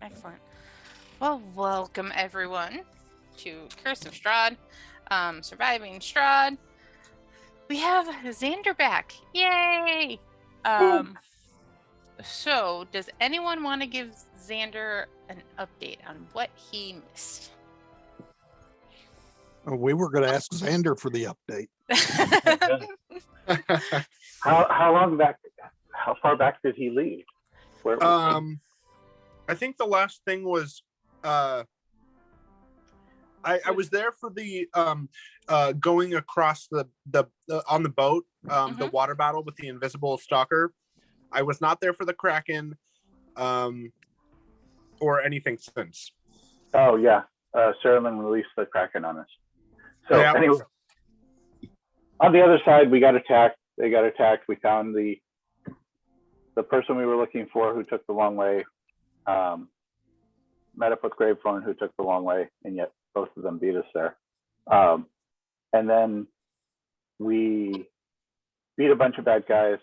Excellent. Well, welcome everyone to Curse of Strahd. Surviving Strahd. We have Xander back. Yay! So, does anyone want to give Xander an update on what he missed? We were going to ask Xander for the update. How far back did he leave? Where was he? I think the last thing was I was there for the going across the on the boat, the water battle with the invisible stalker. I was not there for the Kraken or anything since. Oh yeah, Serlin released the Kraken on us. So anyway, on the other side, we got attacked. They got attacked. We found the person we were looking for who took the long way. Met up with Gravethorn who took the long way, and yet both of them beat us there. And then we beat a bunch of bad guys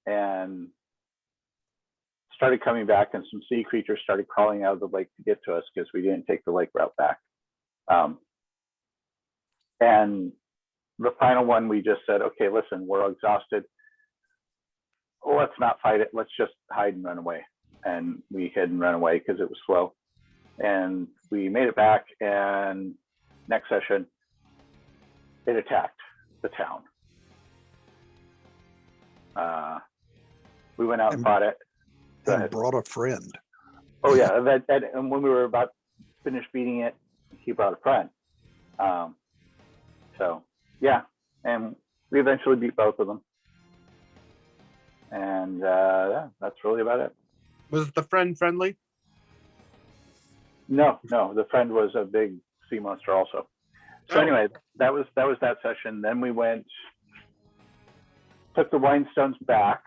and started coming back, and some sea creatures started crawling out of the lake to get to us because we didn't take the lake route back. And the final one, we just said, okay, listen, we're exhausted. Let's not fight it. Let's just hide and run away. And we hid and ran away because it was slow. And we made it back, and next session, it attacked the town. We went out and fought it. And brought a friend. Oh yeah, and when we were about finished beating it, he brought a friend. So yeah, and we eventually beat both of them. And yeah, that's really about it. Was the friend friendly? No, the friend was a big sea monster also. So anyway, that was that session. Then we took the wine stones back,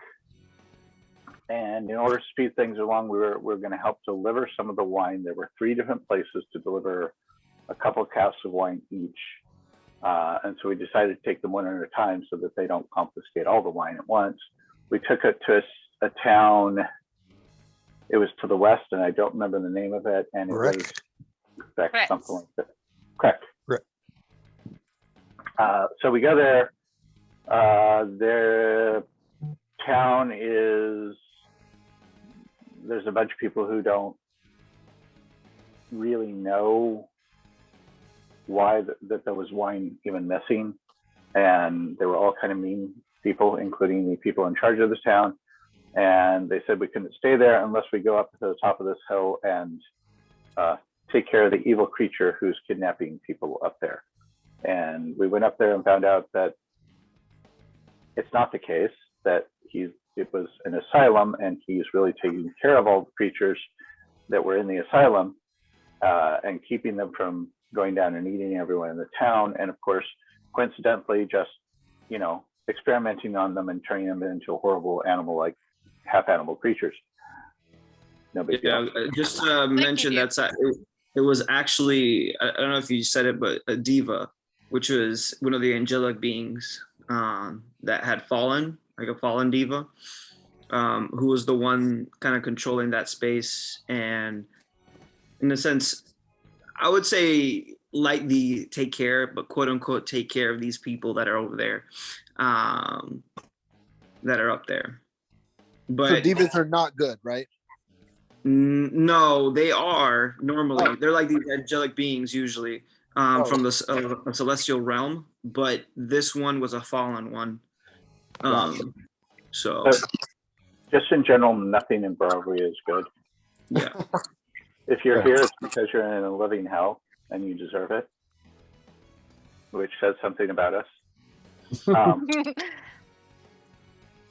and in order to speed things along, we were going to help deliver some of the wine. There were 3 different places to deliver a couple of casks of wine each, and so we decided to take them one at a time so that they don't confiscate all the wine at once. We took it to a town. It was to the west, and I don't remember the name of it. And it was something like that. Correct. So we go there. Their town is, there's a bunch of people who don't really know why that there was wine even missing, and they were all kind of mean people, including the people in charge of this town. And they said we couldn't stay there unless we go up to the top of this hill and take care of the evil creature who's kidnapping people up there. And we went up there and found out that it's not the case, that it was an asylum, and he's really taking care of all the creatures that were in the asylum and keeping them from going down and eating everyone in the town. And of course, coincidentally, just, experimenting on them and turning them into horrible animal-like, half-animal creatures. No big deal. Just to mention that it was actually, I don't know if you said it, but a diva, which was one of the angelic beings that had fallen, like a fallen diva, who was the one kind of controlling that space. And in a sense, I would say lightly take care, but quote unquote take care of these people that are over there, that are up there. But so divas are not good, right? No, they are normally. Oh. They're like these angelic beings usually from the celestial realm, but this one was a fallen one. So just in general, nothing in Bravia is good. Yeah. If you're here, it's because you're in a living hell and you deserve it, which says something about us.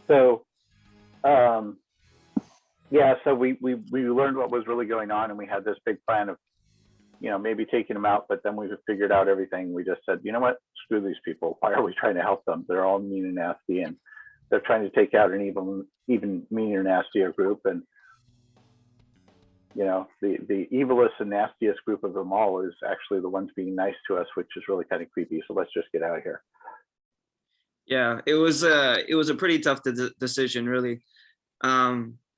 So we learned what was really going on, and we had this big plan of, maybe taking them out, but then we figured out everything. We just said, you know what, screw these people. Why are we trying to help them? They're all mean and nasty, and they're trying to take out an even meaner, nastier group. And the evilest and nastiest group of them all is actually the ones being nice to us, which is really kind of creepy. So let's just get out of here. Yeah, it was a pretty tough decision, really.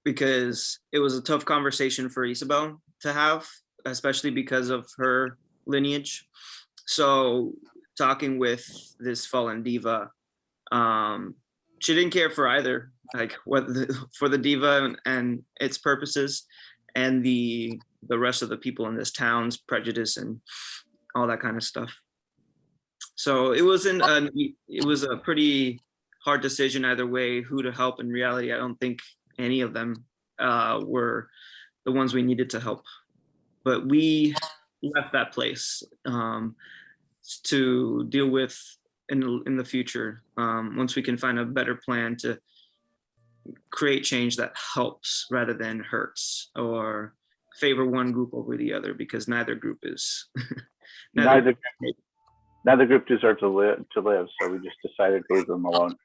because it was a tough conversation for Isabel to have, especially because of her lineage. So talking with this fallen diva, she didn't care for either, like for the diva and its purposes, and the rest of the people in this town's prejudice and all that kind of stuff. So it was a pretty hard decision either way who to help. In reality, I don't think any of them were the ones we needed to help, but we left that place to deal with in the future, once we can find a better plan to create change that helps rather than hurts or favor one group over the other, because neither group is neither group deserves to live, so we just decided to leave them alone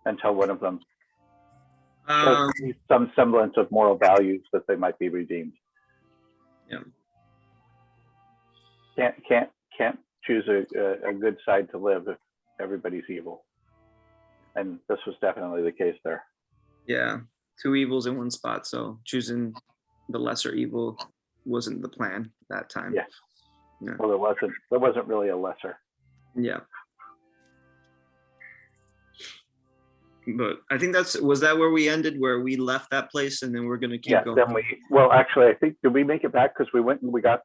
until one of them shows some semblance of moral values that they might be redeemed. Yeah. Can't choose a good side to live if everybody's evil, and this was definitely the case there. Yeah, two evils in one spot, so choosing the lesser evil wasn't the plan that time. Yeah. Well, there wasn't really a lesser. Yeah. But I think was that where we ended, where we left that place and then we're going to keep going? Then actually, I think, did we make it back? Because we went and we got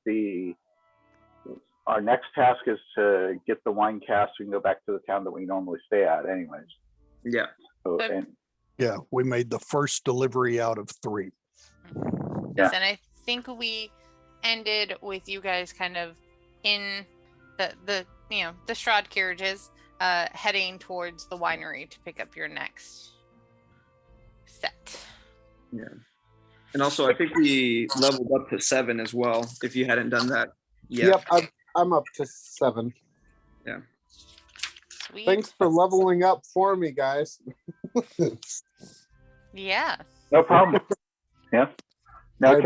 our next task is to get the wine cask. We can go back to the town that we normally stay at anyways. Yeah. So, Yeah, we made the first delivery out of 3. Yes, and I think we ended with you guys kind of in the Strahd carriages, heading towards the winery to pick up your next set. Yeah. And also, I think we leveled up to 7 as well, if you hadn't done that yet. Yep, I'm up to 7. Yeah. Sweet. Thanks for leveling up for me, guys. Yeah. No problem. Yeah. Now it's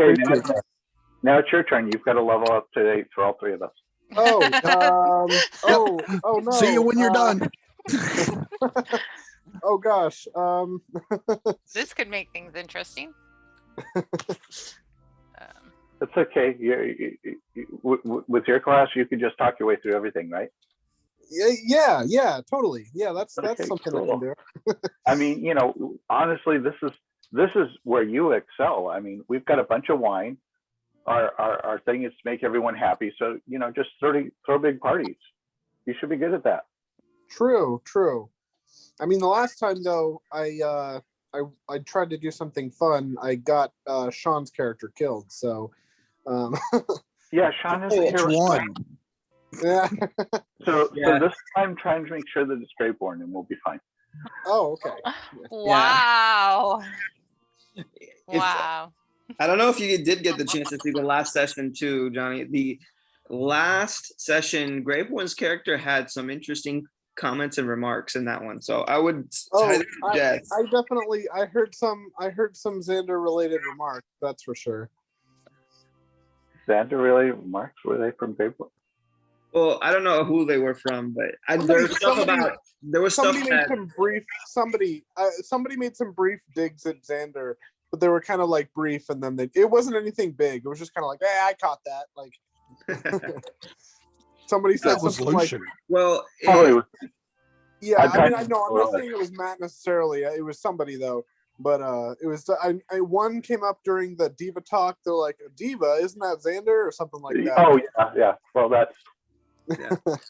your turn. You've got to level up to 8 for all 3 of us. Oh, oh no. See you when you're done. Oh gosh. This could make things interesting. It's okay. With your class, you can just talk your way through everything, right? Yeah, totally. Yeah, that's Okay, something cool. I can do. I mean, honestly, this is where you excel. I mean, we've got a bunch of wine. Our thing is to make everyone happy. So, just throw big parties. You should be good at that. True. I mean, the last time though, I tried to do something fun. I got Sean's character killed. So, yeah, Sean is here. Which one? Yeah. So this time, trying to make sure that it's Greyborn, and we'll be fine. Oh, okay. Wow. If- Wow. I don't know if you did get the chance to see the last session too, Johnny. The last session, Graveborn's character had some interesting comments and remarks in that one. So I would highly suggest. I heard some Xander related remarks, that's for sure. Xander related remarks? Were they from Greyborn? Well, I don't know who they were from, but there was stuff Somebody made some brief digs at Xander, but they were kind of like brief, and then it wasn't anything big. It was just kind of like, hey, I caught that. Like somebody said something like, well, yeah, I mean, I know I'm not saying it was Matt necessarily. It was somebody though, but it was one came up during the diva talk. They're like, diva, isn't that Xander or something like that? Oh yeah. Well, that's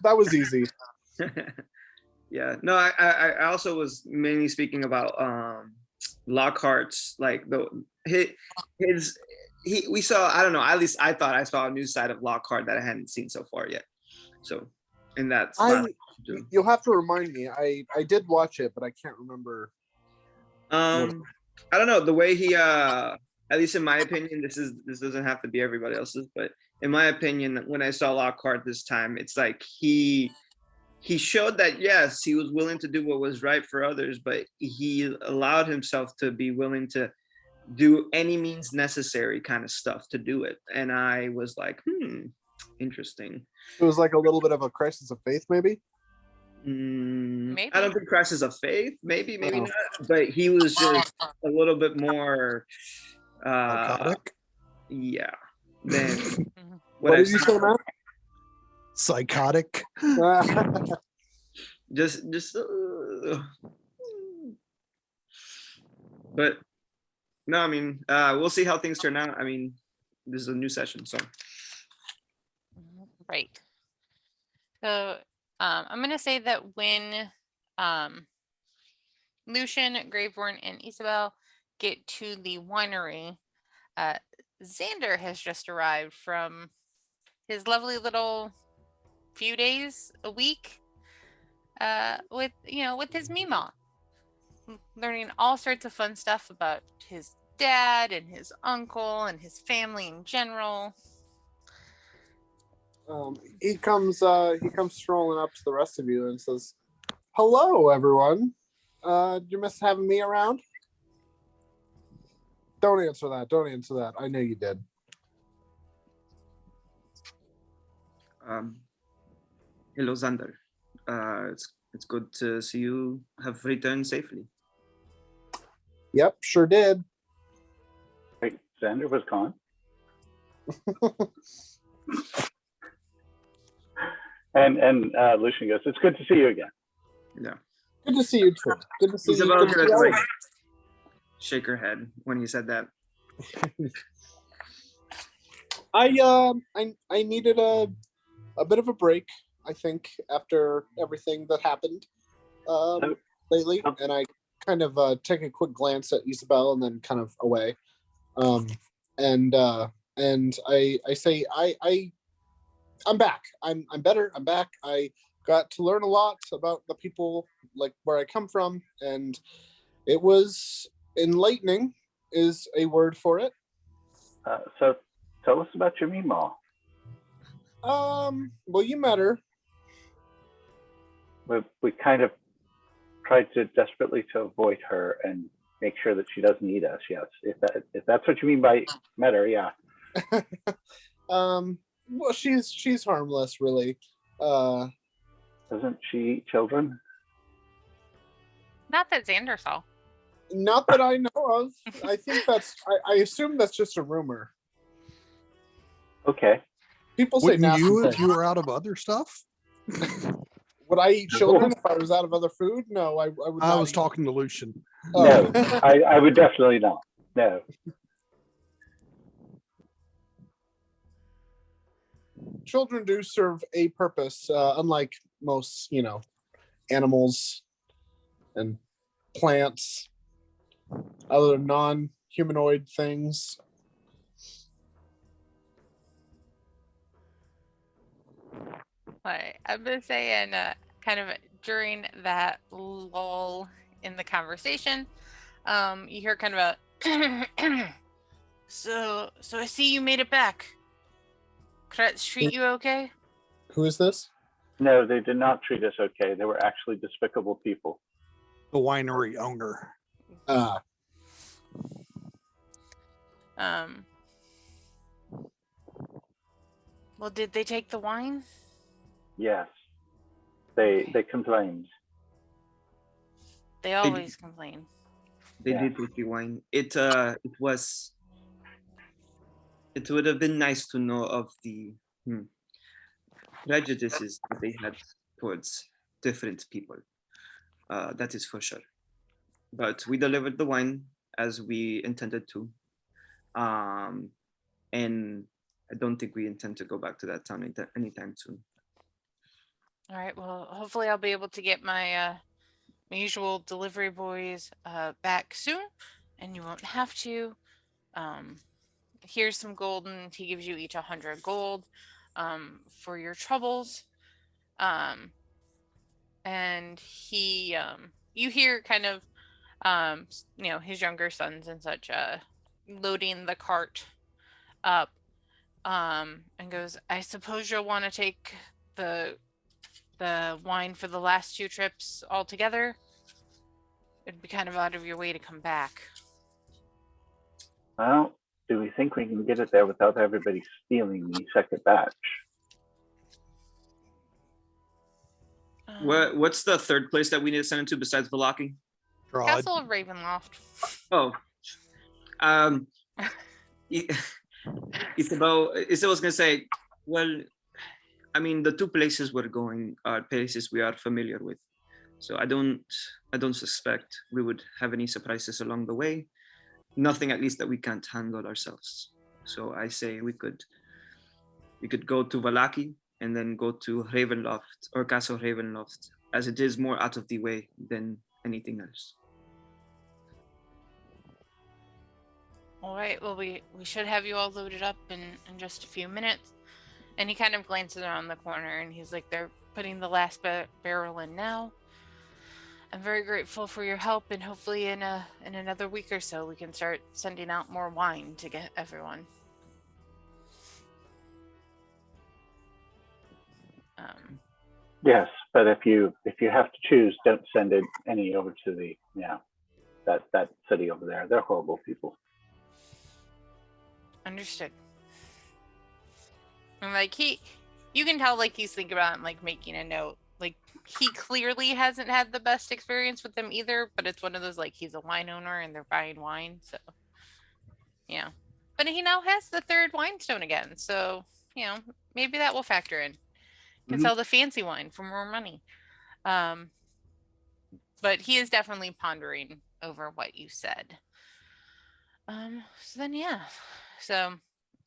that was easy. Yeah, no, I also was mainly speaking about Lockhart's, like we saw, I don't know, at least I thought I saw a new side of Lockhart that I hadn't seen so far yet. So, and that's you'll have to remind me. I did watch it, but I can't remember. I don't know, the way he at least in my opinion, this doesn't have to be everybody else's, but in my opinion, when I saw Lockhart this time, it's like he showed that, yes, he was willing to do what was right for others, but he allowed himself to be willing to do any means necessary kind of stuff to do it. And I was like, interesting. It was like a little bit of a crisis of faith, maybe? Maybe. I don't think crisis of faith. Maybe not. But he was just a little bit more Psychotic. Yeah. Then what did you say, Matt? Psychotic. just but no, I mean, we'll see how things turn out. I mean, this is a new session, so right. So I'm gonna say that when Lucian, Graveborn, and Isabel get to the winery, Xander has just arrived from his lovely little few days, a week, with his Mima, learning all sorts of fun stuff about his dad and his uncle and his family in general. He comes strolling up to the rest of you and says, "Hello, everyone. Did you miss having me around?" Don't answer that. I know you did. Hello, Xander. It's good to see you have returned safely. Yep, sure did. Wait, Xander was gone? and Lucian goes, "It's good to see you again." Yeah. Good to see you too. Good to see you. Isabel could like shake her head when he said that. I needed a bit of a break, I think, after everything that happened lately, and I kind of take a quick glance at Isabel and then kind of away, and I say I'm back. I'm better. I'm back. I got to learn a lot about the people, like where I come from, and it was enlightening is a word for it. So tell us about your Meemaw. Well, you met her. We kind of tried to desperately to avoid her and make sure that she doesn't eat us. Yes, if that's what you mean by met her, yeah. Well, she's harmless, really. Doesn't she eat children? Not that Xander saw. Not that I know of. I think I assume that's just a rumor. Okay. People say Wouldn't you things. if you were out of other stuff? Would I eat children if I was out of other food? No, I would not. I was talking to Lucian. No, I would definitely not. No. Children do serve a purpose, unlike most, animals and plants, other non-humanoid things. Right. I've been saying, kind of during that lull in the conversation, you hear kind of a so I see you made it back. Kretz treat you okay? Who is this? No, they did not treat us okay. They were actually despicable people. The winery owner. Well, did they take the wine? Yes. They complained. They always complain. They did take the wine. It would have been nice to know of the prejudices that they had towards different people. That is for sure. But we delivered the wine as we intended to. And I don't think we intend to go back to that town anytime soon. All right. Well, hopefully I'll be able to get my usual delivery boys back soon, and you won't have to. Here's some gold, and he gives you each 100 gold for your troubles. And he, you hear kind of, his younger sons and such loading the cart up, and goes, "I suppose you'll want to take the wine for the last 2 trips all together. It'd be kind of out of your way to come back." Well, do we think we can get it there without everybody stealing the second batch? What's the third place that we need to send it to besides Vallaki? Castle of Ravenloft. Oh. Isabel's gonna say, well, I mean, the two places we're going are places we are familiar with, so I don't suspect we would have any surprises along the way. Nothing, at least, that we can't handle ourselves. So I say we could go to Vallaki and then go to Ravenloft or Castle Ravenloft, as it is more out of the way than anything else. All right, well, we should have you all loaded up in just a few minutes. And he kind of glances around the corner and he's like, they're putting the last barrel in now. I'm very grateful for your help, and hopefully in another week or so we can start sending out more wine to get everyone. Yes, but if you have to choose, don't send any over to the that city over there. They're horrible people. Understood. And like you can tell like he's thinking about it and like making a note. Like he clearly hasn't had the best experience with them either, but it's one of those like he's a wine owner and they're buying wine, so yeah. But he now has the third wine stone again, so maybe that will factor in. Can sell the fancy wine for more money. But he is definitely pondering over what you said. So then so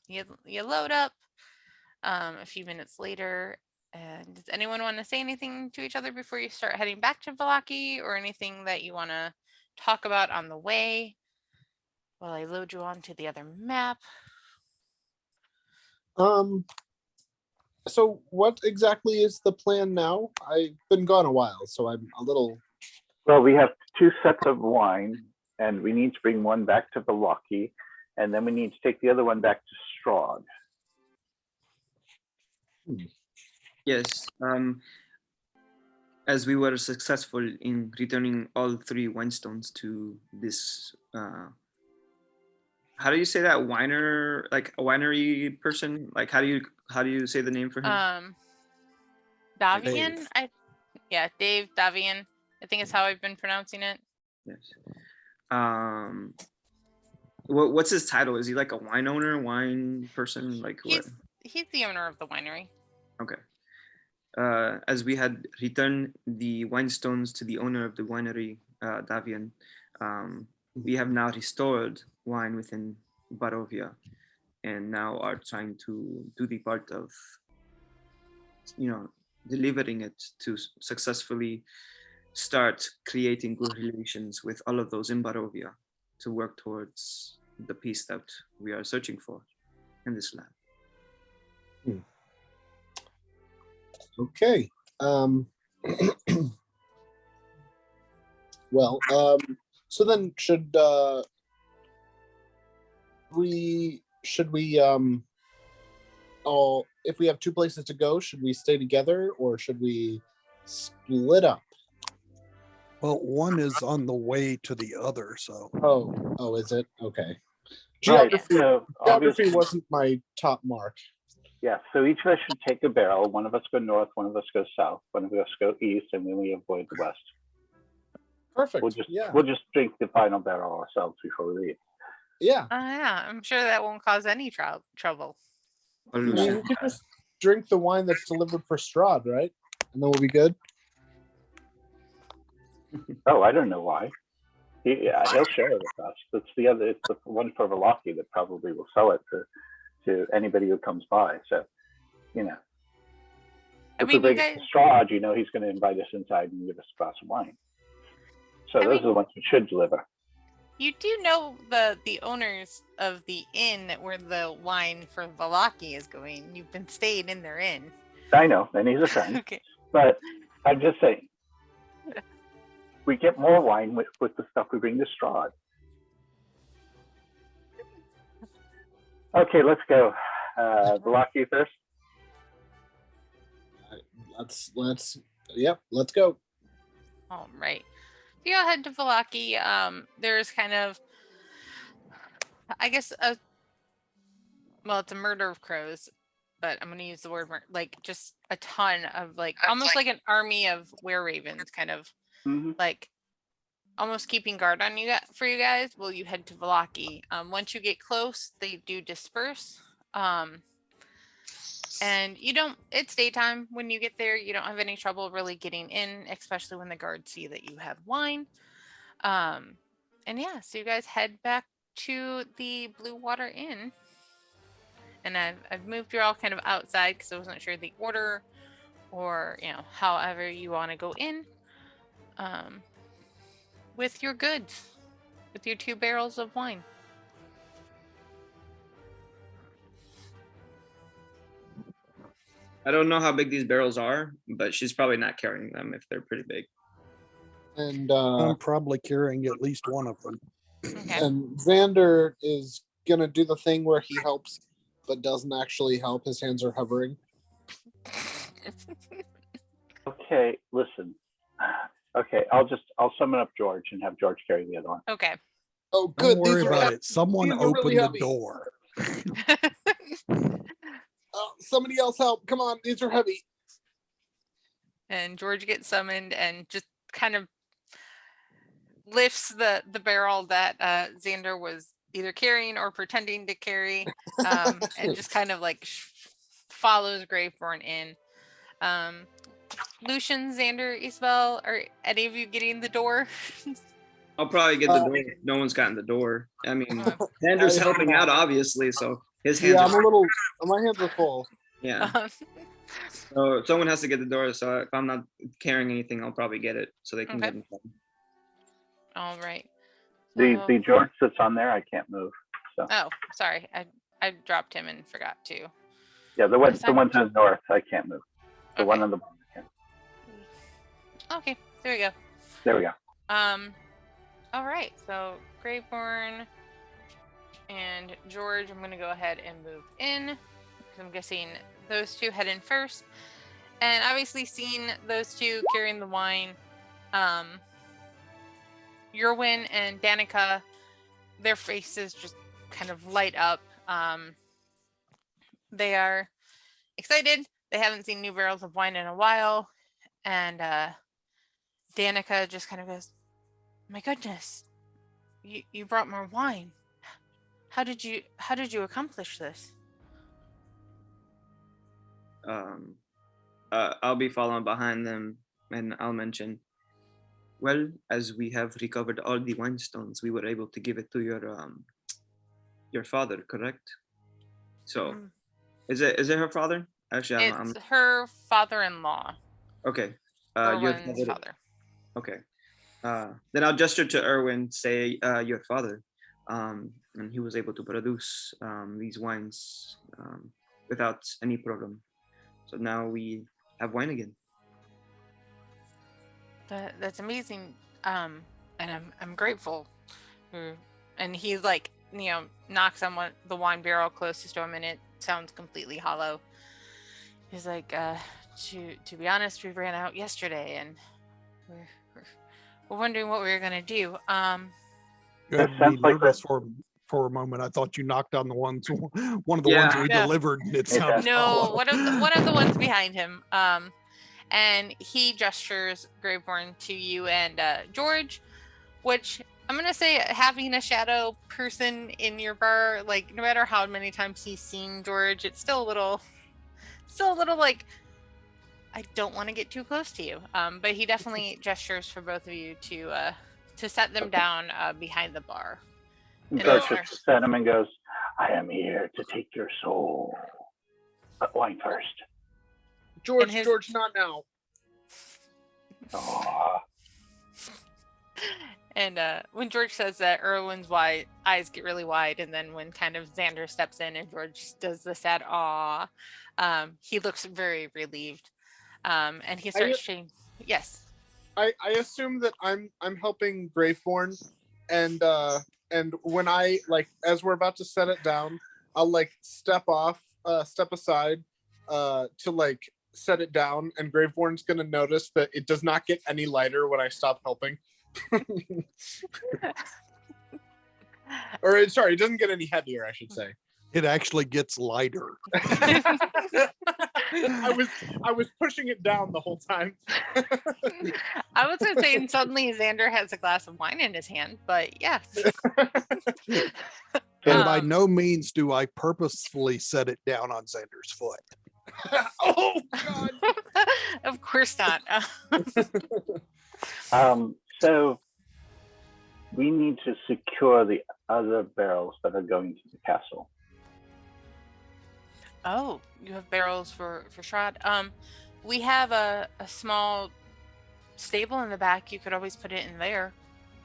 you load up a few minutes later. And does anyone want to say anything to each other before you start heading back to Vallaki, or anything that you want to talk about on the way while I load you onto the other map? So what exactly is the plan now? I've been gone a while, so I'm a little... Well, we have 2 sets of wine, and we need to bring one back to Vallaki, and then we need to take the other one back to Strahd. Yes. As we were successful in returning all 3 wine stones to this, how do you say that, like a winery person? Like how do you say the name for him? Davian. Dave Davian. I think is how I've been pronouncing it. Yes. What's his title? Is he like a wine owner, wine person? Like what? He's the owner of the winery. Okay. As we had returned the wine stones to the owner of the winery, Davian, we have now restored wine within Barovia, and now are trying to do the part of, delivering it to successfully start creating good relations with all of those in Barovia to work towards the peace that we are searching for in this land. Okay. Well, so then should we if we have 2 places to go, should we stay together or should we split up? Well, one is on the way to the other, so. Oh, is it? Okay. Geography wasn't my top mark. Yeah, so each of us should take a barrel. One of us go north, one of us go south, one of us go east, and then we avoid the west. Perfect. We'll just drink the final barrel ourselves before we leave. Yeah. I'm sure that won't cause any trouble. I mean, we could just drink the wine that's delivered for Strahd, right? And then we'll be good. Oh, I don't know why. He'll share it with us. It's the one for Vallaki that probably will sell it to anybody who comes by. So, if we bring it to Strahd, he's going to invite us inside and give us a glass of wine. So those are the ones who should deliver. You do know the owners of the inn where the wine for Vallaki is going. You've been staying in their inn. I know, and he's a friend. Okay. But I'm just saying, we get more wine with the stuff we bring to Strahd. Okay, let's go. Vallaki first. Let's go. All right. So you head to Vallaki. There's kind of, I guess, it's a murder of crows. but I'm going to use the word like just a ton of like almost like an army of were-ravens, kind of like almost keeping guard on you for you guys. Well, you head to Vallaki. Once you get close, they do disperse. And you don't, it's daytime when you get there. You don't have any trouble really getting in, especially when the guards see that you have wine. And yeah, so you guys head back to the Blue Water Inn. And I've moved you all kind of outside because I wasn't sure the order or, however you want to go in. With your goods, with your 2 barrels of wine. I don't know how big these barrels are, but she's probably not carrying them if they're pretty big. And I'm probably carrying at least one of them. Okay. And Xander is gonna do the thing where he helps but doesn't actually help. His hands are hovering. Okay, listen. Okay, I'll summon up George and have George carry the other one. Okay. Oh, good. Don't worry about it. Someone these are really opened the heavy. door. Somebody else help. Come on, these are heavy. And George gets summoned and just kind of lifts the barrel that Xander was either carrying or pretending to carry, and just kind of like follows Graveborn in. Lucian, Xander, Isabel, are any of you getting the door? I'll probably get the door. No one's gotten the door. I mean, Xander's helping out, obviously, so his hands my hands are full. Yeah. So someone has to get the door, so if I'm not carrying anything, I'll probably get it so they can get inside. All right. The George that's on there, I can't move. So. Oh, sorry. I dropped him and forgot to. Yeah, the one to the north, I can't move. The one on the bottom, I can't. Okay, there we go. There we go. All right, so Graveborn and George, I'm going to go ahead and move in. I'm guessing those 2 head in first. And obviously seeing those 2 carrying the wine, Yerwin and Danica, their faces just kind of light up. They are excited. They haven't seen new barrels of wine in a while. And Danica just kind of goes, my goodness, you brought more wine. How did you accomplish this? I'll be following behind them, and I'll mention, well, as we have recovered all the wine stones, we were able to give it to your father, correct? So, is it her father? Actually, it's her father-in-law. Okay. Your father. Okay. Then I'll gesture to Erwin, say your father, and he was able to produce these wines without any problem. So now we have wine again. That's amazing, and I'm grateful. And he's like, knocks on the wine barrel closest to him, and it sounds completely hollow. He's like, to be honest, we ran out yesterday, and we're wondering what we were gonna do. You had me nervous for a moment. I thought you knocked on one of the ones we delivered, and it sounded one of the ones behind him. And he gestures Graveborn to you and George, which I'm gonna say, having a shadow person in your bar, like no matter how many times he's seen George, it's still a little like, I don't want to get too close to you. But he definitely gestures for both of you to set them down behind the bar. George just looks at him and goes, I am here to take your soul. But wine first. George, not now. Aww. And when George says that, Erwin's eyes get really wide, and then when kind of Xander steps in and George does the sad aw, he looks very relieved. And he starts saying, yes. I assume that I'm helping Graveborn, and when I as we're about to set it down, I'll step aside to set it down, and Graveborn's gonna notice that it does not get any lighter when I stop helping. Or sorry, it doesn't get any heavier, I should say. It actually gets lighter. I was pushing it down the whole time. I was gonna say, and suddenly Xander has a glass of wine in his hand, but yeah. And by no means do I purposefully set it down on Xander's foot. Oh God! Of course not. So we need to secure the other barrels that are going to the castle. Oh, you have barrels for Strahd. We have a small stable in the back. You could always put it in there.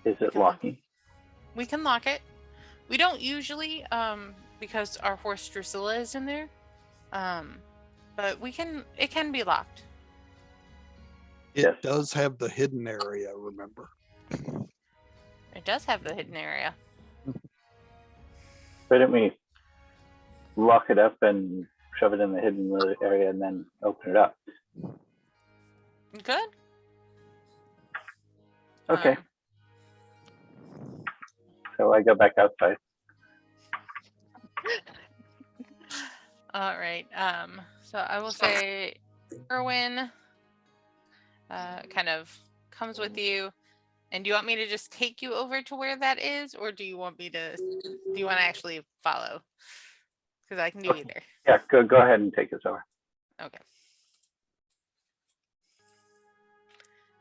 Is it locking? We can lock it. We don't usually, because our horse Drusilla is in there. But it can be locked. It does have the hidden area, remember? It does have the hidden area. Why don't we lock it up and shove it in the hidden area and then open it up? Good. Okay. So I go back outside. All right. So I will say Erwin kind of comes with you. And do you want me to just take you over to where that is, or do you want to actually follow? Because I can do either. Yeah, go ahead and take us over. Okay.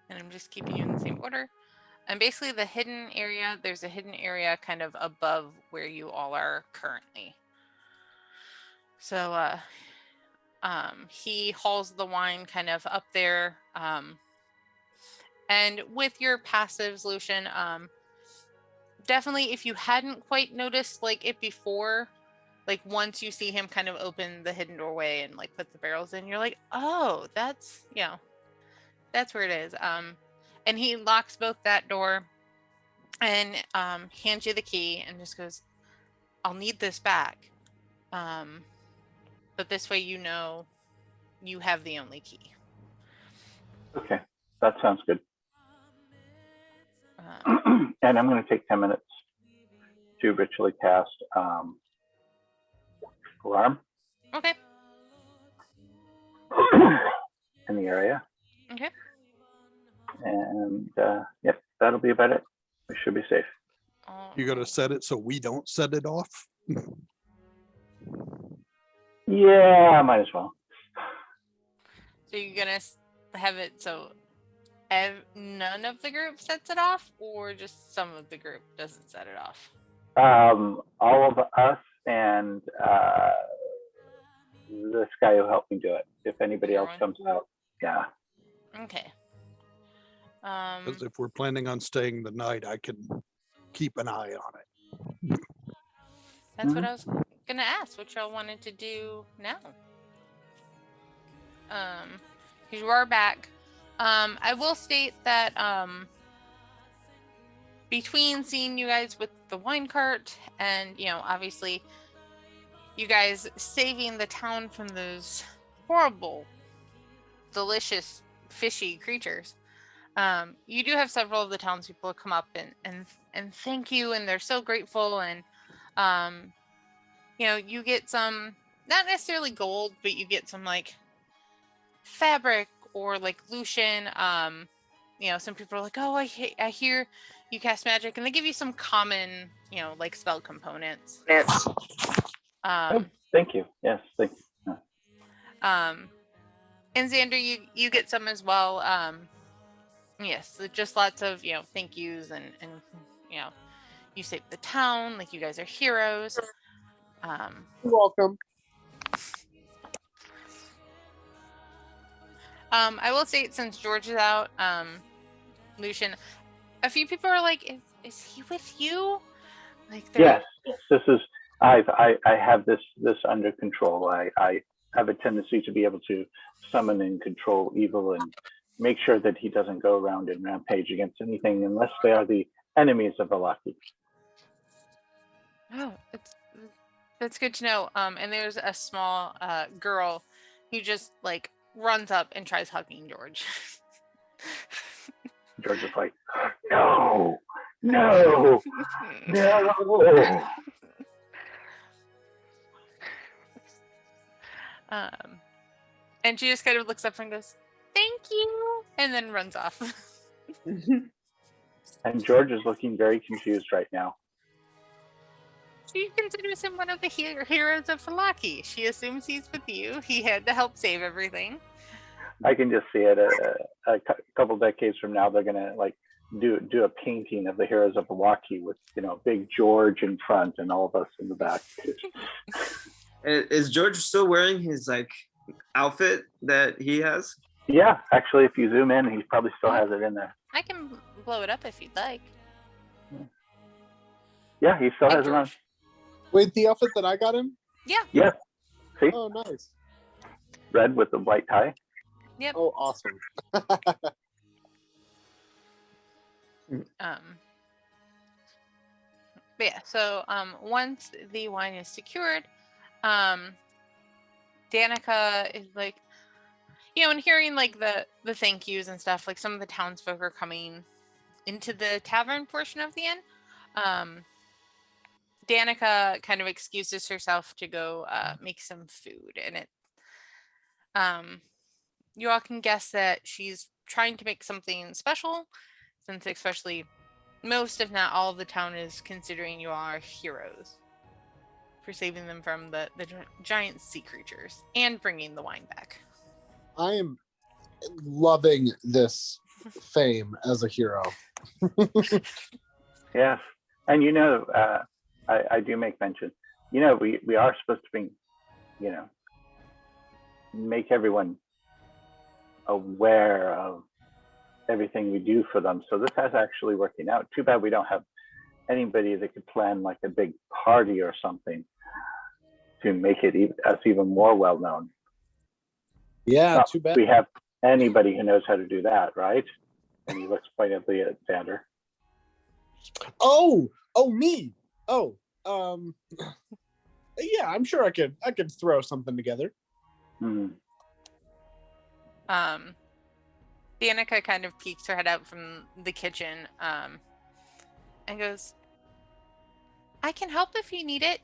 And I'm just keeping you in the same order. And basically the hidden area, there's a hidden area kind of above where you all are currently. So he hauls the wine kind of up there. And with your passives, Lucian, definitely if you hadn't quite noticed like it before, like once you see him kind of open the hidden doorway and like put the barrels in, you're like, oh, that's where it is. And he locks both that door and hands you the key and just goes, I'll need this back. But this way you know you have the only key. Okay, that sounds good. And I'm going to take 10 minutes to ritually cast alarm. Okay. In the area. Okay. And yep, that'll be about it. We should be safe. You got to set it so we don't set it off? Yeah, might as well. So you're going to have it so none of the group sets it off, or just some of the group doesn't set it off? All of us and this guy who helped me do it. If anybody else comes out, yeah. Okay. Because if we're planning on staying the night, I can keep an eye on it. That's what I was gonna ask. What y'all wanted to do now? You are back. I will state that between seeing you guys with the wine cart and, obviously you guys saving the town from those horrible, delicious, fishy creatures, you do have several of the townspeople come up and thank you, and they're so grateful, and you get some, not necessarily gold, but you get some like fabric or like Lucian. Some people are like, oh, I hear you cast magic, and they give you some common, like spell components. Yes. Thank you. Yes, thank you. And Xander, you get some as well. Yes, just lots of thank yous, and you saved the town, like you guys are heroes. You're welcome. I will say, since George is out, Lucian, a few people are like, is he with you? Like, yes, this is. I have this under control. I have a tendency to be able to summon and control evil and make sure that he doesn't go around and rampage against anything unless they are the enemies of Vallaki. Oh, that's good to know. And there's a small girl who just like runs up and tries hugging George. George is like, no. And she just kind of looks up and goes, "Thank you," and then runs off. And George is looking very confused right now. She considers him one of the heroes of Vallaki. She assumes he's with you. He had to help save everything. I can just see it. A couple decades from now, they're gonna like do a painting of the heroes of Vallaki with big George in front and all of us in the back. Is George still wearing his outfit that he has? Yeah, actually, if you zoom in, he probably still has it in there. I can blow it up if you'd like. Yeah, he still has it on. Wait, the outfit that I got him? Yeah. Yeah. See? Oh, nice. Red with the white tie. Yep. Oh, awesome. But yeah, so once the wine is secured, Danica is like, and hearing like the thank yous and stuff, like some of the townsfolk are coming into the tavern portion of the inn. Danica kind of excuses herself to go make some food, and you all can guess that she's trying to make something special, since especially most, if not all, of the town is considering you are heroes for saving them from the giant sea creatures and bringing the wine back. I am loving this fame as a hero. Yes, and I do make mention. We are supposed to bring, make everyone aware of everything we do for them. So this has actually working out. Too bad we don't have anybody that could plan like a big party or something to make it even more well known. Yeah, Not too bad. We have anybody who knows how to do that, right? And he looks pointedly at Xander. Oh, me. Oh, yeah, I'm sure I could throw something together. Mm-hmm. Danica kind of peeks her head out from the kitchen and goes, "I can help if you need it."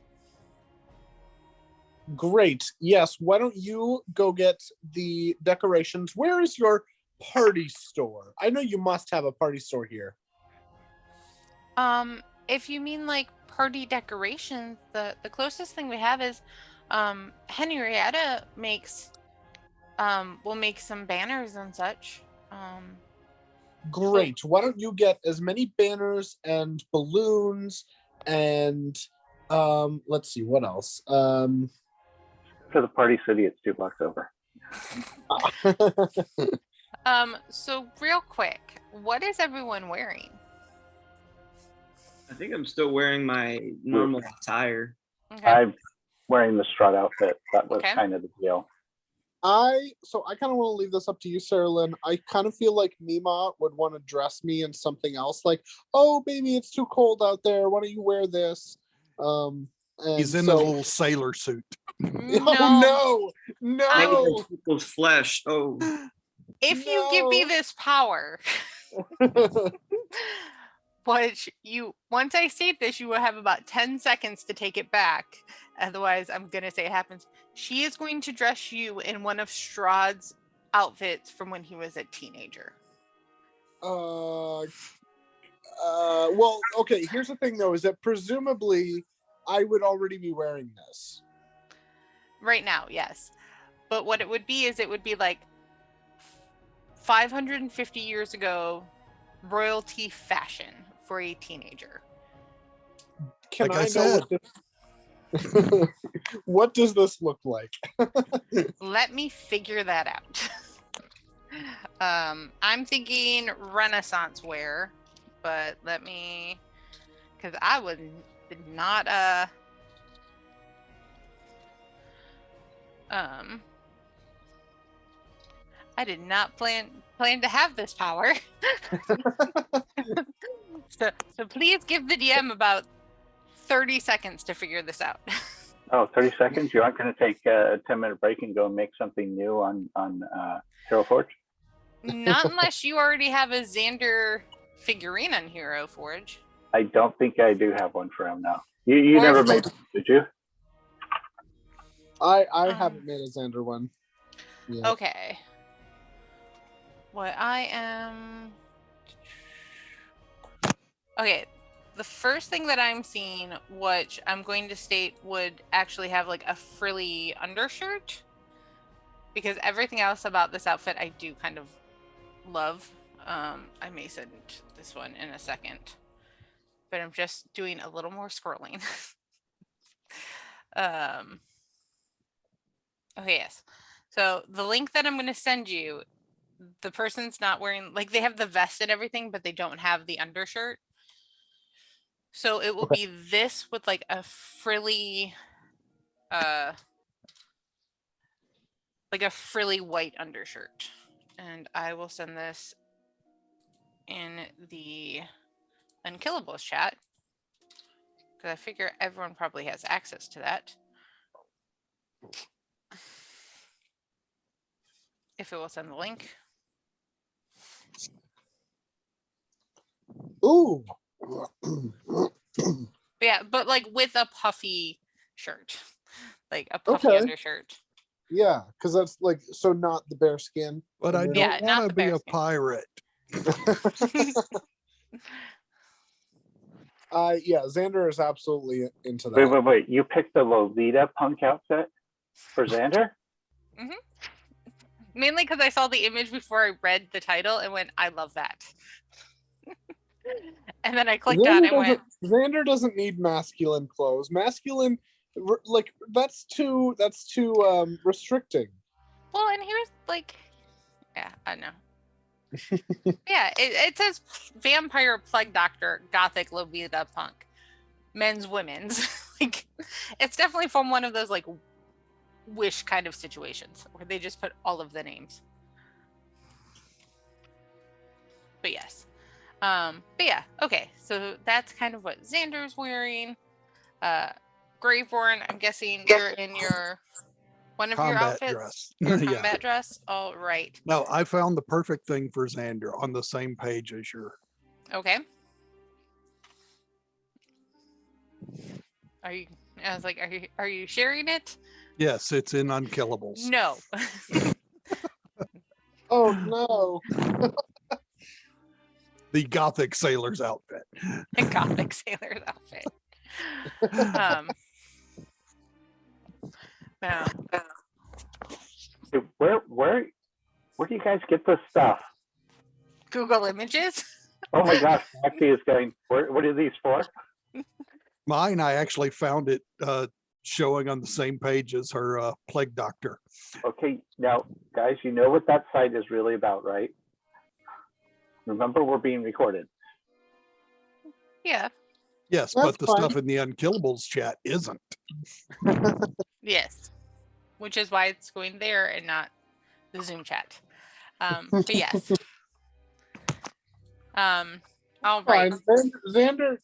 Great. Yes, why don't you go get the decorations? Where is your party store? I know you must have a party store here. If you mean like party decorations, the closest thing we have is Henrietta will make some banners and such. Great. Why don't you get as many banners and balloons and let's see what else. To the Party City, it's 2 blocks over. So real quick, what is everyone wearing? I think I'm still wearing my normal attire. Okay. I'm wearing the Strahd outfit. That was kind of the deal. I kind of want to leave this up to you, Sarah Lynn. I kind of feel like Mima would want to dress me in something else, like, "Oh, baby, it's too cold out there. Why don't you wear this?" He's in a little sailor suit. No. People's flesh. Oh. If you give me this power, once I state this, you will have about 10 seconds to take it back. Otherwise, I'm going to say it happens. She is going to dress you in one of Strahd's outfits from when he was a teenager. Well, okay, here's the thing though, is that presumably I would already be wearing this. Right now, yes. But what it would be is it would be like 550 years ago, royalty fashion for a teenager. Can I know what does this look like? Let me figure that out. I'm thinking Renaissance wear, but because I did not I did not plan to have this power. So please give the DM about 30 seconds to figure this out. Oh, 30 seconds? You aren't going to take a 10-minute break and go make something new on Hero Forge? Not unless you already have a Xander figurine on Hero Forge. I don't think I do have one for him now. You never made one, did you? I haven't made a Xander one. Yet. Okay. What I am. Okay. The first thing that I'm seeing, which I'm going to state would actually have like a frilly undershirt, because everything else about this outfit I do kind of love. I may send this one in a second, but I'm just doing a little more scrolling. Okay, yes. So the link that I'm going to send you, the person's not wearing, like, they have the vest and everything, but they don't have the undershirt. So it will be this with like a frilly, like a frilly white undershirt. And I will send this in the Unkillables chat, because I figure everyone probably has access to that. If it will send the link. Ooh. Yeah, but like with a puffy shirt, like a puffy undershirt. Yeah, because that's like so not the bear skin. But I don't want to be a pirate. Yeah, Xander is absolutely into that. Wait. You picked the Lolita punk outfit for Xander? Mm-hmm. Mainly because I saw the image before I read the title and went, I love that. And then I clicked on it and went, Xander doesn't need masculine clothes. Masculine, like, that's too restricting. Well, and here's like, yeah, I know. Yeah, it says vampire plague doctor, gothic Lolita punk, men's, women's. Like, it's definitely from one of those like Wish kind of situations where they just put all of the names. But yes. But yeah, okay. So that's kind of what Xander's wearing. Graveborn, I'm guessing you're in your one of your outfits. Dress. Your combat dress. All right. No, I found the perfect thing for Xander on the same page as your. Okay. Are you? I was like, are you sharing it? Yes, it's in Unkillables. No. Oh no. The Gothic sailor's outfit. The Gothic sailor's outfit. Where do you guys get this stuff? Google Images. Oh my gosh, Maxie is going, what are these for? Mine, I actually found it showing on the same page as her plague doctor. Okay, now guys, you know what that site is really about, right? Remember, we're being recorded. Yeah. Yes, but the stuff in the Unkillables chat isn't. Yes. Which is why it's going there and not the Zoom chat. But yes. All right. Xander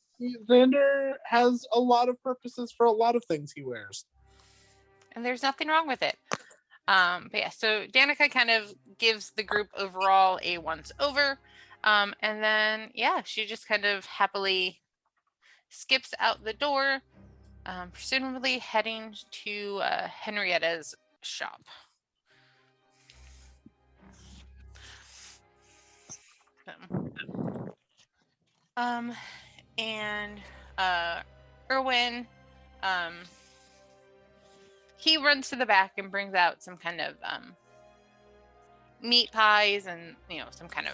has a lot of purposes for a lot of things he wears. And there's nothing wrong with it. But yeah, so Danica kind of gives the group overall a once over. And then, yeah, she just kind of happily skips out the door, presumably heading to Henrietta's shop. And Erwin, he runs to the back and brings out some kind of meat pies and, some kind of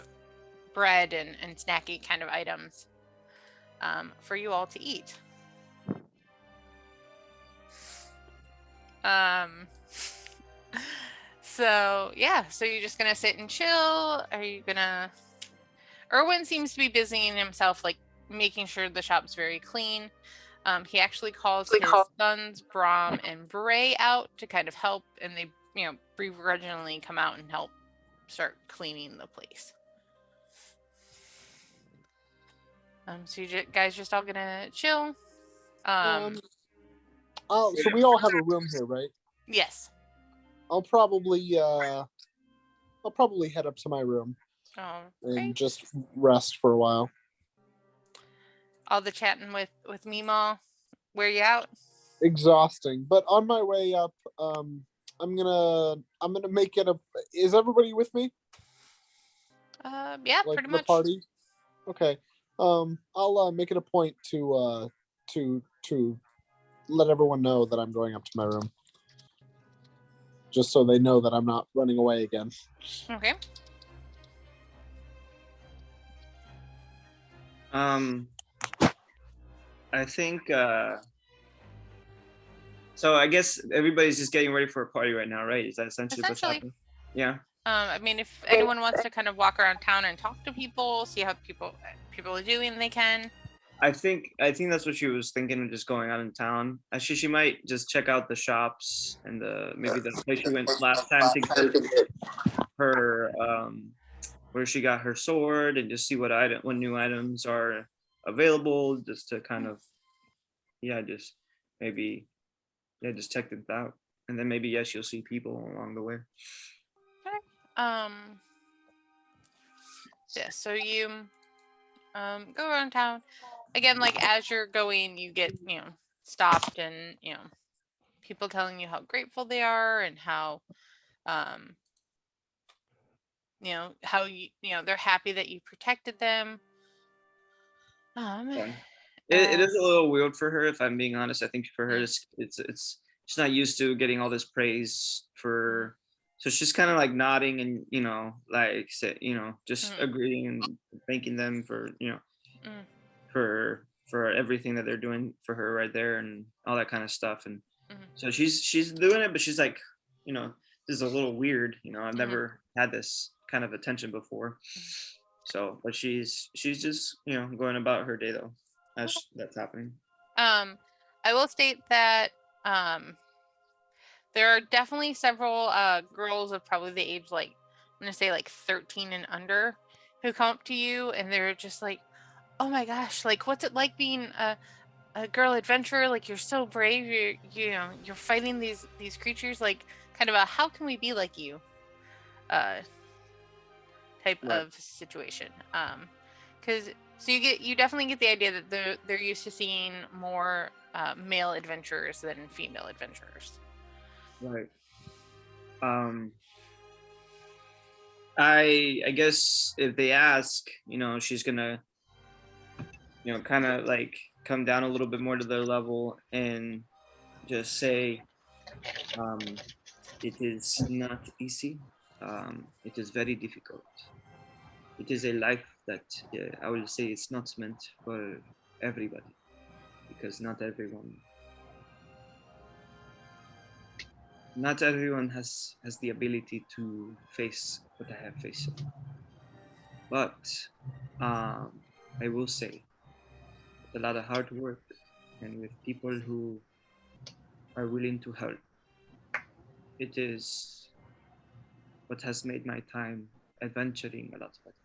bread and snacky kind of items for you all to eat. So yeah, so you're just gonna sit and chill? Are you gonna... Erwin seems to be busying himself, like making sure the shop's very clean. He actually calls his sons Brom and Bray out to kind of help, and they, begrudgingly come out and help start cleaning the place. So you guys just all gonna chill? So we all have a room here, right? Yes. I'll probably head up to my room and just rest for a while. All the chatting with Meemaw. Where you out? exhausting. But on my way up, I'm gonna make it a. Is everybody with me? Yeah, like pretty the much. Party. Okay. I'll make it a point to let everyone know that I'm going up to my room, just so they know that I'm not running away again. Okay. I think. So I guess everybody's just getting ready for a party right now, right? Is that essentially what's happening? Yeah. I mean, if anyone wants to kind of walk around town and talk to people, see how people are doing, they can. I think that's what she was thinking of, just going out in town. Actually, she might just check out the shops and maybe the place she went last time to get her where she got her sword, and just see what new items are available, just to kind of just maybe just check it out, and then maybe you'll see people along the way. Okay. Yeah. So you go around town again. Like as you're going, you get stopped, and people telling you how grateful they are and how how they're happy that you protected them. It is a little weird for her, if I'm being honest. I think for her, it's she's not used to getting all this praise for, so she's kind of like nodding and just agreeing and thanking them for for everything that they're doing for her right there and all that kind of stuff. And so she's doing it, but she's like, this is a little weird. I've never had this kind of attention before. So, but she's just going about her day though, as that's happening. I will state that there are definitely several girls of probably the age I'm gonna say 13 and under, who come up to you and they're just like, oh my gosh, what's it like being a girl adventurer? You're so brave. You're fighting these creatures. Kind of a how can we be like you type of situation. Because you definitely get the idea that they're used to seeing more male adventurers than female adventurers. Right. I guess if they ask, she's gonna kind of come down a little bit more to their level and just say, it is not easy. It is very difficult. It is a life that I will say it's not meant for everybody, because not everyone has the ability to face what I have faced. But I will say, with a lot of hard work and with people who are willing to help, it is what has made my time adventuring a lot better.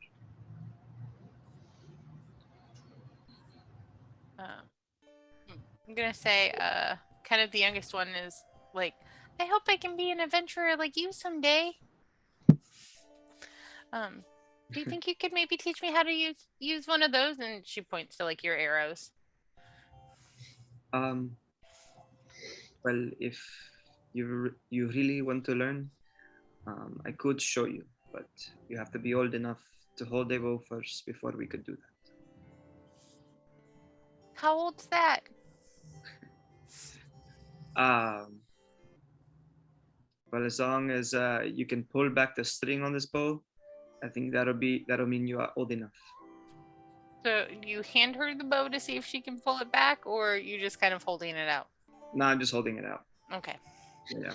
I'm gonna say kind of the youngest one is like, I hope I can be an adventurer like you someday. Do you think you could maybe teach me how to use one of those? And she points to your arrows. Well, if you really want to learn, I could show you, but you have to be old enough to hold a bow first before we could do that. How old's that? Well, as long as you can pull back the string on this bow, I think that'll mean you are old enough. So you hand her the bow to see if she can pull it back, or you just kind of holding it out? No, I'm just holding it out. Okay. Yeah.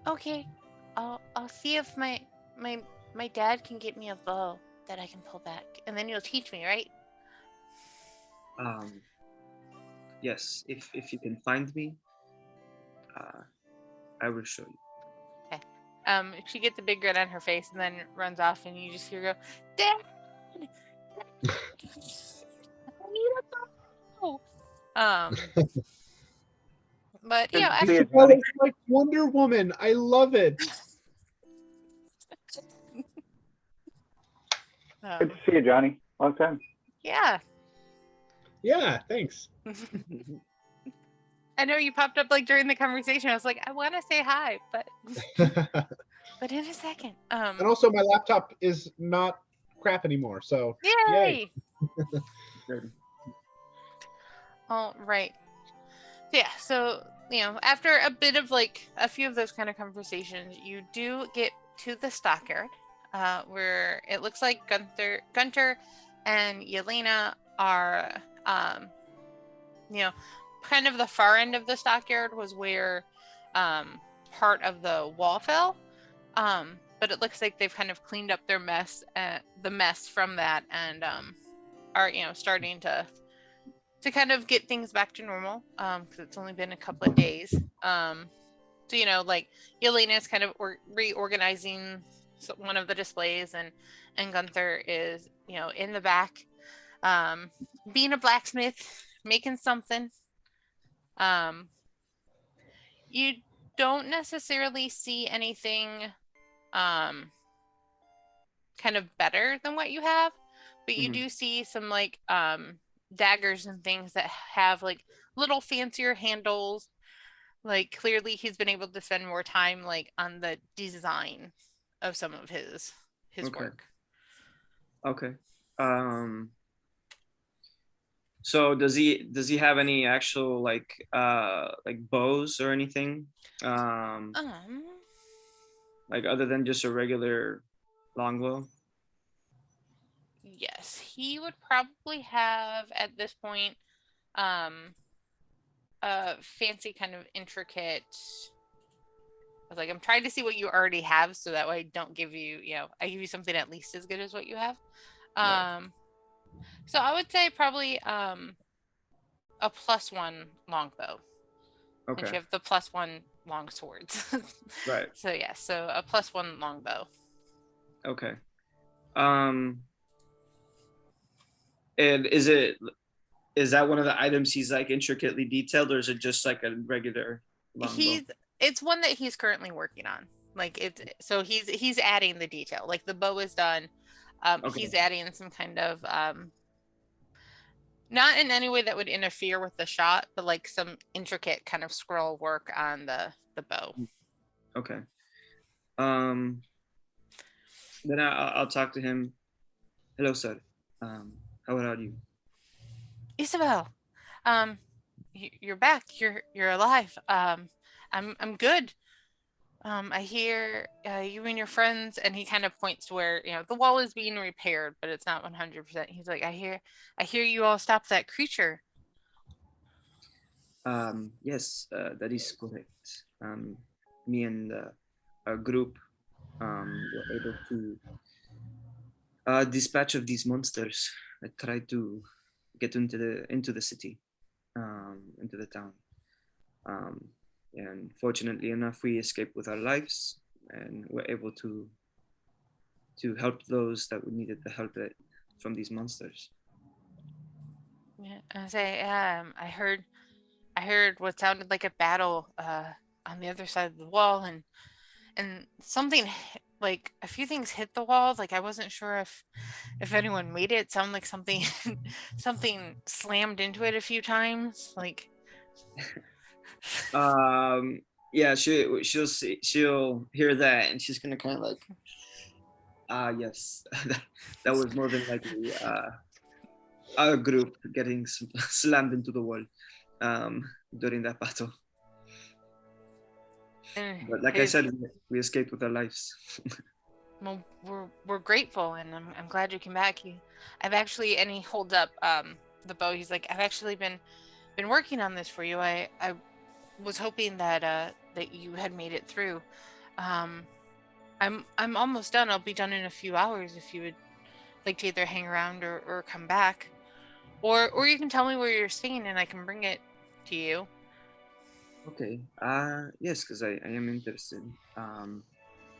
Okay. I'll see if my dad can get me a bow that I can pull back, and then you'll teach me, right? Yes, if you can find me, I will show you. Okay. She gets a big grin on her face and then runs off, and you just hear her go, Dad! I need a bow! But it's like Wonder Woman. I love it. Good to see you, Johnny. Long time. Yeah. Yeah, thanks. I know you popped up like during the conversation. I was like, I want to say hi, but in a second. And also, my laptop is not crap anymore, so yay! All right. Yeah. So after a bit of like a few of those kind of conversations, you do get to the stockyard, where it looks like Gunter and Yelena are, kind of the far end of the stockyard was where part of the wall fell. But it looks like they've kind of cleaned up their mess, the mess from that, and are starting to kind of get things back to normal, because it's only been a couple of days. So like Yelena is kind of reorganizing one of the displays, and Gunther is in the back, being a blacksmith, making something. You don't necessarily see anything kind of better than what you have, but you do see some like daggers and things that have like little fancier handles. Like clearly he's been able to spend more time like on the design of some of his work. Okay. So does he have any actual like bows or anything? Like other than just a regular longbow? Yes, he would probably have at this point a fancy kind of intricate. I was like, I'm trying to see what you already have so that way I don't give you, I give you something at least as good as what you have. Right. So I would say probably a +1 longbow. Okay. And you have the +1 long swords. Right. So yeah, so a +1 longbow. Okay. And is that one of the items he's like intricately detailed, or is it just like a regular longbow? It's one that he's currently working on. Like he's adding the detail. Like the bow is done. Okay. He's adding some kind of not in any way that would interfere with the shot, but like some intricate kind of scroll work on the bow. Okay. Then I'll talk to him. Hello, sir. How are you? Isabel, you're back. You're alive. I'm good. I hear you and your friends, and he kind of points to where the wall is being repaired, but it's not 100%. He's like, I hear you all stopped that creature. Yes, that is correct. Me and our group were able to dispatch of these monsters that tried to get into the city, into the town. And fortunately enough, we escaped with our lives, and were able to help those that needed the help from these monsters. Yeah, I say, I heard what sounded like a battle on the other side of the wall, and something, like a few things hit the wall. Like I wasn't sure if anyone made it. It sounded like something something slammed into it a few times. Like yeah, she'll hear that, and she's gonna kind of like yes, that was more than likely our group getting slammed into the wall during that battle. But like I said, we escaped with our lives. Well, we're grateful, and I'm glad you came back. I've actually, and he holds up the bow. He's like, I've actually been working on this for you. I was hoping that you had made it through. I'm almost done. I'll be done in a few hours. If you would like to either hang around or come back, or you can tell me where you're staying and I can bring it to you. Okay. Yes, because I am interested.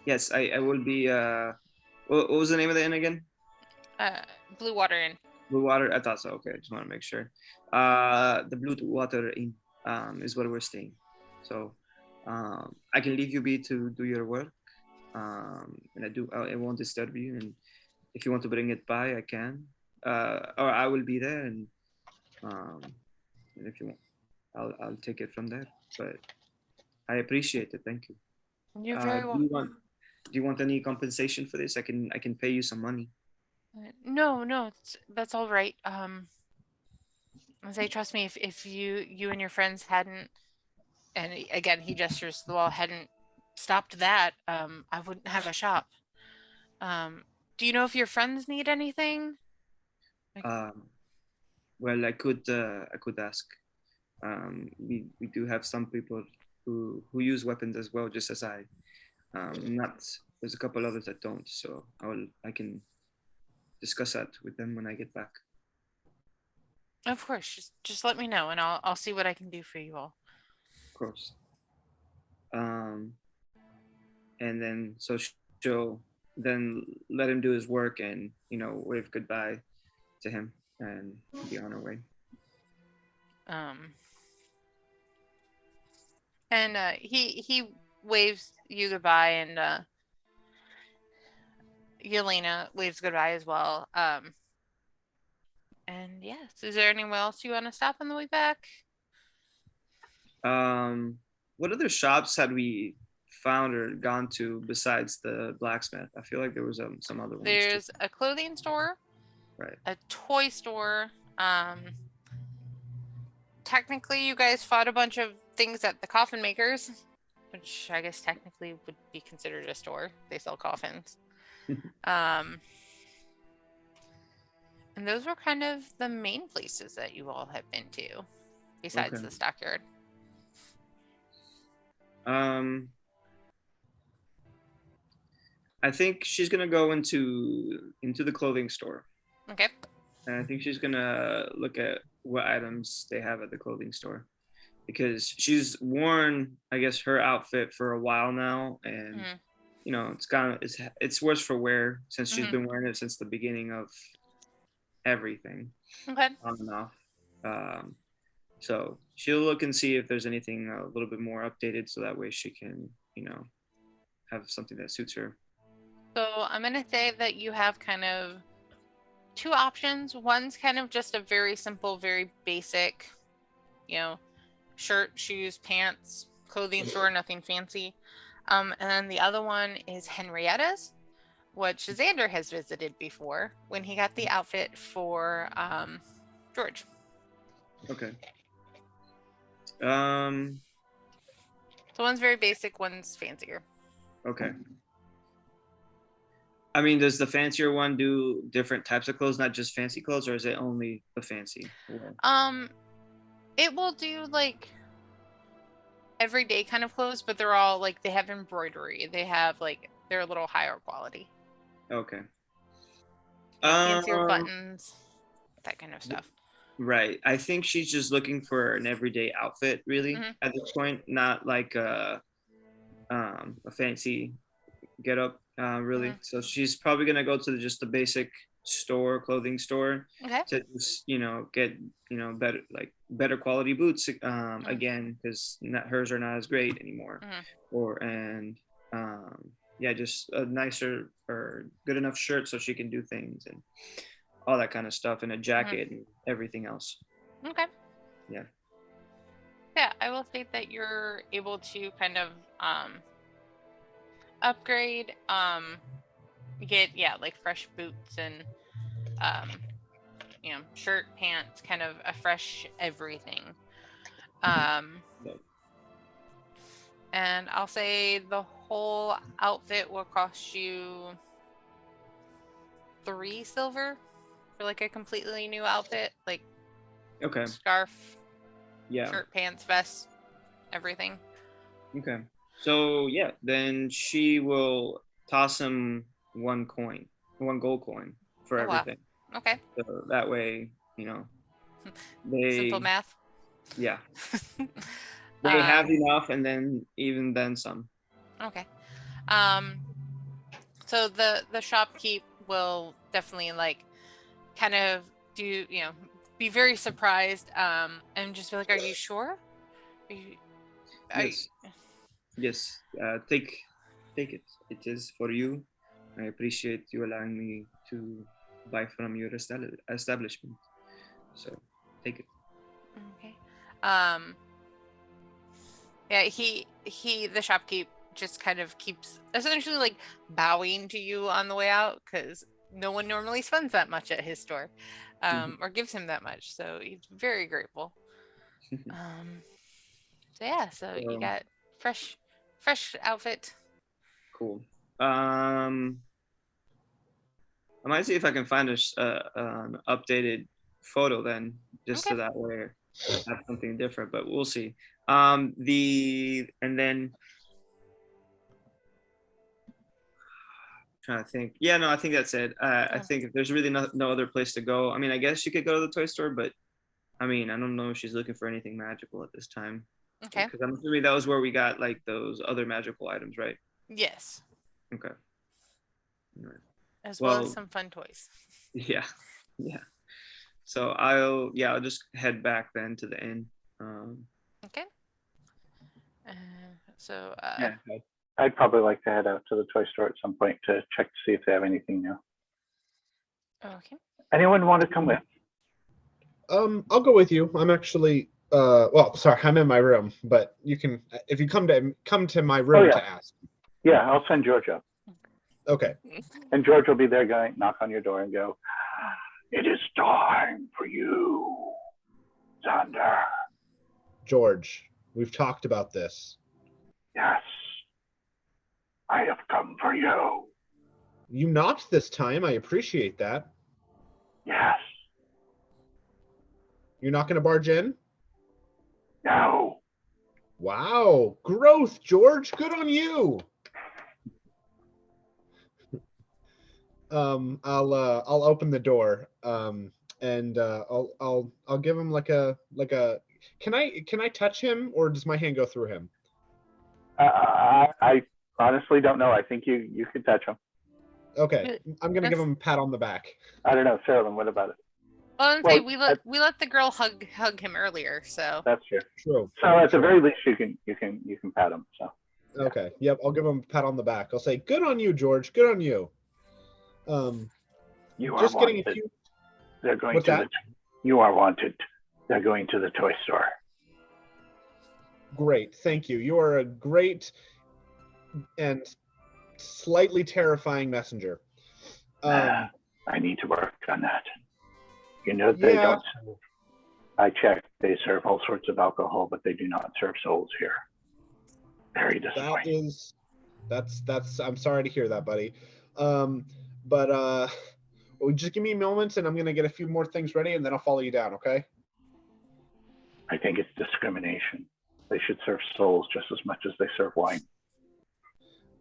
Yes, I will be. What was the name of the inn again? Blue Water Inn. Blue Water. I thought so. Okay, I just want to make sure. The Blue Water Inn is where we're staying. So I can leave you be to do your work. And I won't disturb you. And if you want to bring it by, I can. Or I will be there. And if you want. I'll take it from there. But I appreciate it. Thank you. You're very welcome. Do you want any compensation for this? I can pay you some money. No, that's all right. Say, trust me, if you and your friends hadn't, and again he gestures to the wall, hadn't stopped that, I wouldn't have a shop. Do you know if your friends need anything? Well, I could ask. We do have some people who use weapons as well, just as I. Not there's a couple others that don't, so I can discuss that with them when I get back. Of course, just let me know, and I'll see what I can do for you all. Of course. And then so she'll then let him do his work and wave goodbye to him and be on her way. And he waves you goodbye, and Yelena waves goodbye as well. And yes, is there anywhere else you want to stop on the way back? What other shops had we found or gone to besides the blacksmith? I feel like there was some other ones. There's a clothing store, right? A toy store. Technically, you guys fought a bunch of things at the coffin makers, which I guess technically would be considered a store. They sell coffins. And those were kind of the main places that you all have been to, besides the stockyard. I think she's gonna go into the clothing store. Okay. And I think she's gonna look at what items they have at the clothing store, because she's worn, I guess, her outfit for a while now, and it's worse for wear since she's been wearing it since the beginning of everything. Okay. On and off. So she'll look and see if there's anything a little bit more updated, so that way she can, have something that suits her. So I'm gonna say that you have kind of two options. One's kind of just a very simple, very basic, shirt, shoes, pants, clothing store, nothing fancy. And then the other one is Henrietta's, which Xander has visited before when he got the outfit for George. Okay. So one's very basic, one's fancier. Okay. I mean, does the fancier one do different types of clothes, not just fancy clothes, or is it only the fancy? It will do like everyday kind of clothes, but they're all like, they have embroidery. They have like, they're a little higher quality. Okay. Fancier buttons, that kind of stuff. Right. I think she's just looking for an everyday outfit, really, at this point, not like a fancy get up, really. So she's probably gonna go to just the basic clothing store, to just, get better quality boots again, because hers are not as great anymore, just a nicer or good enough shirt so she can do things and all that kind of stuff, and a jacket and everything else. Okay. Yeah, I will state that you're able to kind of upgrade, get like fresh boots and shirt, pants, kind of a fresh everything. And I'll say the whole outfit will cost you 3 silver for like a completely new outfit, like scarf, shirt, pants, vest, everything. Okay. So then she will toss him one gold coin for everything. Wow. Okay. So that way, simple math. Yeah. They have enough, and then even then some. Okay. So the shopkeep will definitely kind of do, be very surprised, and just be like, "Are you sure? Yes. Take it. It is for you. I appreciate you allowing me to buy from your establishment. So take it." Okay. Yeah, the shopkeep just kind of keeps essentially like bowing to you on the way out because no one normally spends that much at his store, or gives him that much. So he's very grateful. So yeah, so you got fresh outfit. Cool. I might see if I can find an updated photo then, just so that way I have something different, but we'll see. And then trying to think. Yeah, no, I think that's it. I think if there's really no other place to go. I mean, I guess you could go to the toy store, but I mean, I don't know if she's looking for anything magical at this time. Okay. Because I'm assuming that was where we got like those other magical items, right? Yes. Okay. All right. As well as some fun toys. Yeah. So I'll just head back then to the inn. Okay. So yeah, I'd probably like to head out to the toy store at some point to check to see if they have anything new. Okay. Anyone want to come with? I'll go with you. I'm actually sorry, I'm in my room, but you can if you come to my room to ask. Yeah, I'll send George up. Okay. And George will be there going, knock on your door and go, "It is time for you, Xander." George, we've talked about this. Yes. I have come for you. You knocked this time. I appreciate that. Yes. You're not going to barge in? No. Wow. Growth, George. Good on you. I'll open the door. And I'll give him like a can I touch him, or does my hand go through him? I honestly don't know. I think you could touch him. Okay. I'm gonna give him a pat on the back. I don't know, Sarah, what about it? Well, we let the girl hug him earlier, so that's true. True. So at the very least, you can pat him. So. Okay. Yep. I'll give him a pat on the back. I'll say, "Good on you, George. Good on you." You are just wanted. Getting a few. They're going What's to that? You are wanted. They're going to the toy store. Great. Thank you. You are a great and slightly terrifying messenger. I need to work on that. You know, they don't serve. I checked. They serve all sorts of alcohol, but they do not serve souls here. Very disappointing. That's. I'm sorry to hear that, buddy. Just give me moments, and I'm gonna get a few more things ready, and then I'll follow you down. Okay? I think it's discrimination. They should serve souls just as much as they serve wine.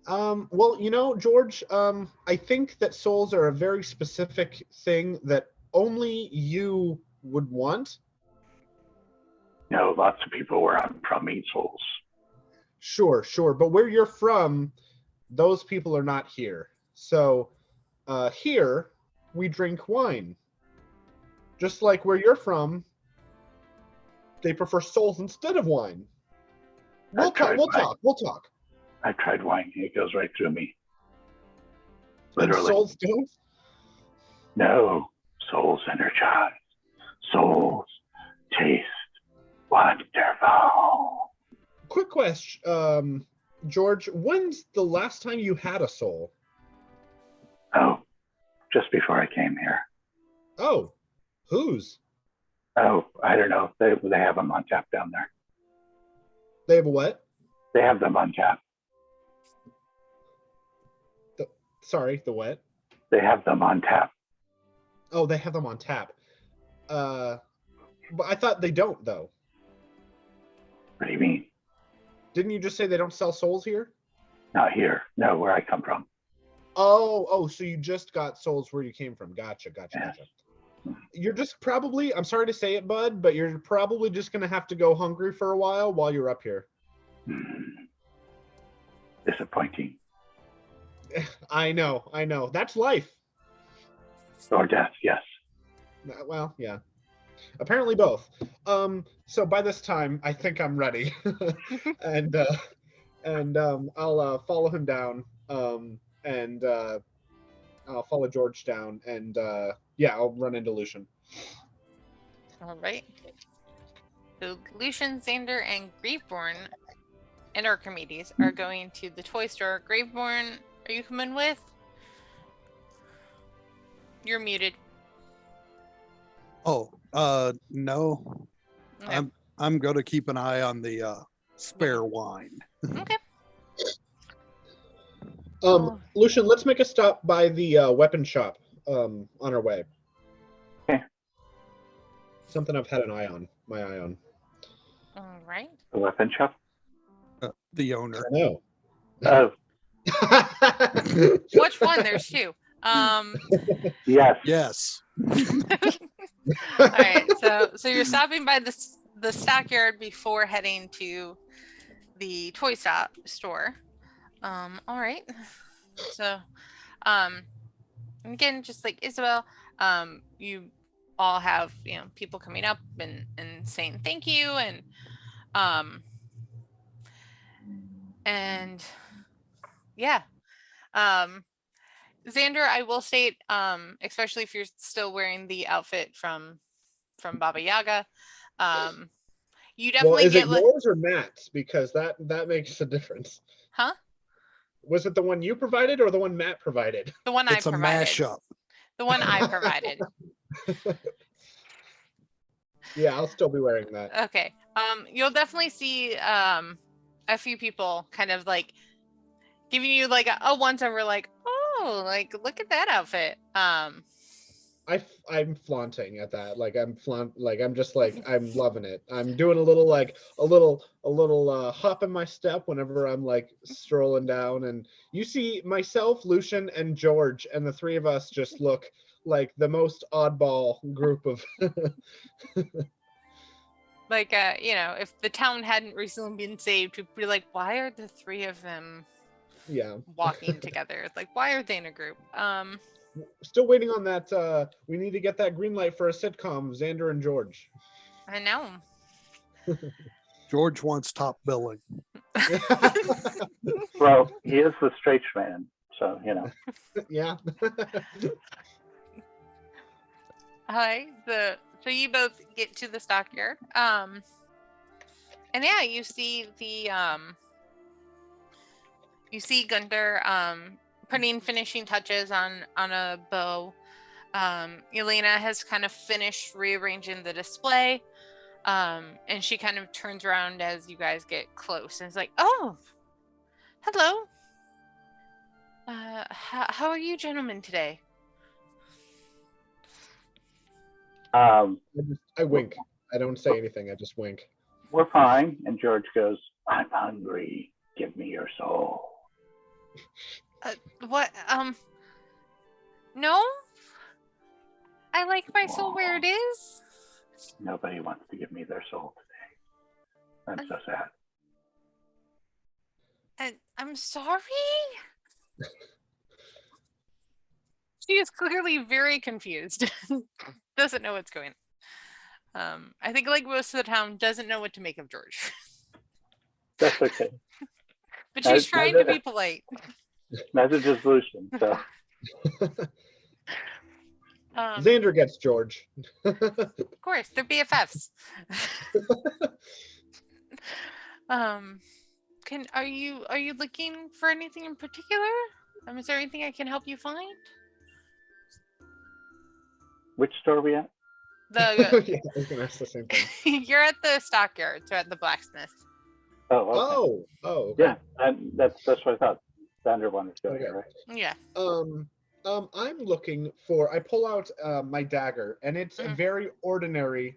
Well, George, I think that souls are a very specific thing that only you would want. No, lots of people where I'm from eat souls. Sure. But where you're from, those people are not here. So here, we drink wine. Just like where you're from, they prefer souls instead of wine. We'll talk. I've tried wine. It goes right through me. Literally. And souls don't? No. Souls energize. Souls taste wonderful. Quick question, George. When's the last time you had a soul? Oh, just before I came here. Oh, whose? Oh, I don't know. They have them on tap down there. They have a what? They have them on tap. The what? They have them on tap. Oh, they have them on tap. But I thought they don't, though. What do you mean? Didn't you just say they don't sell souls here? Not here. No, where I come from. Oh, so you just got souls where you came from. Gotcha. Yes. You're just probably, I'm sorry to say it, bud, but you're probably just going to have to go hungry for a while you're up here. Disappointing. I know. That's life. Or death, yes. Well, yeah. Apparently both. So by this time, I think I'm ready. and I'll follow him down. And I'll follow George down. And I'll run into Lucian. All right. So Lucian, Xander, and Griefborn and Archimedes are going to the toy store. Graveborn, are you coming with? You're muted. Oh, no. Okay. I'm going to keep an eye on the spare wine. Okay. Lucian, let's make a stop by the weapon shop on our way. Okay. Something I've had my eye on. All right. The weapon shop? The owner. I know. Oh, Which one? There's two. yes. Yes. All right. So you're stopping by the stockyard before heading to the toy store. All right. So, again, just like Isabel, you all have, people coming up and saying thank you and yeah. Xander, I will state, especially if you're still wearing the outfit from Baba Yaga, you definitely is it yours or Matt's? Because that makes a difference. Huh? Was it the one you provided or the one Matt provided? The one it's I provided. It's a mashup. The one I provided. Yeah, I'll still be wearing that. Okay. You'll definitely see a few people kind of like giving you like a once over, like, oh, like look at that outfit. I'm flaunting at that. Like I'm just like I'm loving it. I'm doing a little hop in my step whenever I'm like strolling down, and you see myself, Lucian, and George, and the three of us just look like the most oddball group of like if the town hadn't recently been saved, we'd be like, why are the three of them walking together? Like, why are they in a group? Still waiting on that. We need to get that green light for a sitcom, Xander and George. I know. George wants top billing. Well, he is the straight man, so Yeah. Hi. So you both get to the stockyard. And yeah, you see Gunther putting finishing touches on a bow. Elena has kind of finished rearranging the display. And she kind of turns around as you guys get close and is like, oh, hello. How are you gentlemen today? I wink. I don't say anything. I just wink. We're fine. And George goes, I'm hungry. Give me your soul. What? No? I like my soul where it is. Nobody wants to give me their soul today. I'm so sad. I'm sorry? She is clearly very confused. Doesn't know what's going on. I think like most of the town doesn't know what to make of George. That's okay. But she's trying to be polite. Neither does Lucian, so. Xander gets George. Of course, they're BFFs. Are you looking for anything in particular? Is there anything I can help you find? Which store are we at? Yeah, I was gonna ask the same thing. You're at the stockyard, so at the blacksmith. Oh, okay. Oh. Yeah, that's what I thought. Xander wanted to go there, right? Yeah. I'm looking for. I pull out my dagger, and it's a very ordinary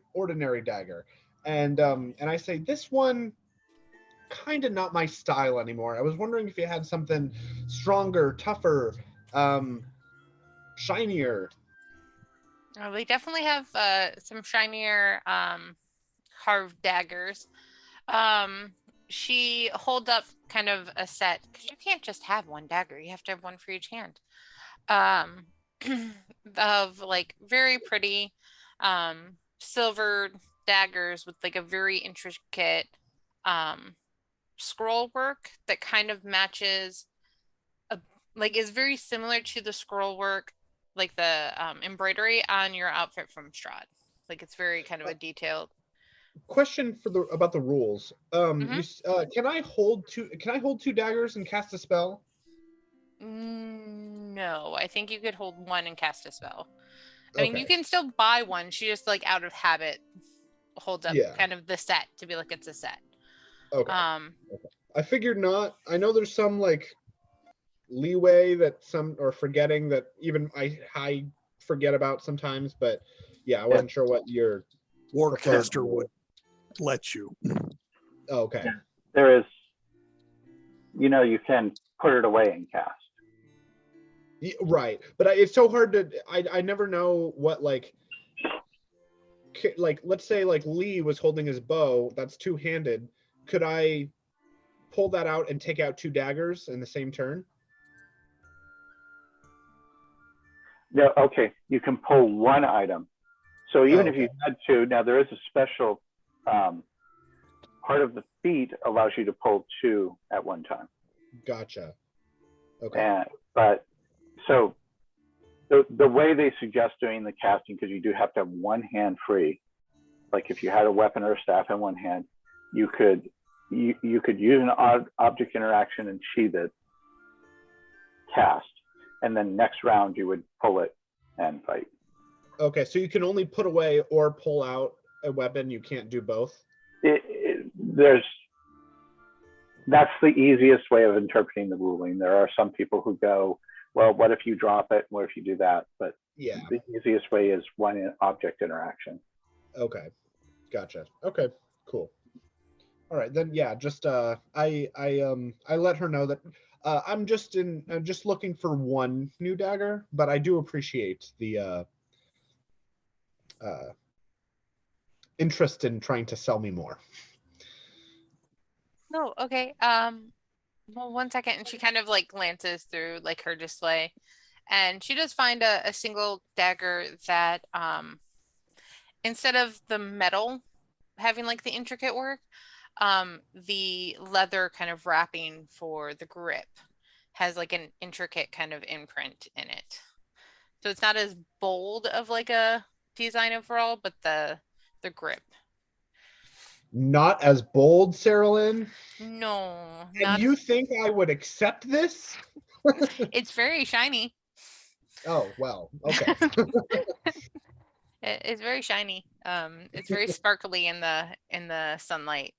dagger, and I say, this one, kind of not my style anymore. I was wondering if you had something stronger, tougher, shinier. They definitely have some shinier carved daggers. She holds up kind of a set, because you can't just have one dagger. You have to have one for each hand. Of like very pretty silver daggers with like a very intricate scroll work that kind of matches is very similar to the scroll work, like the embroidery on your outfit from Strahd. Like it's very kind of a detailed. question about the rules. Can I hold two daggers and cast a spell? No, I think you could hold one and cast a spell. I mean, you can still buy one. She just like out of habit holds up kind of the set to be like it's a set. Okay. I figured not. I know there's some like leeway that some or forgetting that even I forget about sometimes, but yeah, I wasn't sure what your Warcaster would let you. Okay. There is, you can put it away and cast. Right, but it's so hard to. I never know what like let's say like Lee was holding his bow. That's two-handed. Could I pull that out and take out two daggers in the same turn? No, okay. You can pull one item. So even if you had to, now there is a special part of the feat allows you to pull two at one time. Gotcha. Okay. But so the way they suggest doing the casting, because you do have to have one hand free, like if you had a weapon or a staff in one hand, you could use an object interaction and sheath it, cast, and then next round you would pull it and fight. Okay, so you can only put away or pull out a weapon. You can't do both. That's the easiest way of interpreting the ruling. There are some people who go, well, what if you drop it? What if you do that? But yeah, the easiest way is one object interaction. Okay, gotcha. Okay, cool. All right, then yeah, just I let her know that I'm just looking for one new dagger, but I do appreciate the interest in trying to sell me more. No, okay. Well, 1 second, and she kind of like glances through like her display, and she does find a single dagger that instead of the metal having like the intricate work, the leather kind of wrapping for the grip has like an intricate kind of imprint in it. So it's not as bold of like a design overall, but the grip. Not as bold, Sarah Lynn? No. And you think I would accept this? It's very shiny. Oh, well, okay. It's very shiny. It's very sparkly in the sunlight.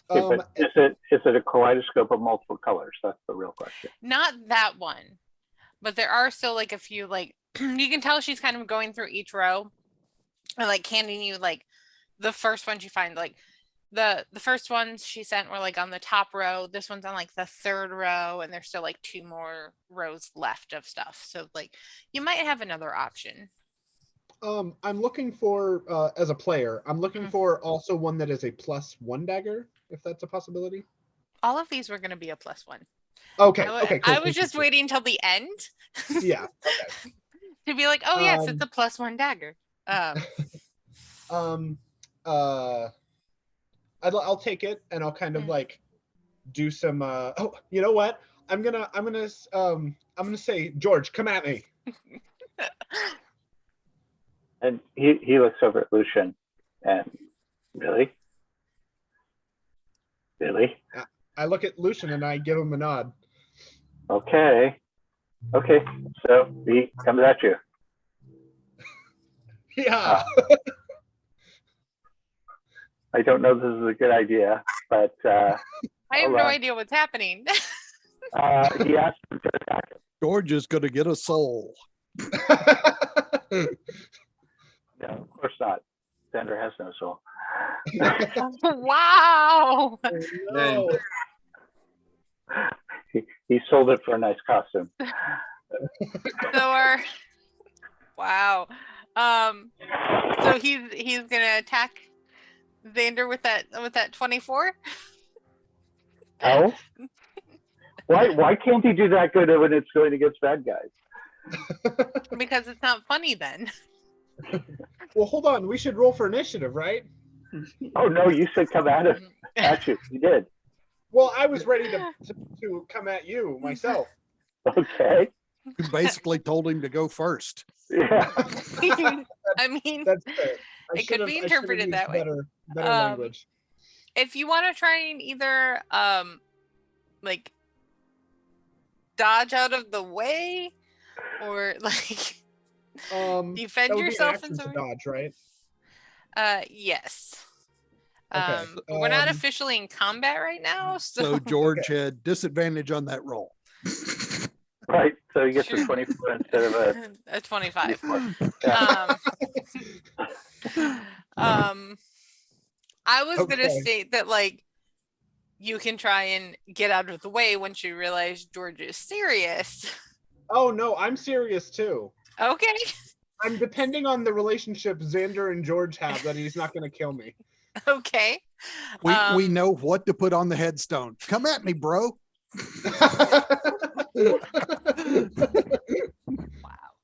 But is it a kaleidoscope of multiple colors? That's the real question. Not that one, but there are still like a few like you can tell she's kind of going through each row and like handing you like the first one you find, like the first ones she sent were like on the top row. This one's on like the third row, and there's still like two more rows left of stuff. So like you might have another option. I'm looking for as a player, I'm looking for also one that is a +1 dagger, if that's a possibility. All of these were going to be a +1. Okay. Okay. Cool, I was just waiting until the end. Yeah. Okay. To be like, oh yes, it's a +1 dagger. I'll take it, and I'll kind of like do some. Oh, you know what? I'm gonna say, George, come at me. And he looks over at Lucian, and really. I look at Lucian and I give him a nod. Okay. So he comes at you. Yeah. I don't know if this is a good idea, but I have no idea what's happening. He asked him to attack him. George is going to get a soul. No, of course not. Xander has no soul. Wow. No. He sold it for a nice costume. Wow. So he's gonna attack Xander with that 24. Oh. Why can't he do that good when it's going against bad guys? Because it's not funny then. Well, hold on. We should roll for initiative, right? Oh no, you said come at him. Actually, you did. Well, I was ready to come at you myself. Okay. You basically told him to go first. Yeah. I mean, that's fair. It could be interpreted that way. Better language. If you want to try and either like dodge out of the way or like defend yourself in some dodge, right? Yes. Okay. But we're not officially in combat right now, so George had disadvantage on that roll. Right, so you get to 24 instead of a 25. I was gonna state that like you can try and get out of the way once you realize George is serious. Oh no, I'm serious too. Okay. I'm depending on the relationship Xander and George have that he's not gonna kill me. Okay. We know what to put on the headstone. Come at me, bro. Wow.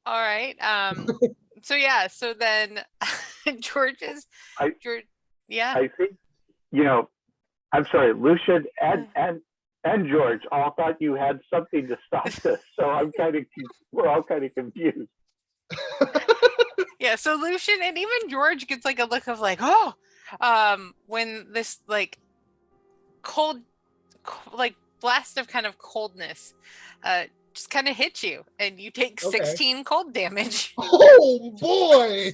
All right. So yeah. So then, George. Yeah. I think I'm sorry, Lucian and George all thought you had something to stop this, so we're all kind of confused. Yeah. So Lucian and even George gets like a look of like, when this like cold like blast of kind of coldness just kind of hits you and you take 16 cold damage. Oh boy.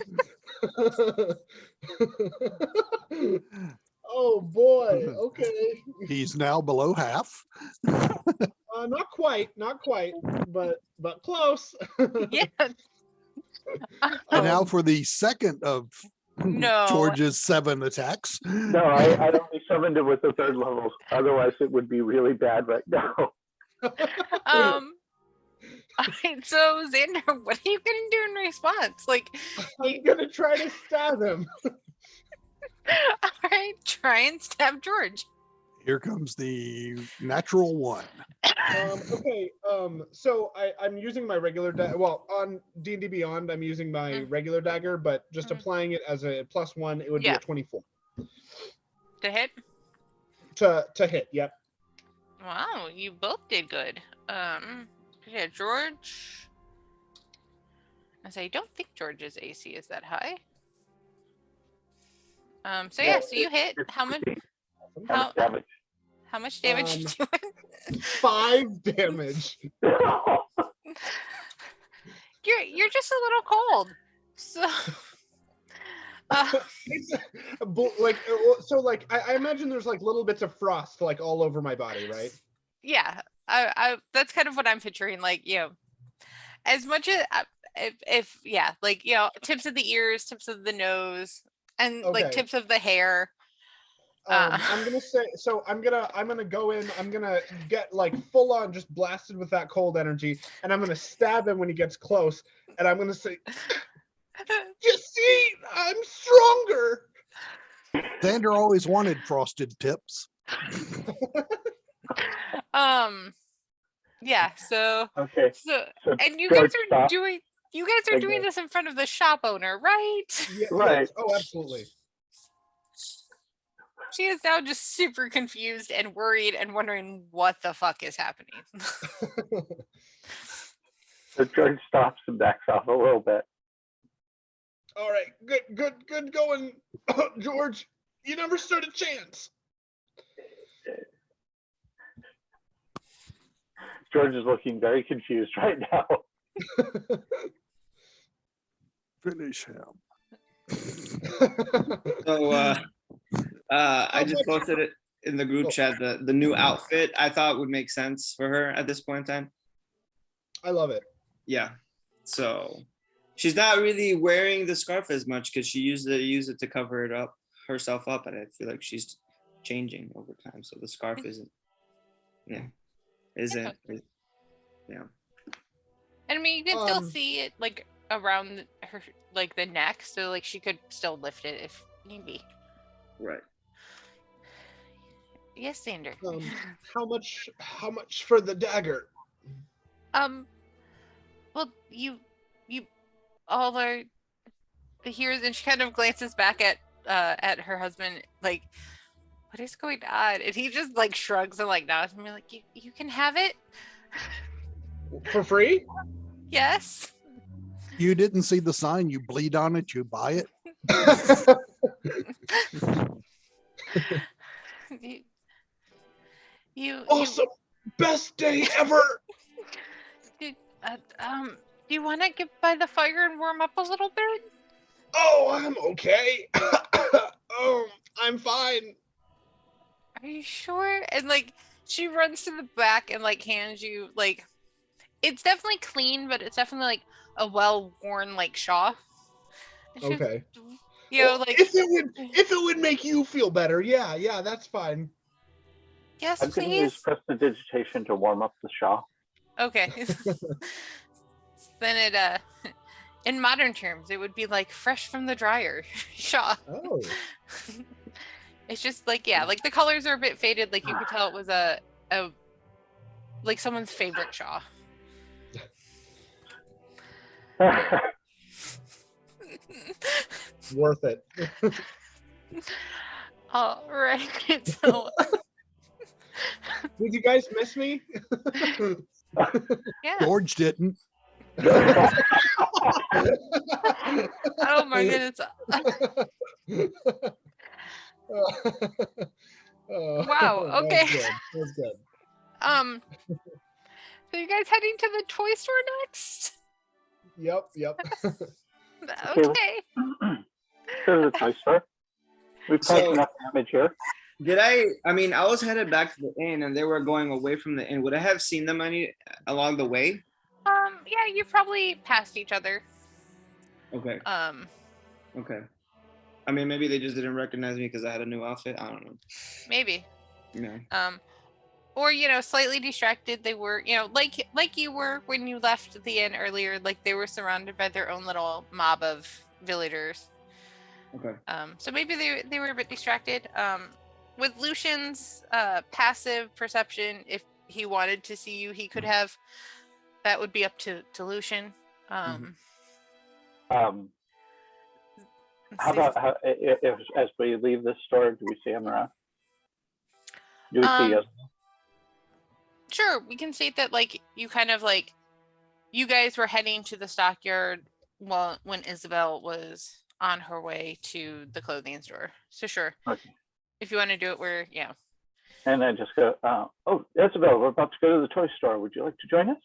Oh boy. Okay. He's now below half. Not quite, but close. Yeah. And now for the second of George's 7 attacks. No, I only summoned it with the 3rd level. Otherwise, it would be really bad right now. Alright, so Xander, what are you gonna do in response? Like, I'm gonna try to stab him. Alright, try and stab George. Here comes the natural 1. Okay, so I'm using my regular dagger. Well, on D&D Beyond, I'm using my regular dagger, but just applying it as a +1, it would be a 24. To hit? To hit, yep. Wow, you both did good. Yeah, George. I don't think George's AC is that high. So yeah, so you hit. How much? How much damage you doing? 5 damage. You're just a little cold. So I imagine there's like little bits of frost like all over my body, right? Yeah. I that's kind of what I'm picturing, like, as much as if like, tips of the ears, tips of the nose, and like tips of the hair. I'm gonna say, so I'm gonna go in, I'm gonna get like full on just blasted with that cold energy, and I'm gonna stab him when he gets close, and I'm gonna say, you see, I'm stronger. Xander always wanted frosted tips. Yeah, so okay. So and you guys are doing this in front of the shop owner, right? Yeah, right. Yes. Oh, absolutely. She is now just super confused and worried and wondering what the fuck is happening. So George stops and backs off a little bit. All right, good going, George. You never stood a chance. George is looking very confused right now. Finish him. So I just posted it in the group chat. The new outfit I thought would make sense for her at this point in time. I love it. Yeah. So she's not really wearing the scarf as much because she used it to cover it up herself up, and I feel like she's changing over time. So the scarf isn't. Yeah. Yeah. And I mean, you can still see it like around her, like the neck, so like she could still lift it if need be. Right. Yes, Xander. How much for the dagger? Well, you all are here, and she kind of glances back at her husband, like, what is going on? And he just like shrugs and like nods and be like, you can have it for free. Yes. You didn't see the sign. You bleed on it. You buy it. Awesome. Best day ever. Do you want to get by the fire and warm up a little bit? Oh, I'm okay. I'm fine. Are you sure? And like she runs to the back and like hands you like it's definitely clean, but it's definitely like a well-worn like shawl. Okay. Like if it would make you feel better, yeah, that's fine. Yes, I'm going to use prestidigitation to warm up the shawl. Okay. Then it in modern terms, it would be like fresh from the dryer shawl. Oh. It's just like like the colors are a bit faded. Like you could tell it was a like someone's favorite shawl. Worth it. All right. So, did you guys miss me? Yeah. George didn't. Oh my goodness. Wow. Okay. That's good. So you guys heading to the toy store next? Yep. Okay. Go to the toy store. We've caused enough damage here. I mean, I was headed back to the inn and they were going away from the inn. Would I have seen them along the way? Yeah, you probably passed each other. Okay. Okay. I mean, maybe they just didn't recognize me because I had a new outfit. I don't know. Maybe. Yeah. Or slightly distracted. They were, like you were when you left the inn earlier. Like they were surrounded by their own little mob of villagers. Okay. So maybe they were a bit distracted. With Lucian's passive perception, if he wanted to see you, he could have. That would be up to Lucian. How about if as we leave this store, do we see him around? Do we see us? Sure, we can state that you kind of you guys were heading to the stockyard when Isabel was on her way to the clothing store. So sure. Okay. If you want to do it, And then just go, oh, Isabel, we're about to go to the toy store. Would you like to join us?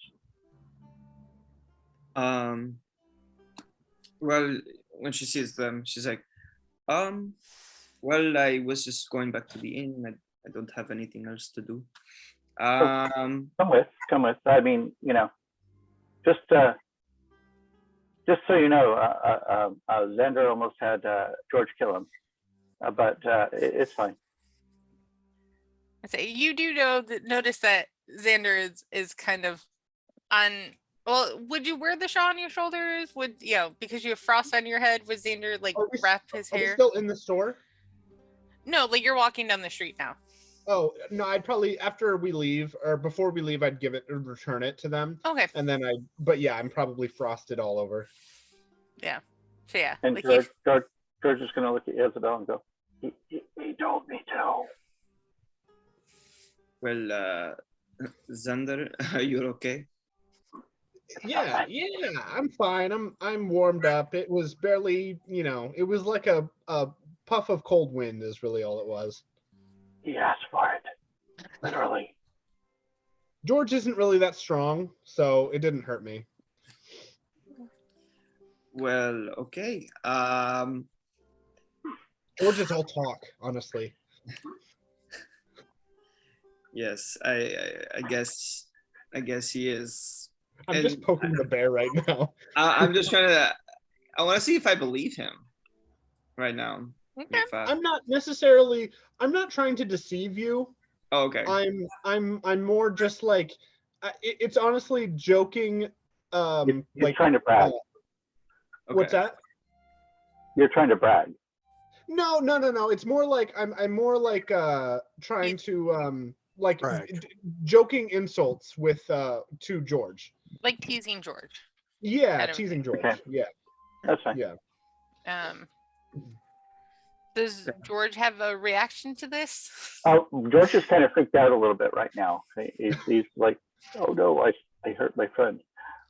Well, when she sees them, she's like, well, I was just going back to the inn. I don't have anything else to do. Come with. I mean, just so you know, Xander almost had George kill him, but it's fine. I say you do notice that Xander is kind of on. Well, would you wear the shawl on your shoulders? Would because you have frost on your head? Would Xander wrap his hair? Are we still in the store? No, you're walking down the street now. Oh no, I'd probably after we leave or before we leave, I'd return it to them. Okay. And then I'm probably frosted all over. Yeah. So yeah. And George is gonna look at Isabel and go, he told me to. Well, Xander, you're okay? Yeah, I'm fine. I'm warmed up. It was barely, it was like a puff of cold wind is really all it was. He asked for it, literally. George isn't really that strong, so it didn't hurt me. Well, okay. George is all talk, honestly. Yes, I guess he is. I'm just poking the bear right now. I'm just trying to. I want to see if I believe him right now. Okay. I'm not trying to deceive you. Oh, okay. I'm more just it's honestly joking. You're trying to brag. Okay. What's that? You're trying to brag. No. It's more like I'm more like trying to joking insults with to George. Like teasing George. Yeah, teasing George. Okay. Yeah. That's fine. Yeah. Does George have a reaction to this? Oh, George is kind of freaked out a little bit right now. He's like, oh no, I hurt my friend.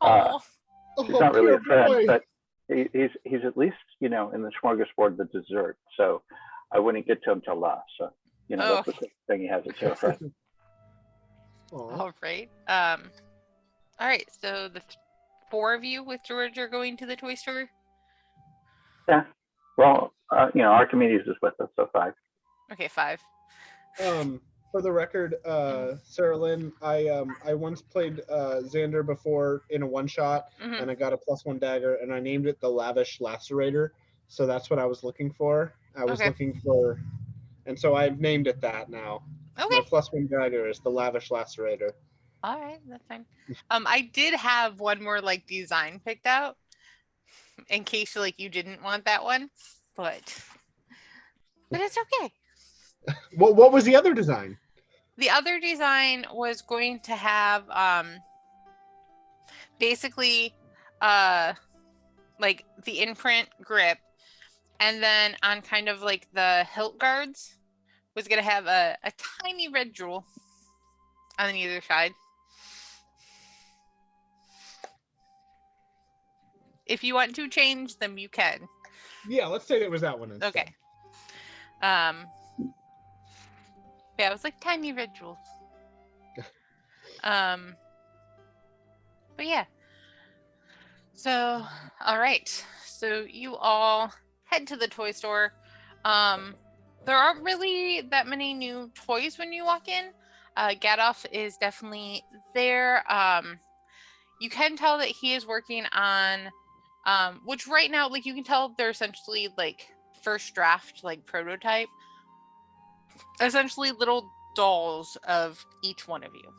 He's not really a friend, he's at least, in the smorgasbord, the dessert. So I wouldn't get to him till last. So, that's the thing he has to show for. All right. All right. So the 4 of you with George are going to the toy store? Yeah. Well, Archimedes is with us, so 5. Okay, 5. For the record, Sarah Lynn, I once played Xander before in a one-shot, and I got a +1 dagger, and I named it the Lavish Lacerator. So that's what I was looking for. I was looking for, and so I've named it that now. Okay. My +1 dagger is the Lavish Lacerator. All right, that's fine. I did have one more design picked out in case you didn't want that one, but it's okay. What was the other design? The other design was going to have basically the imprint grip, and then on kind of the hilt guards was going to have a tiny red jewel on either side. If you want to change them, you can. Yeah, let's say it was that one instead. Okay. Yeah, it was tiny red jewels. But yeah. So, all right. So you all head to the toy store. There aren't really that many new toys when you walk in. Gadoff is definitely there. You can tell that he is working on, which right now, you can tell they're essentially first draft, prototype. Essentially little dolls of each one of you.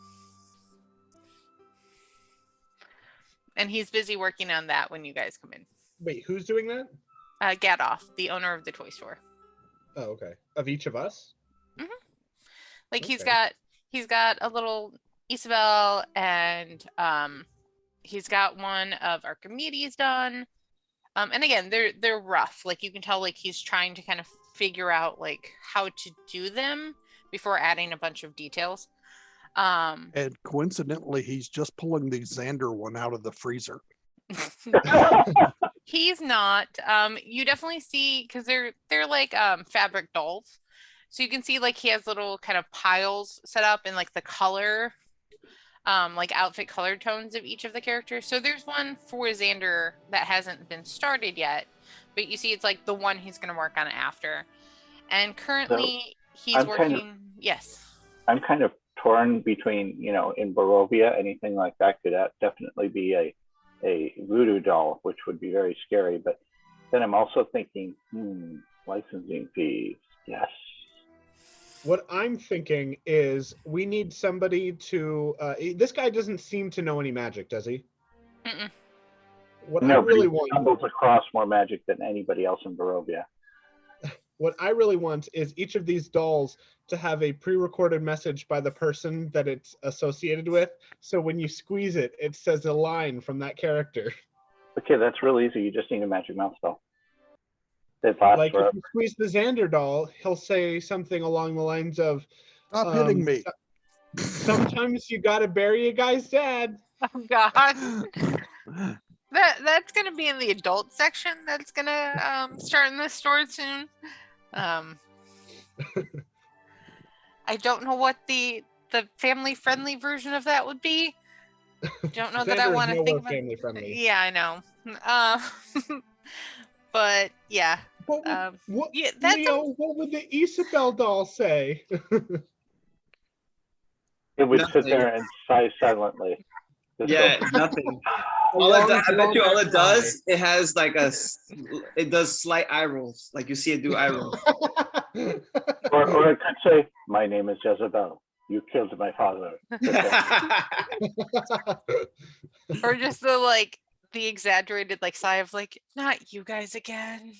And he's busy working on that when you guys come in. Wait, who's doing that? Gadoff, the owner of the toy store. Oh, okay. Of each of us? Mm-hmm. Okay. He's got a little Isabel, and he's got one of Archimedes done. And again, they're rough. You can tell he's trying to kind of figure out how to do them before adding a bunch of details. And coincidentally, he's just pulling the Xander one out of the freezer. He's not. You definitely see, because they're fabric dolls, so you can see he has little kind of piles set up in the color, outfit color tones of each of the characters. So there's one for Xander that hasn't been started yet, but you see it's the one he's going to work on after. And currently he's working. Yes. I'm kind of torn between, in Barovia, anything like that could definitely be a voodoo doll, which would be very scary. But then I'm also thinking, licensing fees. Yes. What I'm thinking is we need somebody to. This guy doesn't seem to know any magic, does he? Mm-mm. What I really want. He stumbles across more magic than anybody else in Barovia. What I really want is each of these dolls to have a pre-recorded message by the person that it's associated with. So when you squeeze it, it says a line from that character. Okay, that's real easy. You just need a magic mouse doll. If you squeeze the Xander doll, he'll say something along the lines of, "Stop hitting me." Sometimes you gotta bury a guy's dad. Oh God. That's gonna be in the adult section. That's gonna start in the store soon. I don't know what the family friendly version of that would be. Don't know that I want to think about. Family friendly. Yeah, I know. But yeah. What would the Isabel doll say? It would sit there and sigh silently. Yeah, nothing. I bet you all it does, it has it does slight eye rolls. You see it do eye rolls. or it could say, "My name is Jezebel. You killed my father." Or just the exaggerated sigh of "Not you guys again."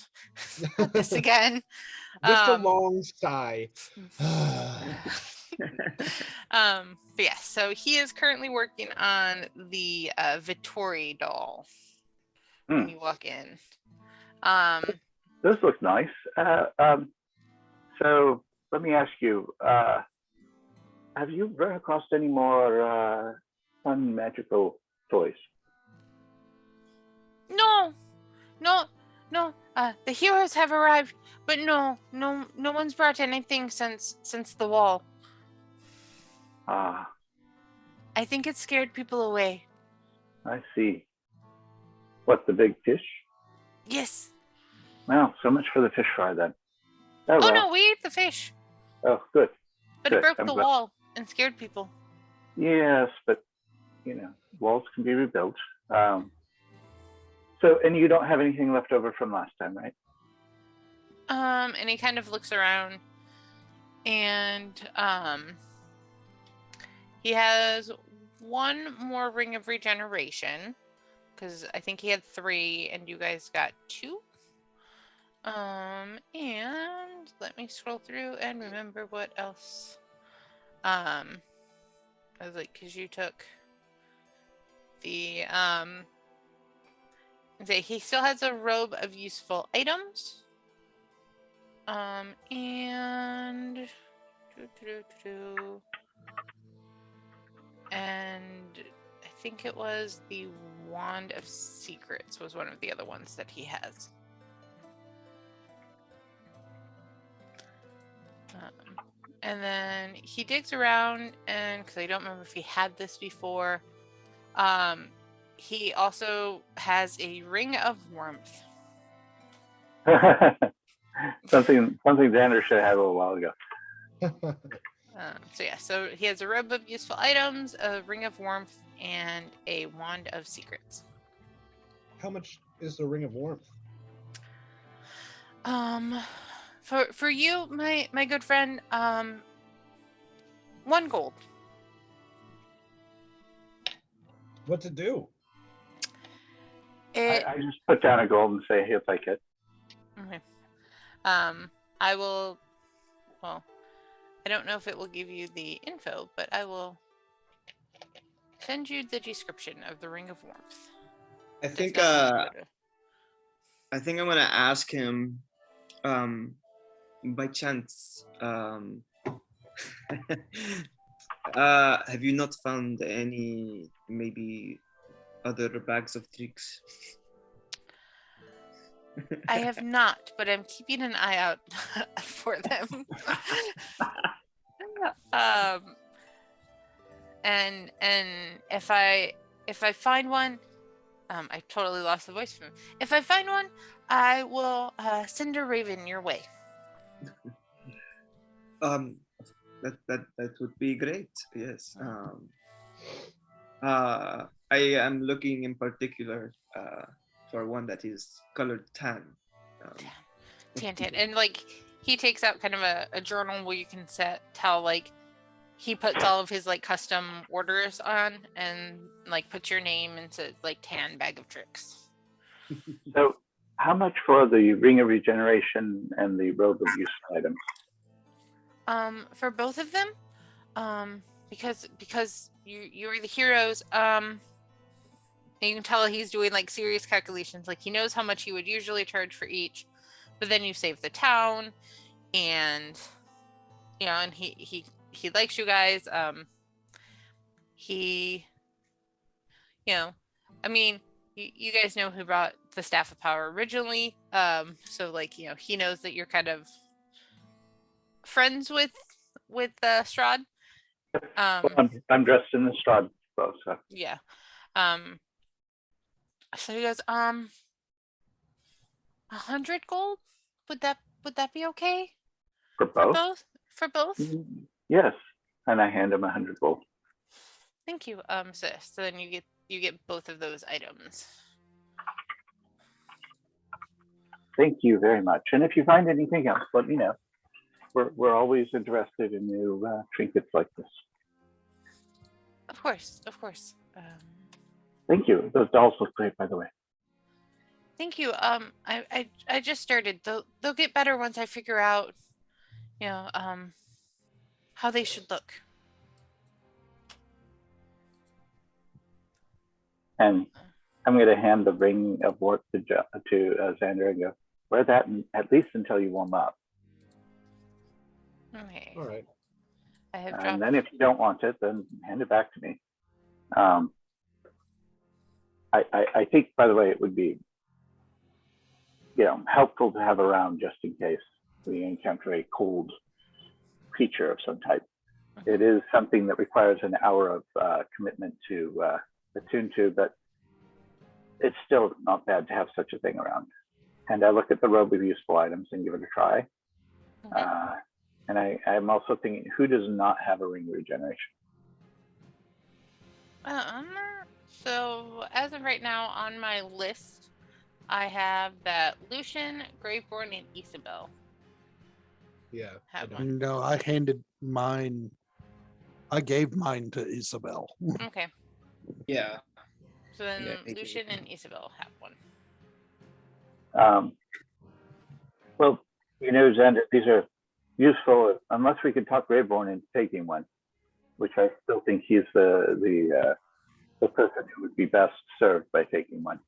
Not this again. Just a long sigh. But yeah, so he is currently working on the Vittori doll when you walk in. Those look nice. So let me ask you, have you run across any more fun magical toys? No, No, no. The heroes have arrived, but no one's brought anything since the wall. Ah, I think it scared people away. I see. What, the big fish? Yes. Well, so much for the fish fry then. Oh, Oh well. no, we ate the fish. Oh, good. But Good. it broke I'm the glad. wall and scared people. Yes, but walls can be rebuilt. So, and you don't have anything left over from last time, right? And he kind of looks around, and he has one more ring of regeneration, because I think he had 3 and you guys got 2. And let me scroll through and remember what else. I was like, because you took the he still has a robe of useful items. And I think it was the Wand of Secrets was one of the other ones that he has. And then he digs around, and because I don't remember if he had this before, he also has a ring of warmth. something Xander should have had a little while ago. So he has a robe of useful items, a ring of warmth, and a wand of secrets. How much is the ring of warmth? For you, my good friend, 1 gold. What's it do? I just put down a gold and say he'll take it. Okay. I will. Well, I don't know if it will give you the info, but I will send you the description of the ring of warmth. I think I'm gonna ask him, by chance, have you not found any maybe other bags of tricks? I have not, but I'm keeping an eye out for them. And if I find one, I totally lost the voice from him. If I find one, I will send a raven your way. That would be great. Yes. I am looking in particular for one that is colored tan. Tan. And like he takes out kind of a journal where you can tell like he puts all of his like custom orders on and like puts your name into like tan bag of tricks. So how much for the ring of regeneration and the robe of useful items? For both of them, because you're the heroes, you can tell he's doing like serious calculations. Like he knows how much he would usually charge for each, but then you save the town, and and he likes you guys. I mean, you guys know who brought the Staff of Power originally. So like he knows that you're kind of friends with Strahd. Well, I'm dressed in the Strahd clothes, so. Yeah. So he goes, 100 gold? Would that be okay? For both? For both? Yes. And I hand him 100 gold. Thank you, sis. So then you get both of those items. Thank you very much. And if you find anything else, let me know. We're always interested in new trinkets like this. Of course. Thank you. Those dolls look great, by the way. Thank you. I just started. They'll get better once I figure out, how they should look. And I'm going to hand the ring of warmth to Xander and go, wear that at least until you warm up. Okay. All right. And then if you don't want it, then hand it back to me. I think, by the way, it would be helpful to have around just in case we encounter a cold creature of some type. It is something that requires an hour of commitment to attune to, but it's still not bad to have such a thing around. And I look at the robe of useful items and give it a try. And I'm also thinking, who does not have a ring of regeneration? So as of right now on my list, I have that Lucian, Graveborn, and Isabel. Yeah. Have one. No, I handed mine. I gave mine to Isabel. Okay. Yeah. So then Lucian and Isabel have one. Well, Xander, these are useful unless we could talk Graveborn into taking one, which I still think he's the person who would be best served by taking one.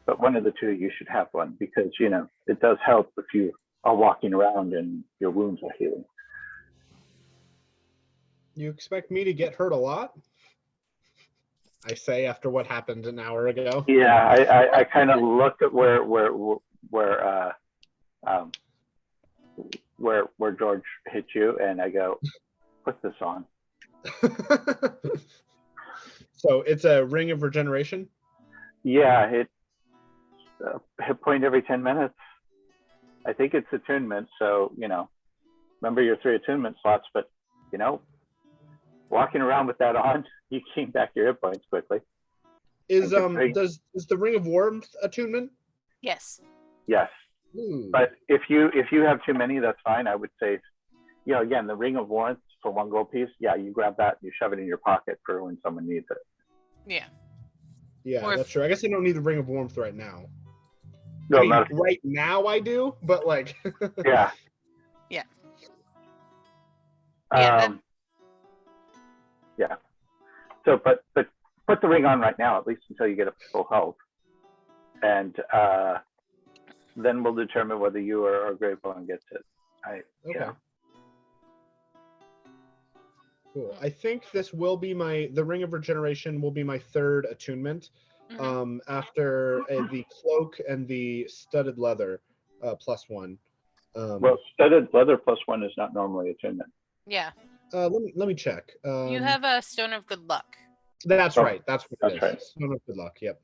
But one of the two, you should have one because, it does help if you are walking around and your wounds are healing. You expect me to get hurt a lot? I say after what happened an hour ago. Yeah, I kind of look at where George hit you, and I go, put this on. So it's a ring of regeneration? Yeah, it's hit point every 10 minutes. I think it's attunement, so, remember your 3 attunement slots, but, walking around with that on, you gain back your hit points quickly. Is the ring of warmth attunement? Yes. Yes. Ooh. But if you have too many, that's fine. I would say, again, the ring of warmth for 1 gold piece, you grab that, you shove it in your pocket for when someone needs it. Yeah. Yeah, that's true. I guess I don't need the ring of warmth right now. No, right now I do, but like. Yeah. Yeah. Yeah. So, but put the ring on right now, at least until you get up to full health, and then we'll determine whether you or Graveborn gets it. Okay. Cool. I think this will be the ring of regeneration will be my 3rd attunement. After the cloak and the studded leather +1. Well, studded leather +1 is not normally attunement. Yeah. Let me check. You have a stone of good luck. That's right. That's what it is. Right. Stone of good luck. Yep.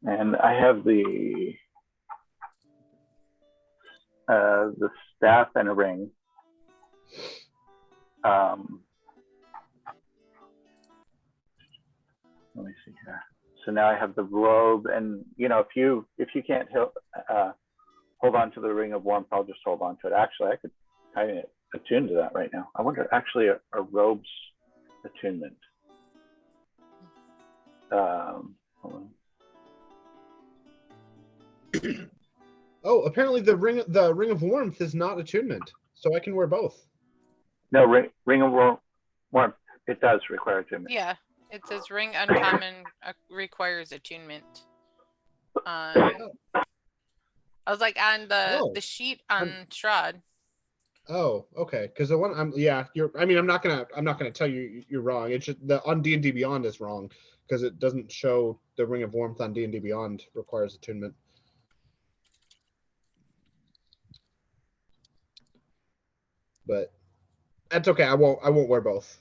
And I have the staff and a ring. Let me see here. So now I have the robe, and if you can't hold on to the ring of warmth, I'll just hold on to it. Actually, I could kind of attune to that right now. I wonder actually a robe's attunement. Hold on. Oh, apparently the ring of warmth is not attunement, so I can wear both. No, ring of warmth. It does require attunement. Yeah, it says ring uncommon requires attunement. I was like on the sheet on Strahd. Oh, okay. Because the one I'm not gonna tell you you're wrong. It's just on D&D Beyond is wrong because it doesn't show the ring of warmth on D&D Beyond requires attunement. But that's okay. I won't wear both.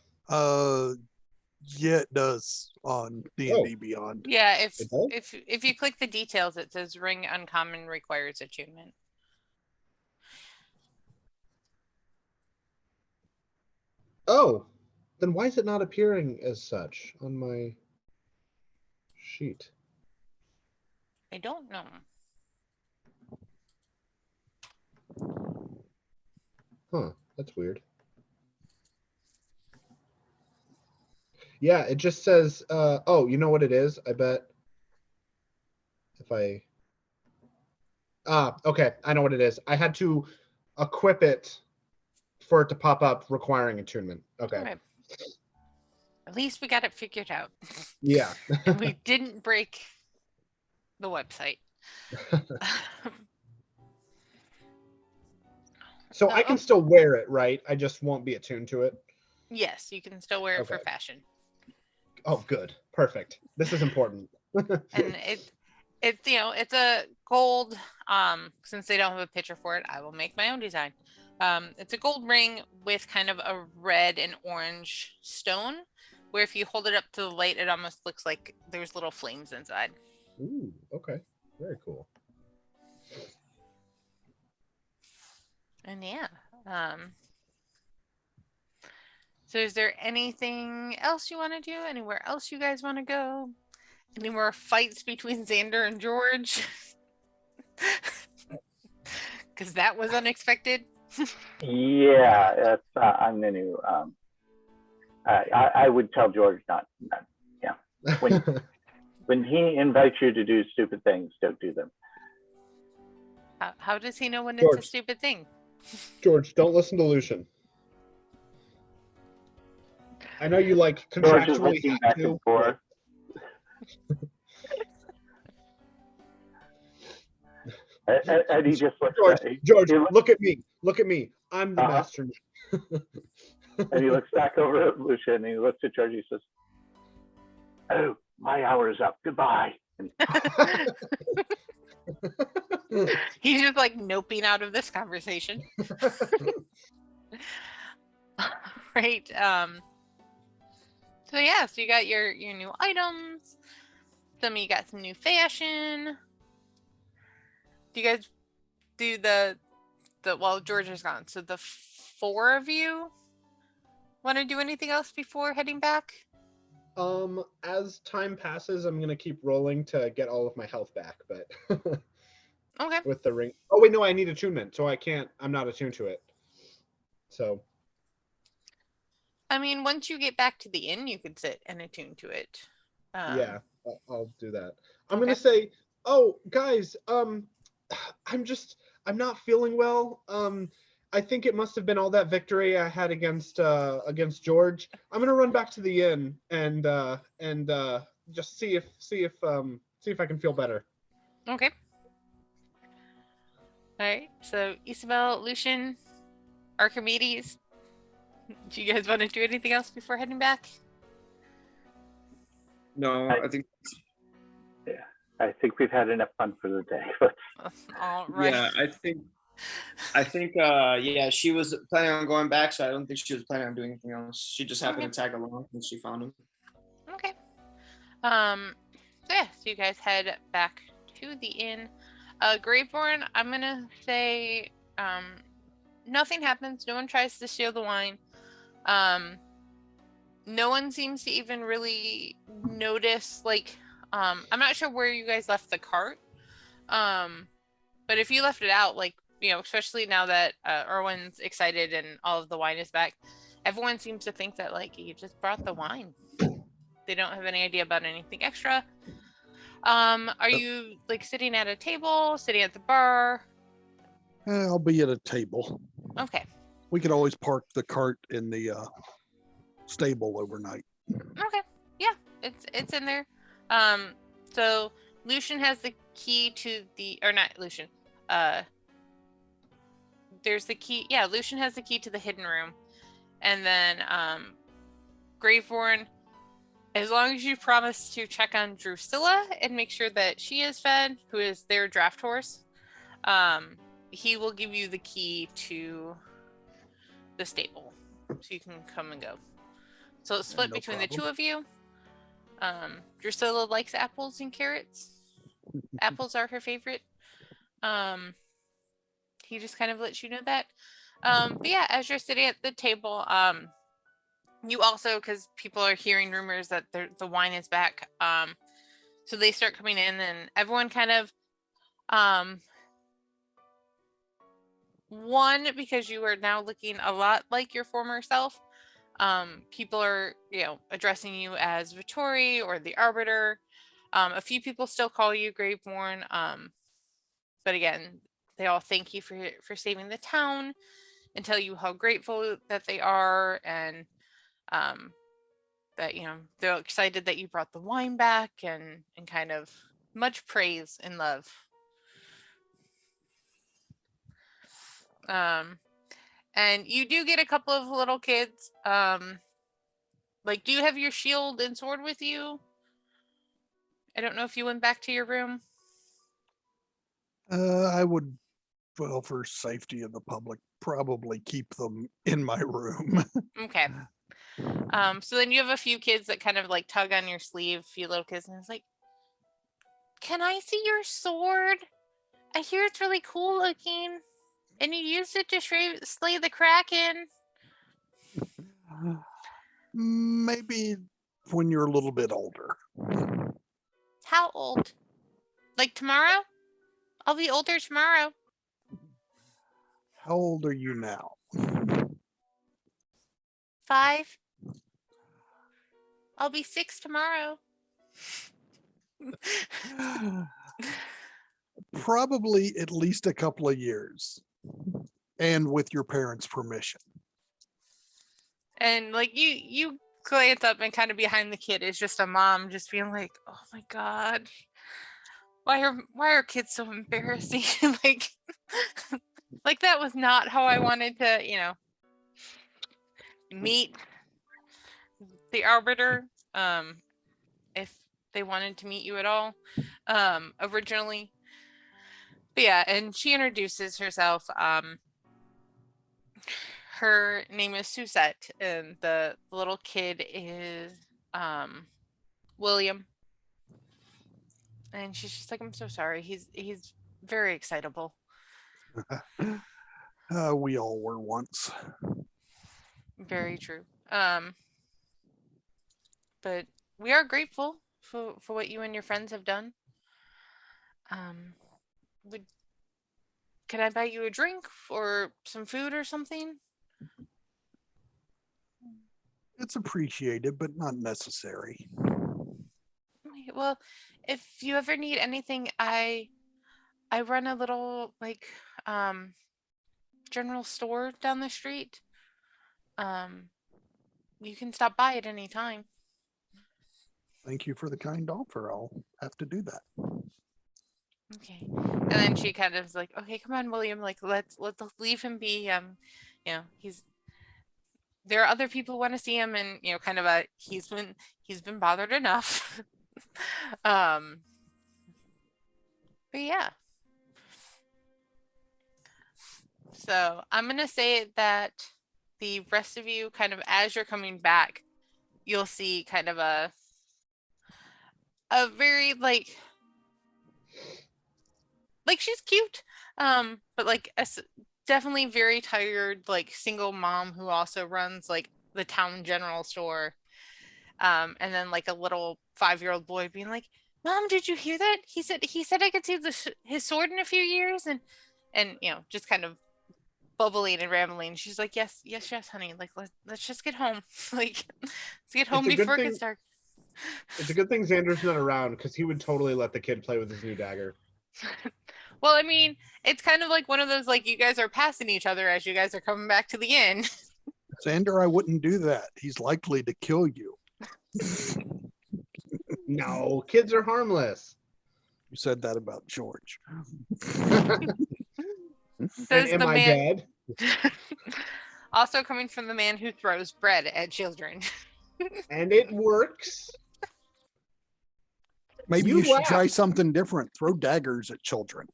Yeah, it does on D&D Beyond. Yeah, if you click the details, it says ring uncommon requires attunement. Oh, then why is it not appearing as such on my sheet? I don't know. Huh, that's weird. Yeah, it just says, oh, you know what it is? I bet if okay, I know what it is. I had to equip it for it to pop up requiring attunement. Okay. Right. At least we got it figured out. Yeah. And we didn't break the website. So I can still wear it, right? I just won't be attuned to it. Yes, you can still wear it for fashion. Oh, good. Perfect. This is important. And it's it's a gold. Since they don't have a picture for it, I will make my own design. It's a gold ring with kind of a red and orange stone, where if you hold it up to the light, it almost looks like there's little flames inside. Ooh, okay. Very cool. And yeah. So is there anything else you want to do? Anywhere else you guys want to go? Any more fights between Xander and George? Because that was unexpected. Yeah, it's, I'm going to. I would tell George not. Yeah, when he invites you to do stupid things, don't do them. How does he know when George. it's a stupid thing? George, don't listen to Lucian. I know you like contractually George is back and forth. And he just looks George, look at me. Look at me. I'm the master. And he looks back over at Lucian and he looks at George. He says, "Oh, my hour is up. Goodbye." He's just like noping out of this conversation. Right. So yeah, so you got your new items. Some of you got some new fashion. Do you guys do the well, George is gone, so the 4 of you want to do anything else before heading back? As time passes, I'm gonna keep rolling to get all of my health back, but okay. With the ring. Oh wait, no, I need attunement, so I'm not attuned to it. So I mean, once you get back to the inn, you could sit and attune to it. Yeah, I'll do that. I'm gonna say, oh guys, I'm not feeling well. I think it must have been all that victory I had against George. I'm gonna run back to the inn and just see if I can feel better. Okay. All right. So Isabel, Lucian, Archimedes, do you guys want to do anything else before heading back? No, I think. Yeah, I think we've had enough fun for the day. All right. Yeah, I think. Yeah, she was planning on going back, so I don't think she was planning on doing anything else. She just happened to tag along when she found him. Okay. So yeah, so you guys head back to the inn. Graveborn, I'm gonna say, nothing happens. No one tries to steal the wine. No one seems to even really notice, like, I'm not sure where you guys left the cart. But if you left it out, like, especially now that Erwin's excited and all of the wine is back, everyone seems to think that, like, you just brought the wine. They don't have any idea about anything extra. Are you, like, sitting at a table, sitting at the bar? I'll be at a table. Okay. We could always park the cart in the stable overnight. Okay. Yeah, it's in there. So Lucian has the key to the, or not Lucian. There's the key. Yeah, Lucian has the key to the hidden room, and then Graveborn, as long as you promise to check on Drusilla and make sure that she is fed, who is their draft horse, he will give you the key to the stable, so you can come and go. So it's split between the 2 of you. Drusilla likes apples and carrots. Apples are her favorite. He just kind of lets you know that. But yeah, as you're sitting at the table, you also, because people are hearing rumors that the wine is back, so they start coming in, and everyone kind of, one, because you are now looking a lot like your former self, people are, addressing you as Vittori or the Arbiter. A few people still call you Graveborn, but again, they all thank you for saving the town and tell you how grateful that they are, and that they're excited that you brought the wine back, and kind of much praise and love. And you do get a couple of little kids. Like, do you have your shield and sword with you? I don't know if you went back to your room. I would, well, for safety of the public, probably keep them in my room. Okay. So then you have a few kids that kind of like tug on your sleeve, a few little kids, and it's like, can I see your sword? I hear it's really cool looking. And you used it to slay the Kraken. Maybe when you're a little bit older. How old? Like tomorrow? I'll be older tomorrow. How old are you now? 5. I'll be 6 tomorrow. Probably at least a couple of years. And with your parents' permission. And like you glance up, and kind of behind the kid is just a mom just being like, oh my God. Why are kids so embarrassing? like that was not how I wanted to, meet the Arbiter. If they wanted to meet you at all, originally. But yeah, and she introduces herself. Her name is Susette, and the little kid is William. And she's just like, I'm so sorry. He's very excitable. We all were once. Very true. But we are grateful for what you and your friends have done. Can I buy you a drink or some food or something? It's appreciated, but not necessary. Well, if you ever need anything, I run a little general store down the street. You can stop by at any time. Thank you for the kind offer. I'll have to do that. Okay. And then she kind of is like, okay, come on, William, like let's leave him be. There are other people who want to see him, and kind of he's been bothered enough. But yeah. So I'm gonna say that the rest of you, kind of as you're coming back, you'll see kind of a very like she's cute, but like definitely very tired, like single mom who also runs like the town general store. And then like a little 5-year-old boy being like, Mom, did you hear that? He said I could see his sword in a few years, and just kind of bubbling and rambling. She's like, yes, honey. Like let's just get home. Like let's get home before it gets dark. It's a good thing Xander's not around, because he would totally let the kid play with his new dagger. Well, I mean, it's kind of like one of those, like, you guys are passing each other as you guys are coming back to the inn. Xander, I wouldn't do that. He's likely to kill you. No, kids are harmless. You said that about George. Am I dead? Also coming from the man who throws bread at children. And it works. Maybe you should try something different. Throw daggers at children.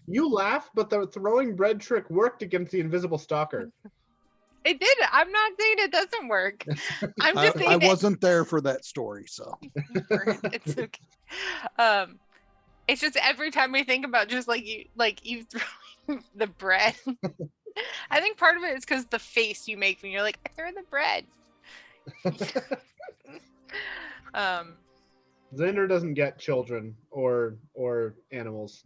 You laugh, but the throwing bread trick worked against the invisible stalker. It did. I'm not saying it doesn't work. I'm just saying I wasn't there for that story, so it's okay. It's just every time we think about just you throwing the bread. I think part of it is because the face you make when you're like, I throw the bread. Xander doesn't get children or animals.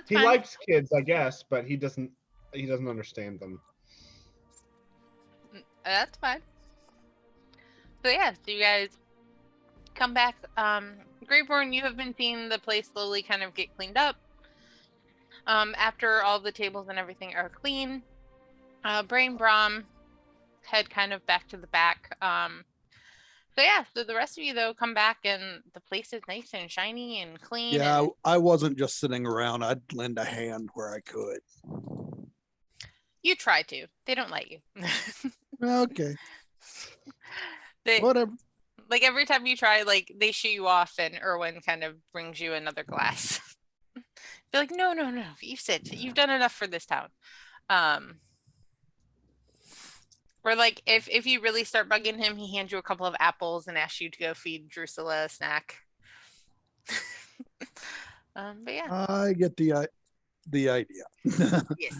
He likes kids, I guess, but he doesn't understand them. That's fine. So yeah, so you guys come back. Graveborn, you have been seeing the place slowly kind of get cleaned up. After all the tables and everything are clean, Brain Brom head kind of back to the back. So yeah, so the rest of you though come back and the place is nice and shiny and clean. Yeah, I wasn't just sitting around. I'd lend a hand where I could. You try to. They don't let you. Okay. Whatever. like every time you try, like they shoo you off, and Erwin kind of brings you another glass. Be like, no, you sit. You've done enough for this town. Or like if you really start bugging him, he hands you a couple of apples and asks you to go feed Drusilla a snack. But yeah, I get the idea. yes.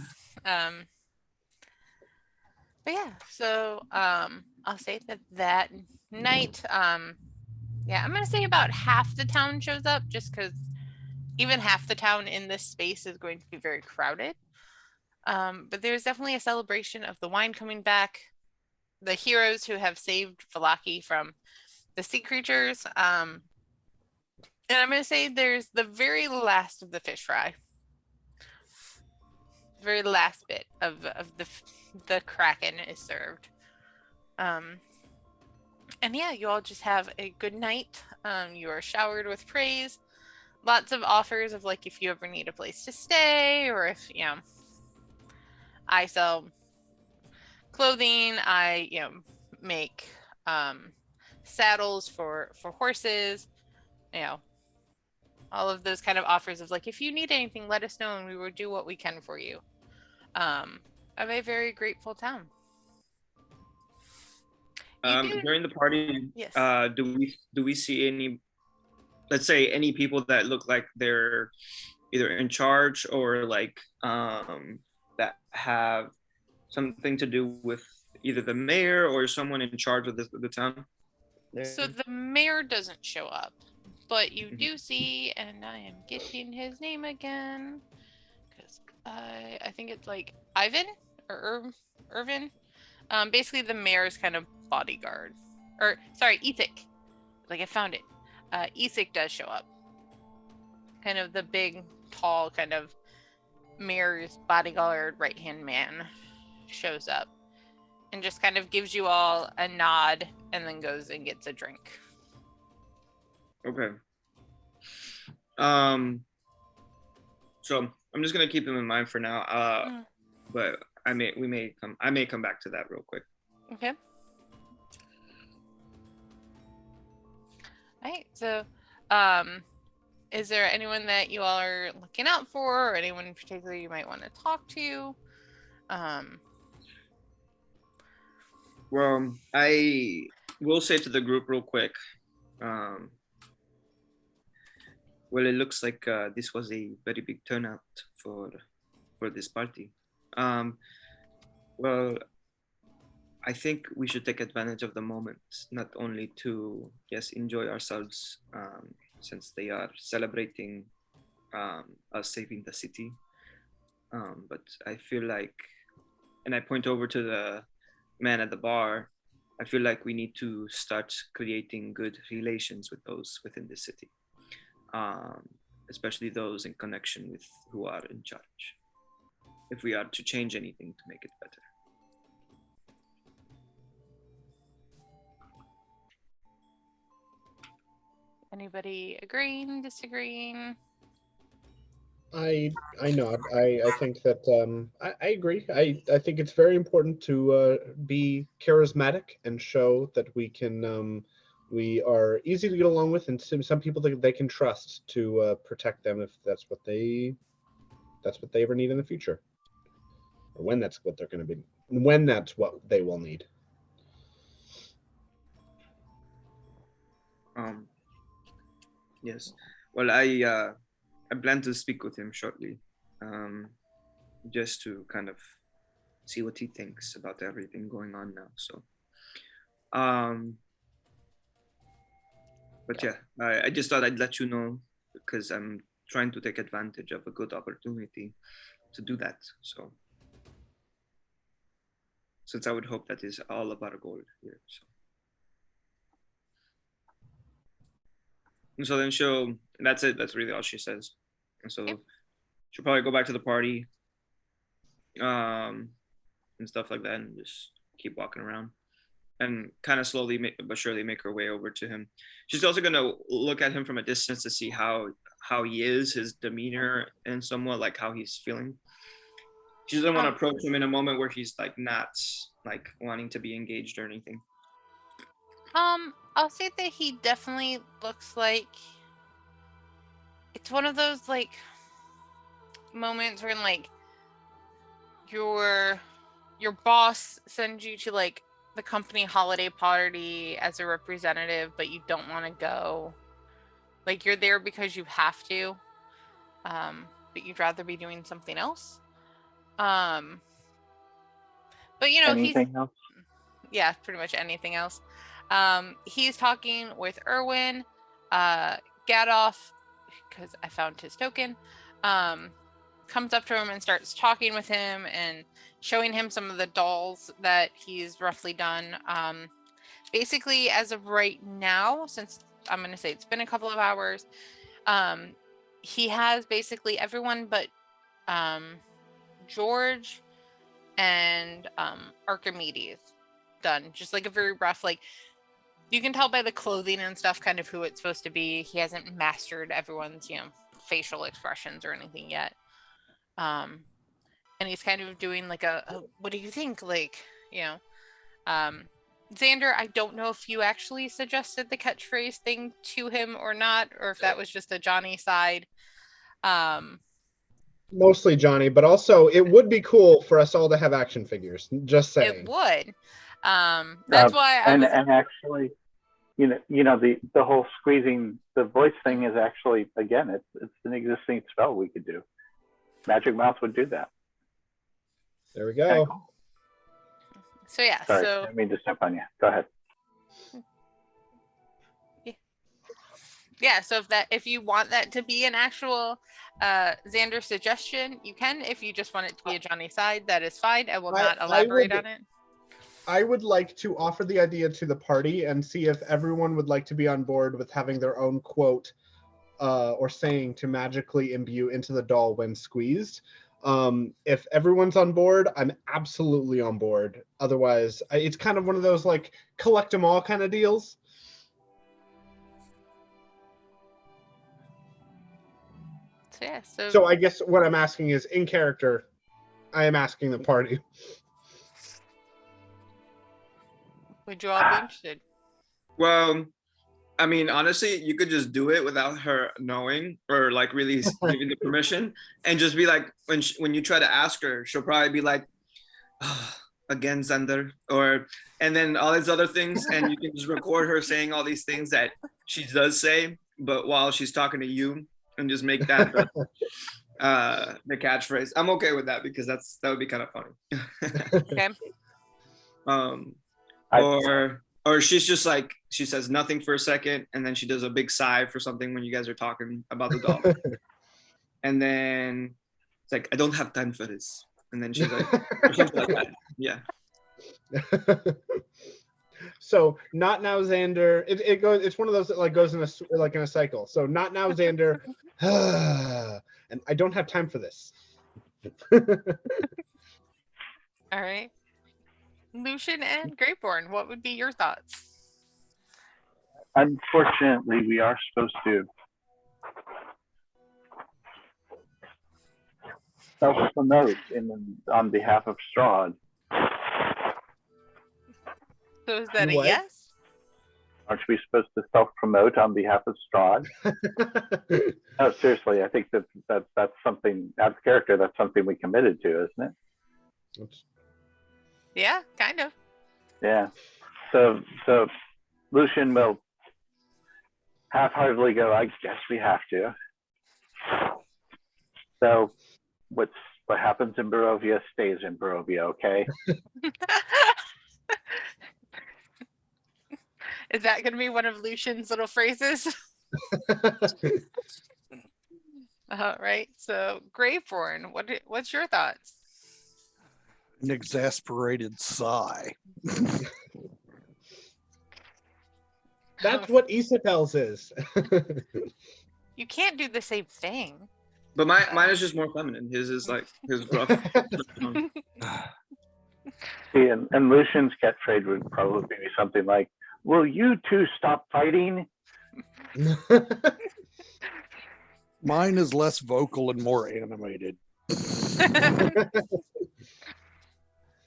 But yeah, so I'll say that night, yeah, I'm gonna say about half the town shows up, just because even half the town in this space is going to be very crowded. But there's definitely a celebration of the wine coming back, the heroes who have saved Vallaki from the sea creatures. And I'm gonna say there's the very last of the fish fry. The very last bit of the Kraken is served. And yeah, you all just have a good night. You are showered with praise. Lots of offers of like if you ever need a place to stay, or if I sell clothing, I make saddles for horses, all of those kind of offers of like if you need anything, let us know and we will do what we can for you. Of a very grateful town. During the party, yes. Do we see any, let's say, any people that look like they're either in charge or like that have something to do with either the mayor or someone in charge of the town? So the mayor doesn't show up, but you do see, and I am getting his name again because I think it's like Ivan or Irvin. Basically the mayor's kind of bodyguard, or sorry, Ethic. Like I found it. Ethic does show up. Kind of the big, tall, kind of mayor's bodyguard right-hand man shows up and just kind of gives you all a nod and then goes and gets a drink. Okay. So I'm just gonna keep them in mind for now. But I may come back to that real quick. Okay. All right. So, is there anyone that you all are looking out for, or anyone in particular you might want to talk to? Well, I will say to the group real quick. Well, it looks like this was a very big turnout for this party. Well, I think we should take advantage of the moment, not only to, yes, enjoy ourselves, since they are celebrating us saving the city, but I feel like, and I point over to the man at the bar, I feel like we need to start creating good relations with those within the city, especially those in connection with who are in charge, if we are to change anything to make it better. Anybody agreeing, disagreeing? I nod. I think that I agree. I think it's very important to be charismatic and show that we can we are easy to get along with, and some people that they can trust to protect them if that's what they ever need in the future, or when that's what they're going to be, when that's what they will need. Yes. Well, I plan to speak with him shortly, just to kind of see what he thinks about everything going on now. So, but yeah, I just thought I'd let you know because I'm trying to take advantage of a good opportunity to do that. So, since I would hope that is all about a goal here. So then that's it. That's really all she says. And so she'll probably go back to the party, and stuff like that, and just keep walking around and kind of slowly but surely make her way over to him. She's also going to look at him from a distance to see how he is, his demeanor, and somewhat like how he's feeling. She doesn't want to approach him in a moment where he's like not like wanting to be engaged or anything. I'll say that he definitely looks like it's one of those like moments when like your boss sends you to like the company holiday party as a representative, but you don't want to go. Like you're there because you have to, but you'd rather be doing something else. But anything else? Yeah, pretty much anything else. He's talking with Erwin, Gadoff, because I found his token. Comes up to him and starts talking with him and showing him some of the dolls that he's roughly done. Basically, as of right now, since I'm going to say it's been a couple of hours, he has basically everyone but George and Archimedes done. Just like a very rough, like, you can tell by the clothing and stuff kind of who it's supposed to be. He hasn't mastered everyone's, facial expressions or anything yet. And he's kind of doing like a what do you think? Like, Xander, I don't know if you actually suggested the catchphrase thing to him or not, or if that was just a Johnny side. Mostly Johnny, but also it would be cool for us all to have action figures. Just saying. It would. That's why and actually, the whole squeezing the voice thing is actually, again, it's an existing spell we could do. Magic Mouth would do that. There we go. Okay. So yeah. Sorry, I didn't mean to step on you. Go ahead. Yeah. So if you want that to be an actual Xander suggestion, you can. If you just want it to be a Johnny side, that is fine. I will not elaborate on it. I would like to offer the idea to the party and see if everyone would like to be on board with having their own quote or saying to magically imbue into the doll when squeezed. If everyone's on board, I'm absolutely on board. Otherwise, it's kind of one of those like collect them all kind of deals. So I guess what I'm asking is, in character, I am asking the party. Would you all be interested? Well, I mean, honestly, you could just do it without her knowing or like really giving the permission, and just be like, when you try to ask her, she'll probably be like, oh, again, Xander, and then all these other things, and you can just record her saying all these things that she does say, but while she's talking to you, and just make that the catchphrase. I'm okay with that because that would be kind of funny. Okay. Or she's just like, she says nothing for a second, and then she does a big sigh for something when you guys are talking about the doll. And then it's like, I don't have time for this. And then she's like, or something like that. Yeah. So not now, Xander. It goes. It's one of those that like goes in a cycle. So not now, Xander. And I don't have time for this. All right. Lucian and Greatborn, what would be your thoughts? Unfortunately, we are supposed to self-promote on behalf of Strahd. So is that a yes? Aren't we supposed to self-promote on behalf of Strahd? No, seriously, I think that's something, out of character, that's something we committed to, isn't it? Yeah, kind of. Yeah. So Lucian will half-heartedly go, I guess we have to. So what happens in Barovia stays in Barovia, okay? Is that going to be one of Lucian's little phrases? All right. So, Graveborn, what's your thoughts? An exasperated sigh. That's what Isabel's is. You can't do the same thing. But mine is just more feminine. His is like his rough. See, and Lucian's catchphrase would probably be something like, will you two stop fighting? Mine is less vocal and more animated.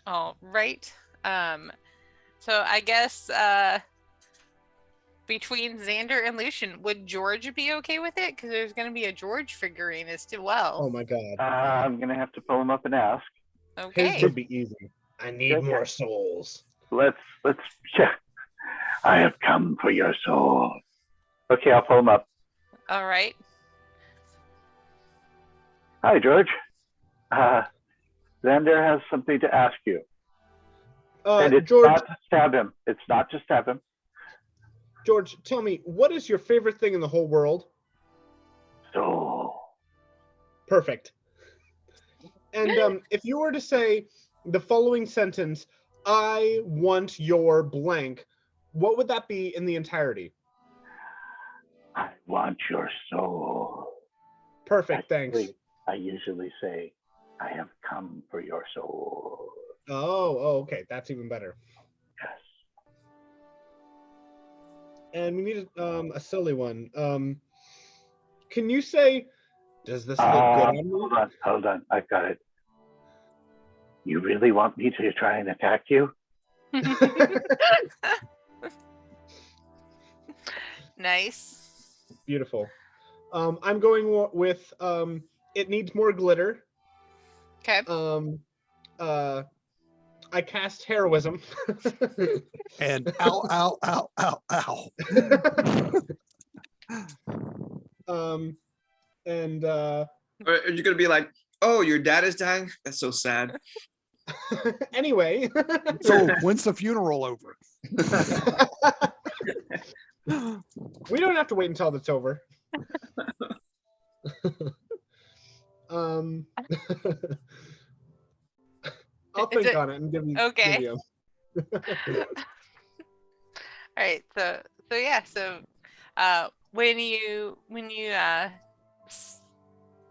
All right. So I guess between Xander and Lucian, would George be okay with it? Because there's going to be a George figurine as well. Oh my god. I'm gonna have to pull him up and ask. Okay. His would be easy. I need more souls. Let's check. I have come for your soul. Okay, I'll pull him up. All right. Hi, George. Xander has something to ask you. And it's George, not to stab him. It's not to stab him. George, tell me, what is your favorite thing in the whole world? Soul. Perfect. And if you were to say the following sentence, I want your blank, what would that be in the entirety? I want your soul. Perfect, thanks. I usually say, I have come for your soul. Oh, okay. That's even better. Yes. And we need a silly one. Can you say, does this look good on me? Hold on. I've got it. You really want me to try and attack you? Nice. Beautiful. I'm going with it needs more glitter. Okay. I cast heroism. And ow, ow, ow, ow, ow. And Or are you gonna be like, oh, your dad is dying? That's so sad. anyway. So when's the funeral over? We don't have to wait until it's over. I'll think on it and give you. Okay. Give you. All right. So yeah. So when you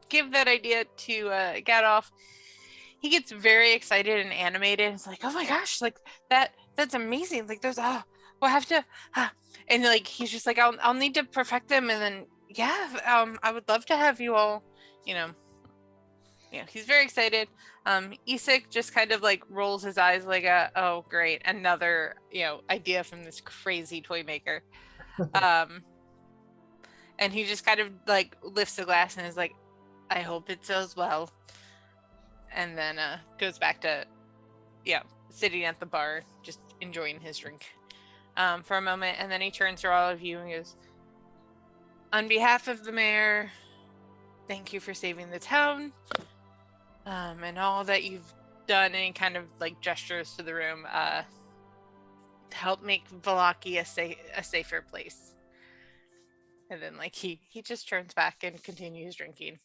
give that idea to Gadolf, he gets very excited and animated. It's like, oh my gosh, like that's amazing. Like we'll have to, and like he's just like, I'll need to perfect them, and then I would love to have you all, he's very excited. Isak just kind of like rolls his eyes like oh great, another idea from this crazy toy maker. And he just kind of like lifts the glass and is like, I hope it sells well. And then goes back to sitting at the bar, just enjoying his drink for a moment, and then he turns to all of you and goes, on behalf of the mayor, thank you for saving the town. And all that you've done, and he kind of like gestures to the room to help make Vallaki a safer place. And then like he just turns back and continues drinking.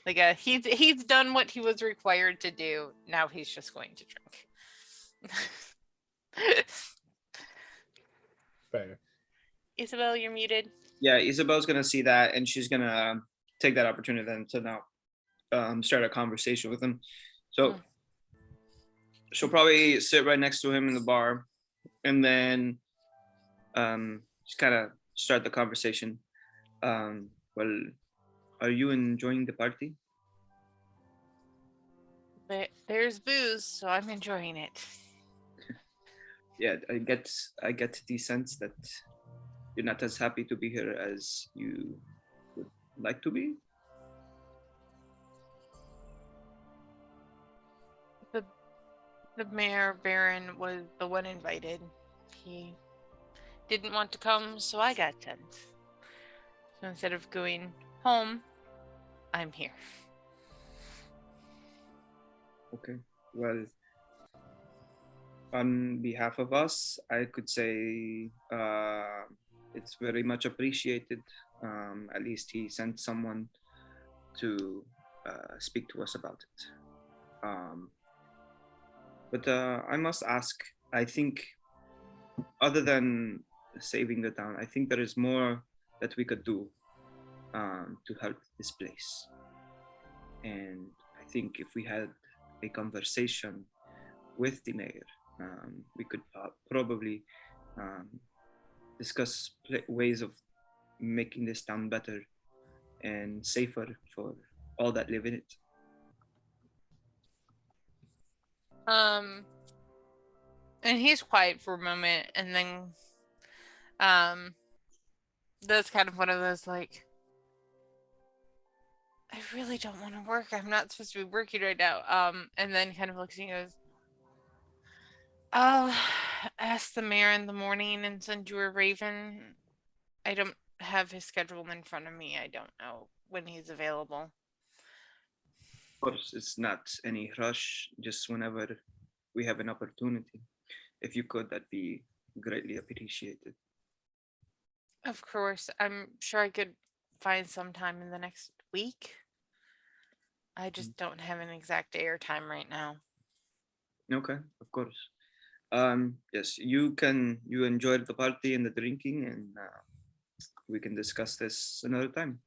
Like he's done what he was required to do. Now he's just going to drink. Fair. Isabel, you're muted. Yeah, Isabel's gonna see that, and she's gonna take that opportunity then to now start a conversation with him. So she'll probably sit right next to him in the bar, and then just kind of start the conversation. Well, are you enjoying the party? There's booze, so I'm enjoying it. Yeah, I get the sense that you're not as happy to be here as you would like to be. The mayor Baron was the one invited. He didn't want to come, so I got sent. So instead of going home, I'm here. Okay. Well, on behalf of us, I could say it's very much appreciated. At least he sent someone to speak to us about it. But I must ask, I think other than saving the town, I think there is more that we could do to help this place. And I think if we had a conversation with the mayor, we could probably discuss ways of making this town better and safer for all that live in it. And he's quiet for a moment, and then that's kind of one of those like, I really don't want to work. I'm not supposed to be working right now. And then kind of looks and goes, I'll ask the mayor in the morning and send you a raven. I don't have his schedule in front of me. I don't know when he's available. Of course, it's not any rush, just whenever we have an opportunity. If you could, that'd be greatly appreciated. Of course. I'm sure I could find some time in the next week. I just don't have an exact day or time right now. Okay, of course. Yes, you enjoyed the party and the drinking, and we can discuss this another time.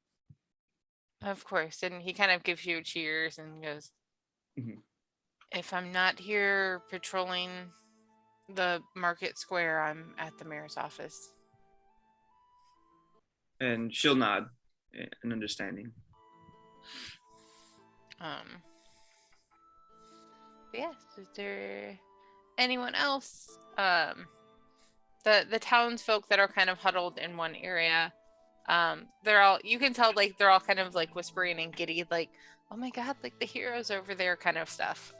Of course. And he kind of gives you cheers and goes, if I'm not here patrolling the market square, I'm at the mayor's office. And she'll nod in understanding. Yes, is there anyone else? The townsfolk that are kind of huddled in one area, they're all, you can tell like they're all kind of like whispering and giddy, like, oh my god, like the heroes over there kind of stuff.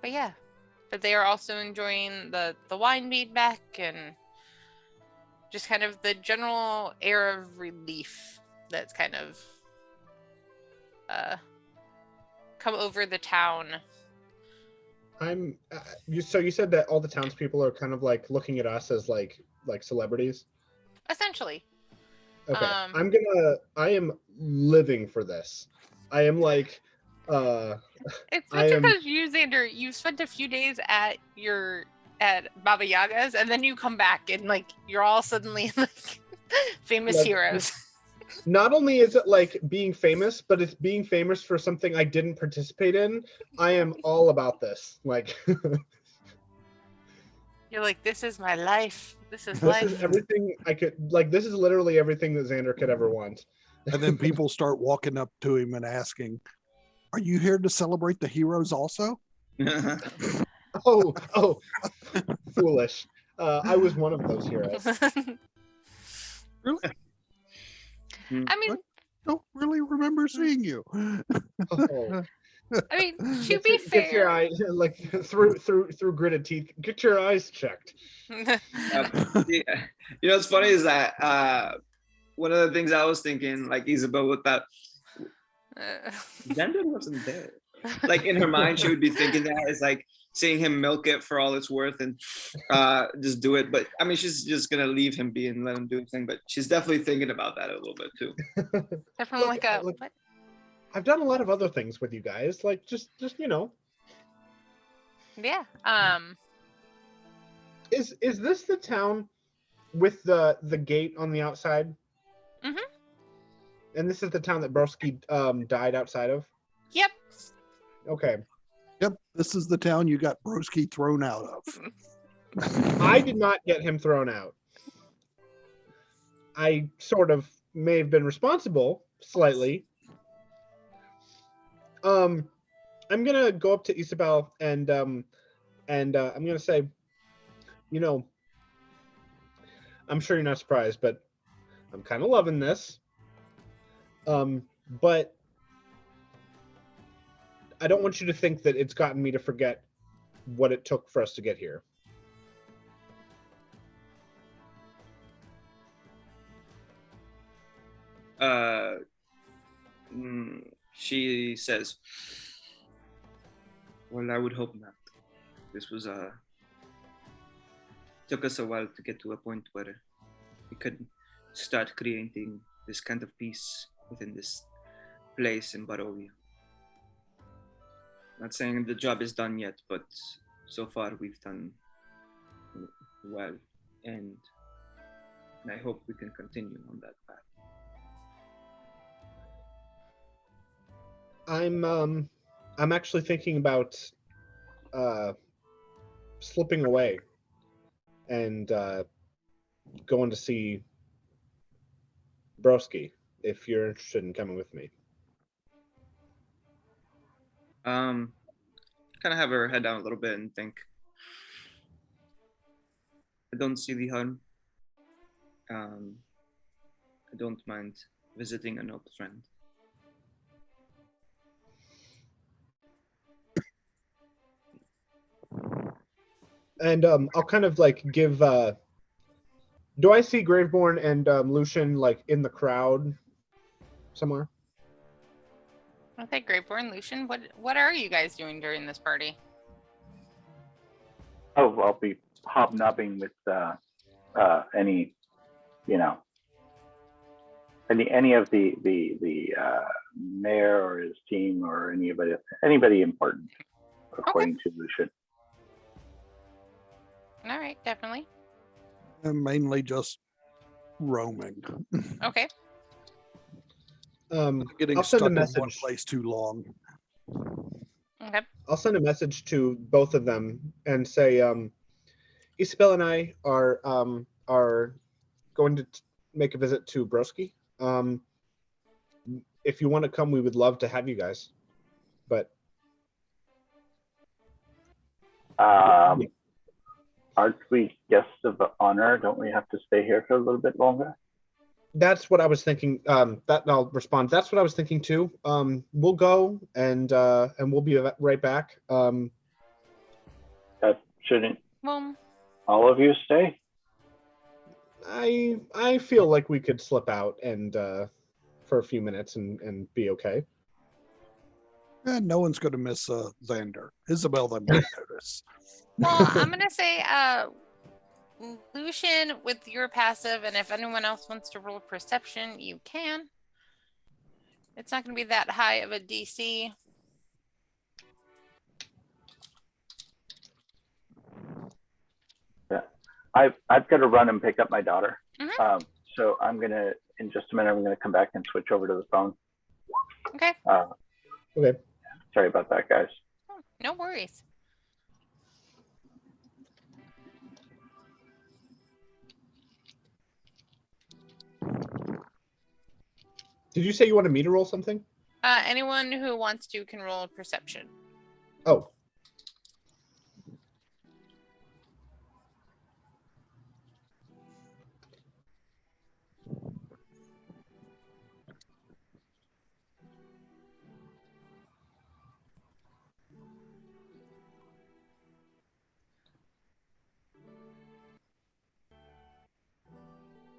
But yeah, but they are also enjoying the wine being back and just kind of the general air of relief that's kind of come over the town. So you said that all the townspeople are kind of like looking at us as like celebrities. Essentially. Okay. I am living for this. I am like it's because you, Xander, you spent a few days at Baba Yaga's and then you come back and like you're all suddenly like famous heroes. Not only is it like being famous, but it's being famous for something I didn't participate in. I am all about this. Like you're like, this is my life. This is life. This is everything I could like. This is literally everything that Xander could ever want. And then people start walking up to him and asking, "Are you here to celebrate the heroes also?" Oh, foolish. I was one of those heroes. Really? I mean, I don't really remember seeing you. Oh. I mean, to be fair, get your eye like through gritted teeth. Get your eyes checked. You know what's funny is that one of the things I was thinking, like Isabel, with that, Xander wasn't there. Like in her mind, she would be thinking that it's like seeing him milk it for all it's worth and just do it. But I mean, she's just gonna leave him be and let him do his thing. But she's definitely thinking about that a little bit too. Definitely Look, what? I've done a lot of other things with you guys, like just you know. Yeah. Is this the town with the gate on the outside? Mm-hmm. And this is the town that Broski died outside of? Yep. Okay. Yep, this is the town you got Broski thrown out of. I did not get him thrown out. I sort of may have been responsible slightly. I'm gonna go up to Isabel and I'm gonna say, you know, I'm sure you're not surprised, but I'm kind of loving this. But I don't want you to think that it's gotten me to forget what it took for us to get here. She says, well, I would hope not. This was took us a while to get to a point where we could start creating this kind of peace within this place in Barovia. Not saying the job is done yet, but so far we've done well, and I hope we can continue on that path. I'm actually thinking about slipping away and going to see Broski, if you're interested in coming with me. Kind of have her head down a little bit and think, I don't see the harm. I don't mind visiting an old friend. And I'll kind of like give. Do I see Graveborn and Lucian like in the crowd somewhere? Okay, Graveborn, Lucian, what are you guys doing during this party? Oh, I'll be hobnobbing with any, any of the mayor or his team or anybody important, according to Lucian. All right, definitely. And mainly just roaming. Okay. Getting I'll send stuck a in one message. place too long. Okay. I'll send a message to both of them and say, Isabel and I are going to make a visit to Broski. If you want to come, we would love to have you guys. But aren't we guests of honor? Don't we have to stay here for a little bit longer? that's what I was thinking. That I'll respond. That's what I was thinking too. We'll go and we'll be right back. Shouldn't Well, all of you stay? I feel like we could slip out and for a few minutes and be okay. And no one's going to miss Xander. Isabel, they might notice. well, I'm gonna say, Lucian, with your passive, and if anyone else wants to roll perception, you can. It's not gonna be that high of a DC. Yeah, I've got to run and pick up my daughter. Mm-hmm. So I'm gonna, in just a minute, I'm gonna come back and switch over to the phone. Okay. Okay. Sorry about that, guys. Oh, no worries. Did you say you wanted me to roll something? Anyone who wants to can roll perception. Oh.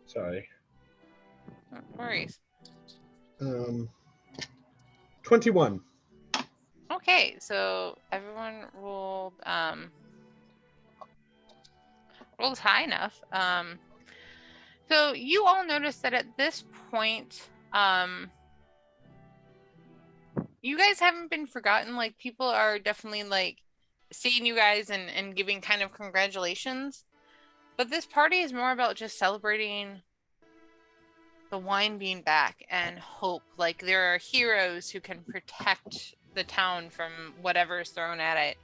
Sorry. No worries. 21. Okay, so everyone rolled high enough. So you all notice that at this point, you guys haven't been forgotten. Like, people are definitely like seeing you guys and giving kind of congratulations. But this party is more about just celebrating the wine being back and hope. Like, there are heroes who can protect the town from whatever is thrown at it.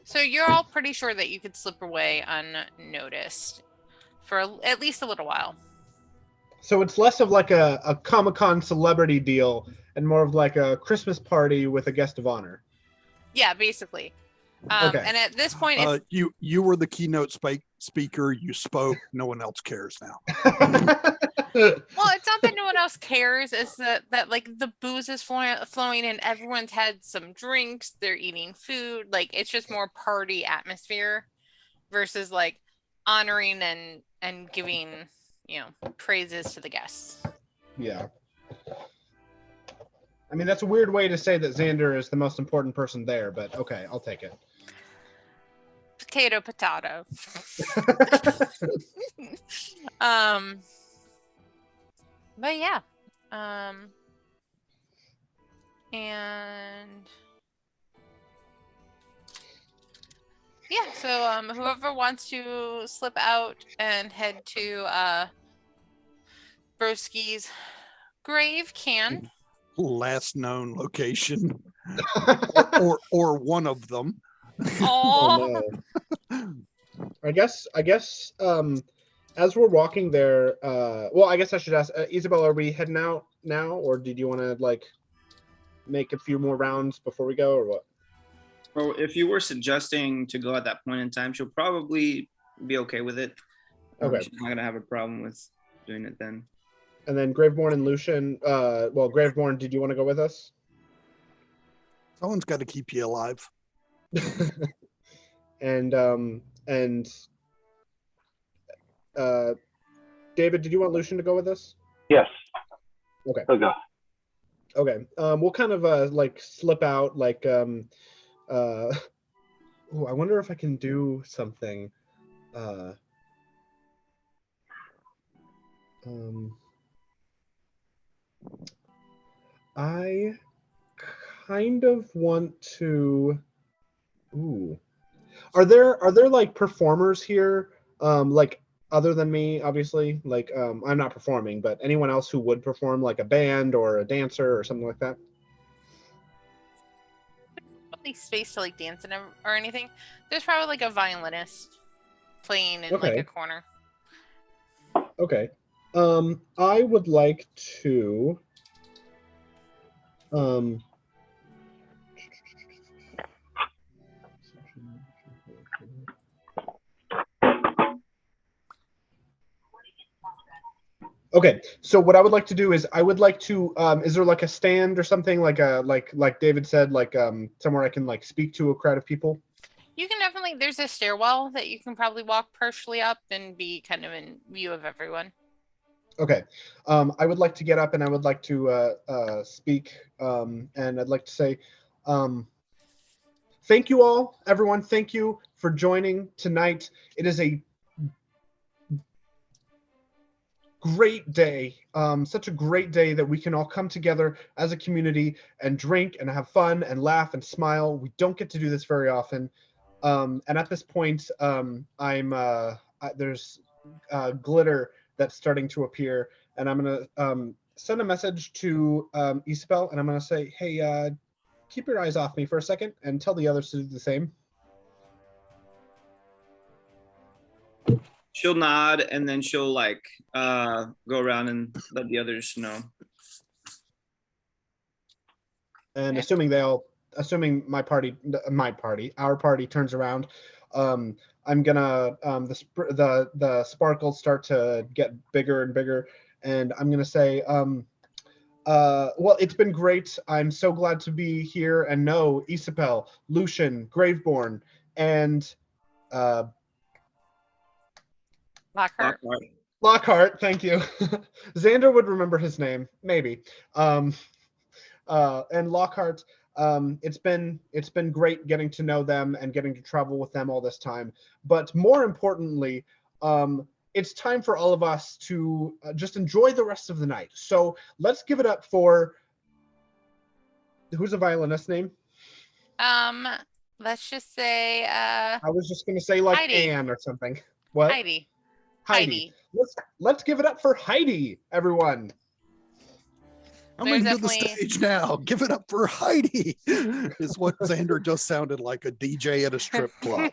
So you're all pretty sure that you could slip away unnoticed for at least a little while. So it's less of like a Comic-Con celebrity deal and more of like a Christmas party with a guest of honor. Yeah, basically. Okay. And at this point, you were the keynote speaker. You spoke. No one else cares now. well, it's not that no one else cares. It's that like the booze is flowing and everyone's had some drinks. They're eating food. Like, it's just more party atmosphere versus like honoring and giving, praises to the guests. Yeah. I mean, that's a weird way to say that Xander is the most important person there, but okay, I'll take it. Potato, potato. But yeah. And yeah, so whoever wants to slip out and head to Broski's grave can. Last known location. or one of them. Oh no. I guess as we're walking there, well, I guess I should ask Isabel, are we heading out now, or did you want to like make a few more rounds before we go, or what? Well, if you were suggesting to go at that point in time, she'll probably be okay with it. Okay. She's not gonna have a problem with doing it then. And then Graveborn and Lucian. Well, Graveborn, did you want to go with us? Someone's got to keep you alive. and David, did you want Lucian to go with us? Yes. Okay. I'll go. Okay. We'll kind of like slip out like I wonder if I can do something. I kind of want to. Ooh. Are there like performers here? Like other than me, obviously. Like I'm not performing, but anyone else who would perform, like a band or a dancer or something like that? Probably space to like dance or anything. There's probably like a violinist playing in like a corner. Okay. I would like to Okay, so what I would like to do is I would like to is there like a stand or something like David said, like somewhere I can like speak to a crowd of people? You can definitely, there's a stairwell that you can probably walk partially up and be kind of in view of everyone. Okay. I would like to get up and I would like to speak and I'd like to say thank you all, everyone. Thank you for joining tonight. It is a great day, such a great day that we can all come together as a community and drink and have fun and laugh and smile. We don't get to do this very often. And at this point, there's glitter that's starting to appear, and I'm gonna send a message to Isabel, and I'm gonna say, hey, keep your eyes off me for a second and tell the others to do the same. She'll nod and then she'll like go around and let the others know. And assuming our party turns around, I'm gonna the sparkles start to get bigger and bigger, and I'm gonna say, well, it's been great. I'm so glad to be here and know Isabel, Lucian, Graveborn, and Lockhart, thank you. Xander would remember his name, maybe. And Lockhart, it's been great getting to know them and getting to travel with them all this time. But more importantly, it's time for all of us to just enjoy the rest of the night. So let's give it up for who's a violinist name? Let's just say I was just gonna say like Heidi. Anne or something. What? Heidi. Let's give it up for Heidi, everyone. Coming to the stage now. Give it up for Heidi. Is what Xander just sounded like, a DJ at a strip club.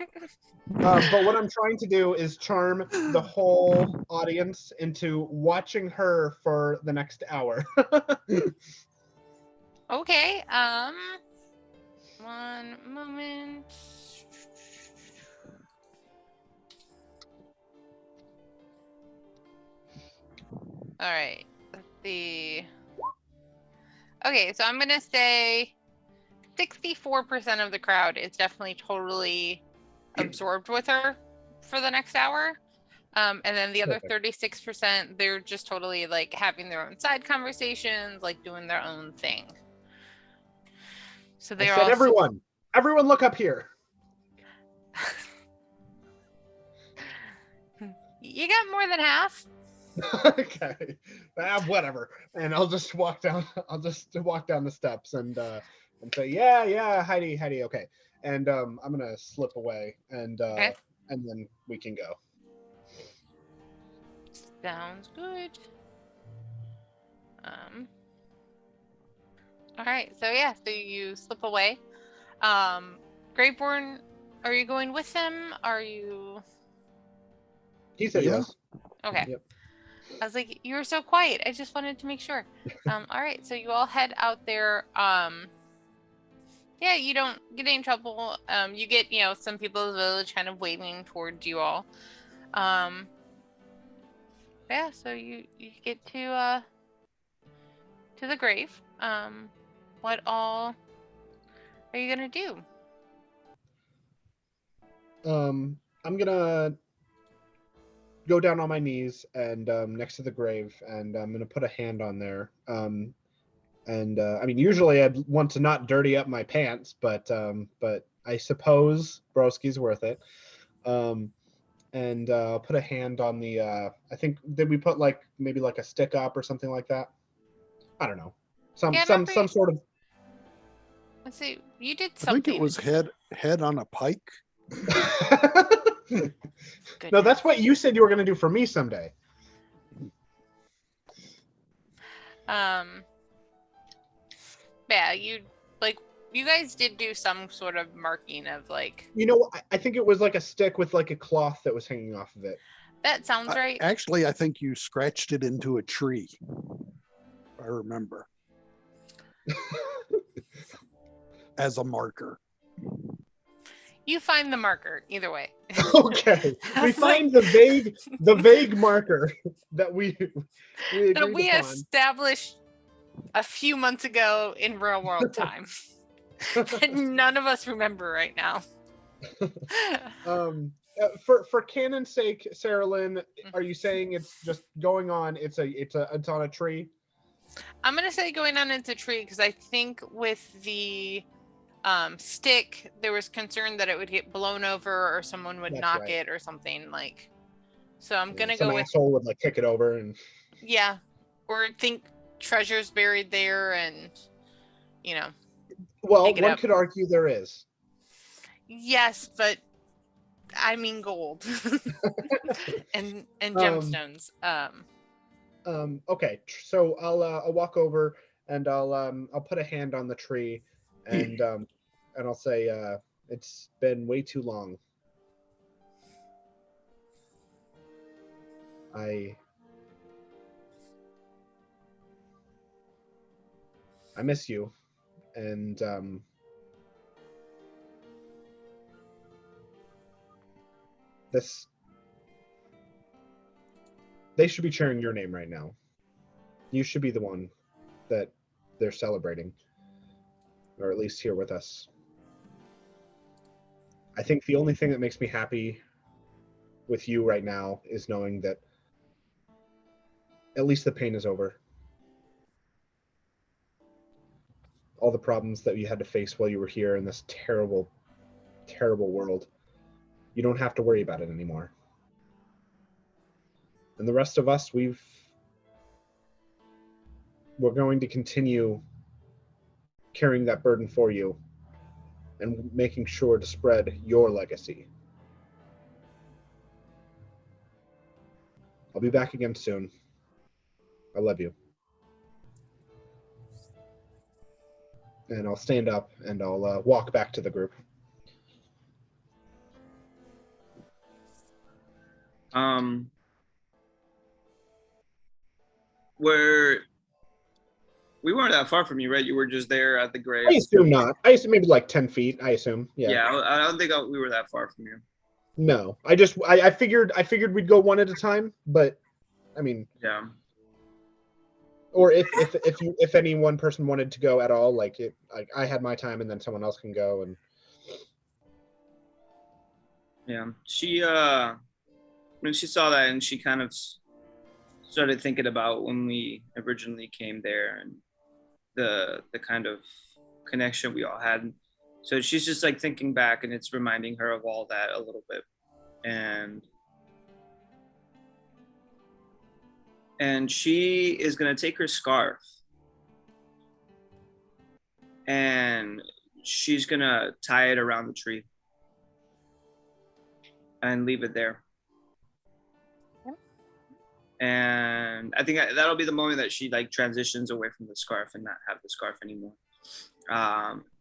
But what I'm trying to do is charm the whole audience into watching her for the next hour. Okay. One moment. All right. Let's see. Okay, so I'm gonna say 64% of the crowd is definitely totally absorbed with her for the next hour. And then the other 36%, they're just totally like having their own side conversations, like doing their own thing. So they're all everyone look up here. You got more than half. Okay, whatever. And I'll just walk down the steps and say, yeah, Heidi, okay. And I'm gonna slip away and then we can go. Sounds good. All right, so you slip away. Graveborn, are you going with them? Are you? He said yes. Okay. Yep. I was like, you were so quiet. I just wanted to make sure. All right, so you all head out there. Yeah, you don't get any trouble. You get, some people in the village kind of waving towards you all. Yeah, so you get to the grave. What all are you gonna do? I'm gonna go down on my knees and next to the grave, and I'm gonna put a hand on there. I mean, usually I'd want to not dirty up my pants, but I suppose Broski's worth it. I'll put a hand on the. I think did we put like maybe like a stick up or something like that? I don't know. Some sort of. Let's see. You did something. I think it was head on a pike. No, that's what you said you were going to do for me someday. Yeah, you guys did do some sort of marking of like. You know, I think it was like a stick with like a cloth that was hanging off of it. That sounds right. Actually, I think you scratched it into a tree. I remember. As a marker. You find the marker either way. Okay, we find the vague marker that we established a few months ago in real world time that none of us remember right now. For canon's sake, Sarah Lynn, are you saying it's just going on? It's on a tree. I'm gonna say going on into a tree because I think with the stick there was concern that it would get blown over or someone would knock it or something like. So I'm gonna go with some asshole would like kick it over and. Yeah, or think treasure's buried there and Well, one could argue there is. Yes, but I mean gold and gemstones. Okay, so I'll walk over and I'll put a hand on the tree and I'll say it's been way too long. I miss you, and they should be cheering your name right now. You should be the one that they're celebrating, or at least here with us. I think the only thing that makes me happy with you right now is knowing that at least the pain is over. All the problems that you had to face while you were here in this terrible, terrible world, you don't have to worry about it anymore. And the rest of us, we're going to continue carrying that burden for you and making sure to spread your legacy. I'll be back again soon. I love you. And I'll stand up and I'll walk back to the group. We weren't that far from you, right? You were just there at the grave. I assume not. I assume maybe like 10 feet. I assume. Yeah. Yeah, I don't think we were that far from you. No, I figured we'd go one at a time, but I mean. Yeah. Or if any one person wanted to go at all, like I had my time and then someone else can go and. Yeah, she when she saw that and she kind of started thinking about when we originally came there and the kind of connection we all had. So she's just like thinking back and it's reminding her of all that a little bit. And she is going to take her scarf and she's going to tie it around the tree and leave it there. And I think that'll be the moment that she like transitions away from the scarf and not have the scarf anymore.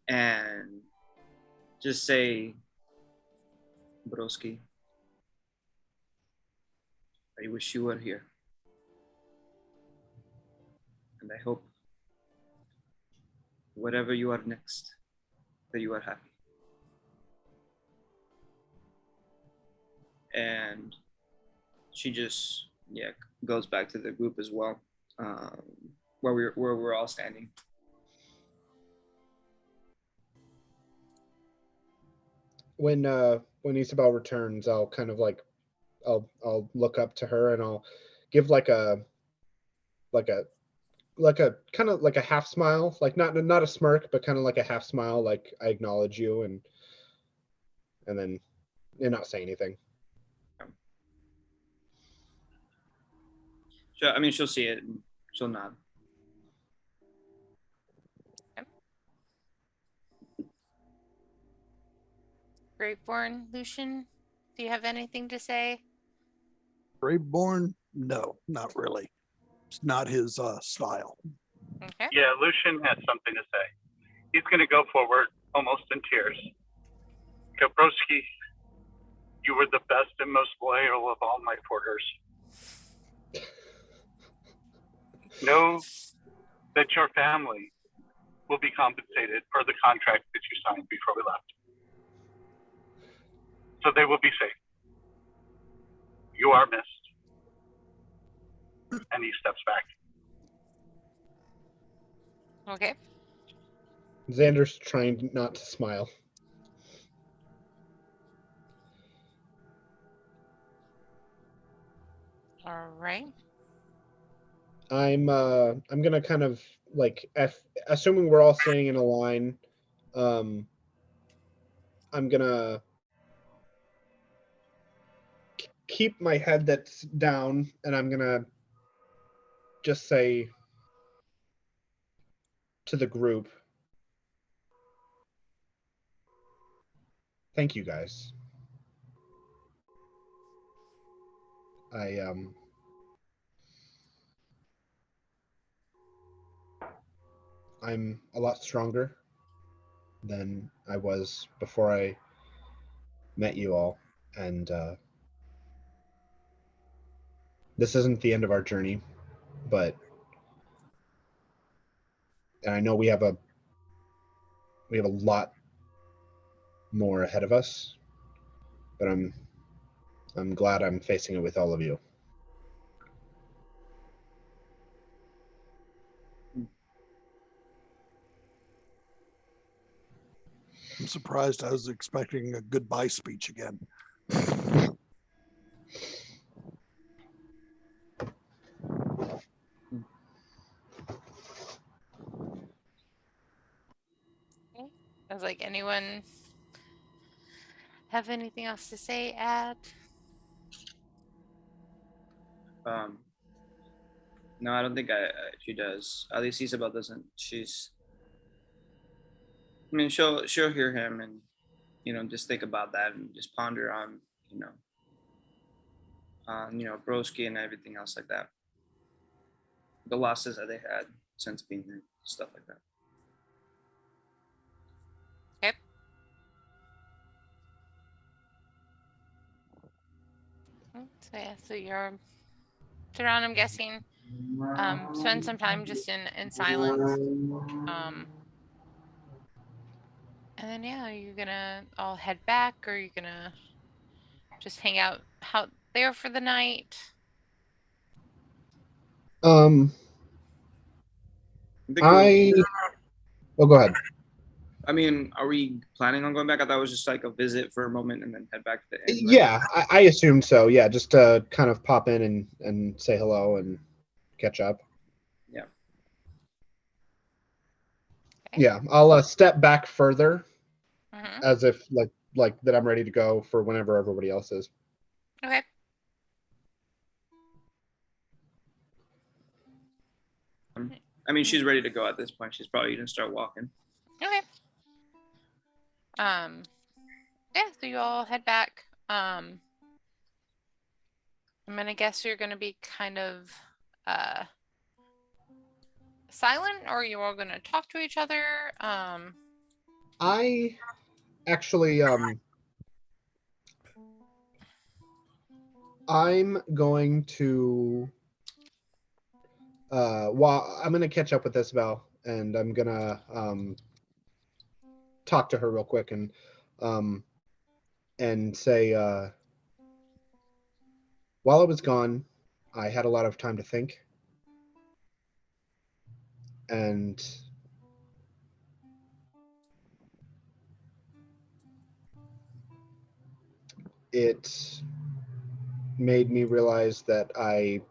And just say, Broski, I wish you were here. And I hope whatever you are next, that you are happy. And she just, goes back to the group as well, where we're all standing. When Isabel returns, I'll kind of like I'll look up to her and I'll give like a kind of like a half smile, like not a smirk, but kind of like a half smile, like I acknowledge you, and then not say anything. I mean, she'll see it and she'll nod. Graveborn, Lucian, do you have anything to say? Graveborn? No, not really. It's not his style. Okay. Yeah, Lucian has something to say. He's going to go forward, almost in tears. Kabrowski, you were the best and most loyal of all my porters. Know that your family will be compensated for the contract that you signed before we left. So they will be safe. You are missed. And he steps back. Okay. Xander's trying not to smile. All right. I'm gonna kind of like assuming we're all staying in a line, I'm gonna keep my head that's down and I'm gonna just say to the group, thank you guys. I'm a lot stronger than I was before I met you all, and this isn't the end of our journey, but and I know we have a lot more ahead of us, but I'm glad I'm facing it with all of you. I'm surprised. I was expecting a goodbye speech again. Okay. I was like, anyone have anything else to say, add? No, I don't think she does. At least Isabel doesn't. I mean, she'll hear him and, just think about that and just ponder on, Broski and everything else like that. The losses that they had since being there, stuff like that. Okay. So yeah, so you're around, I'm guessing. Spend some time just in silence. And then yeah, are you gonna all head back or are you gonna just hang out there for the night? Oh, go ahead. I mean, are we planning on going back? I thought it was just like a visit for a moment and then head back to the inn. Right? Yeah, I assumed so. Yeah, just to kind of pop in and say hello and catch up. Yeah. Okay. Yeah, I'll step back further, as if like that I'm ready to go for whenever everybody else is. Okay. I mean, she's ready to go at this point. She's probably gonna start walking. Okay. Yeah, so you all head back. I'm gonna guess you're gonna be kind of silent, or are you all gonna talk to each other? I actually I'm going to well, I'm gonna catch up with Isabel and I'm gonna talk to her real quick and say while I was gone, I had a lot of time to think. And it made me realize that I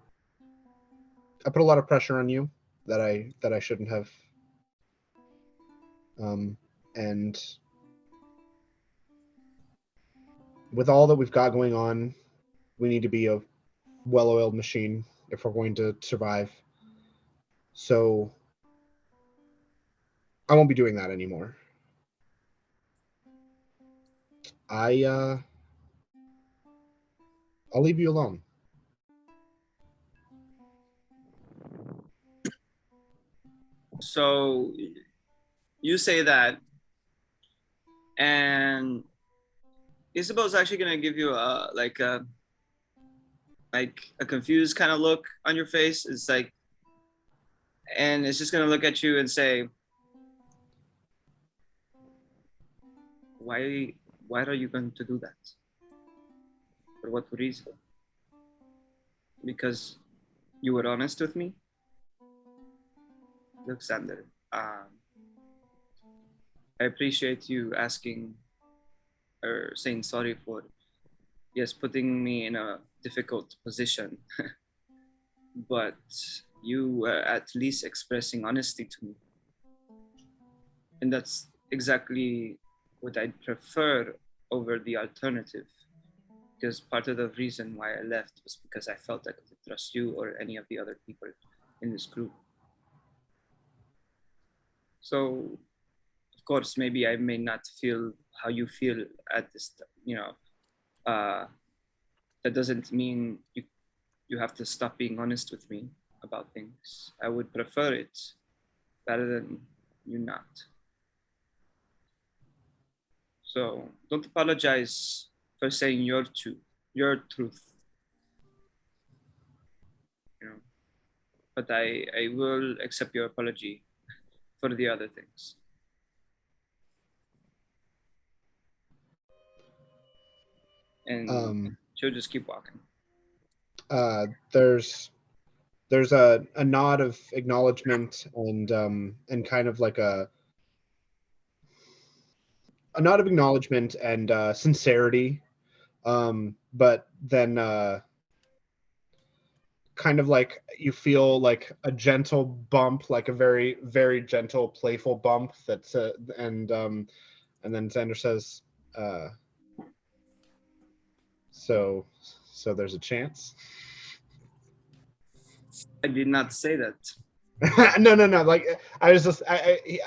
put a lot of pressure on you that I shouldn't have. And with all that we've got going on, we need to be a well-oiled machine if we're going to survive. So I won't be doing that anymore. I'll leave you alone. So you say that, and Isabel's actually gonna give you a confused kind of look on your face. It's like, and it's just gonna look at you and say, why are you going to do that? For what reason? Because you were honest with me? Look, Sander, I appreciate you asking or saying sorry for, yes, putting me in a difficult position. But you were at least expressing honesty to me. And that's exactly what I'd prefer over the alternative. Because part of the reason why I left was because I felt I couldn't trust you or any of the other people in this group. So, of course, maybe I may not feel how you feel at this, that doesn't mean you have to stop being honest with me about things. I would prefer it rather than you not. So don't apologize for saying your truth. But I will accept your apology for the other things. And she'll just keep walking. There's a nod of acknowledgement and kind of like a nod of acknowledgement and sincerity, but then kind of like you feel like a gentle bump, like a very, very gentle, playful bump. That's and then Xander says, "So there's a chance." I did not say that. No. Like I was just,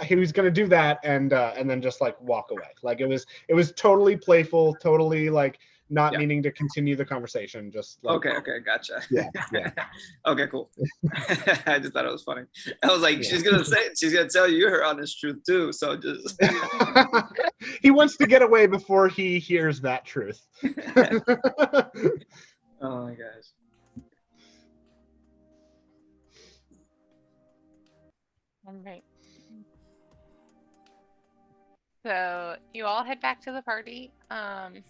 he was gonna do that and then just like walk away. Like it was totally playful, totally like not meaning to continue the conversation. Just like, okay, gotcha. Yeah. Okay, cool. I just thought it was funny. I was like, she's gonna tell you her honest truth too. So just he wants to get away before he hears that truth. Oh my gosh. All right. So you all head back to the party. Is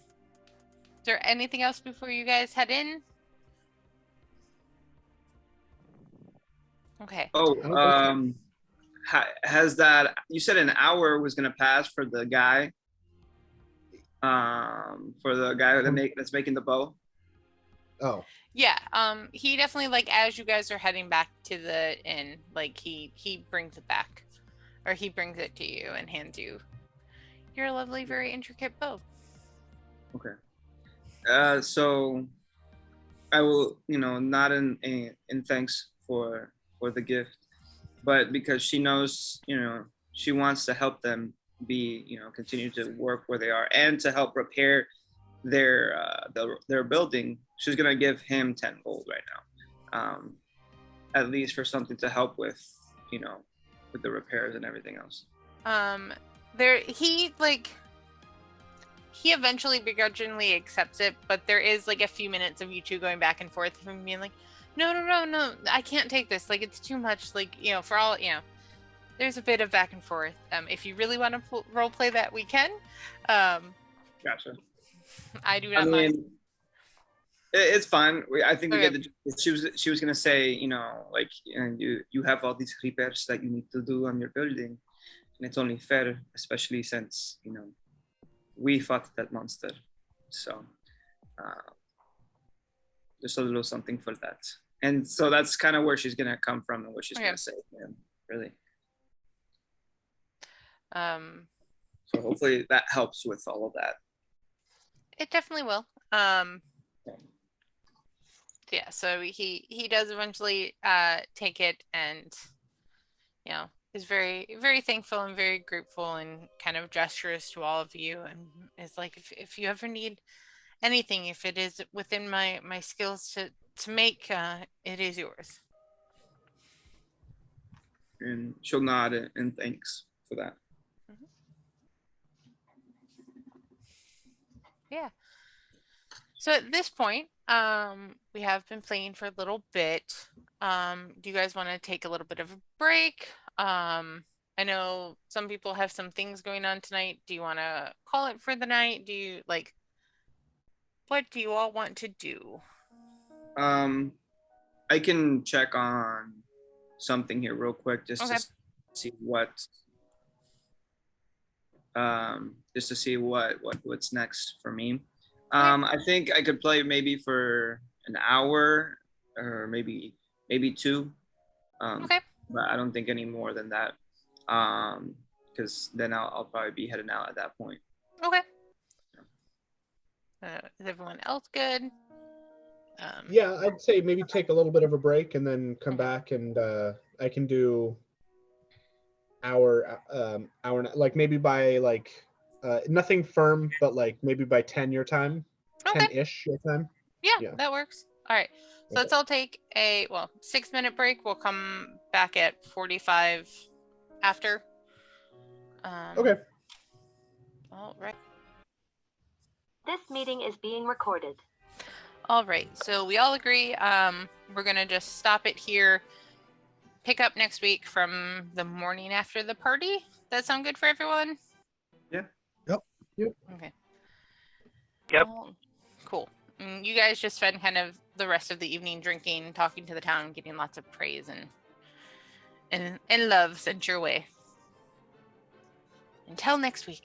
there anything else before you guys head in? Okay. Oh, has that, you said an hour was gonna pass for the guy, that's making the bow? Oh. Yeah, he definitely, like, as you guys are heading back to the inn, like, he brings it back, or he brings it to you and hands you your lovely, very intricate bow. Okay. So I will, not in thanks for the gift, but because she knows, she wants to help them be, continue to work where they are and to help repair their building. She's gonna give him 10 gold right now, at least for something to help with, with the repairs and everything else. He eventually begrudgingly accepts it, but there is like a few minutes of you two going back and forth, from being like, no, I can't take this. Like, it's too much. Like, for all, there's a bit of back and forth. If you really want to role play that, we can. Gotcha. I do not mind. It's fine. I think we Okay. get the. She was gonna say, you know, like, and you have all these repairs that you need to do on your building, and it's only fair, especially since you know we fought that monster. So just a little something for that. And so that's kind of where she's gonna come from and what she's gonna say. Yeah, really. So hopefully that helps with all of that. It definitely will. Yeah, so he does eventually take it, and you know, is very, very thankful and very grateful, and kind of gestures to all of you, and is like, if you ever need anything, if it is within my skills to make, it is yours. And she'll nod and thanks for that. Yeah. So at this point, we have been playing for a little bit. Do you guys want to take a little bit of a break? I know some people have some things going on tonight. Do you want to call it for the night? Do you like, what do you all want to do? I can check on something here real quick just to see what's next for me. I think I could play maybe for an hour or maybe 2. But I don't think any more than that. Because then I'll probably be heading out at that point. Okay. Is everyone else good? Yeah, I'd say maybe take a little bit of a break and then come back, and I can do hour, like maybe by like nothing firm, but like maybe by 10 your time, 10-ish your time. Yeah, that works. All right, so let's all take a 6-minute break. We'll come back at 45 after. Okay. All right. This meeting is being recorded. All right, so we all agree we're gonna just stop it here, pick up next week from the morning after the party. That sound good for everyone? Yeah. Yep. Okay. Yep. Cool. You guys just spend kind of the rest of the evening drinking, talking to the town, getting lots of praise and love sent your way. Until next week.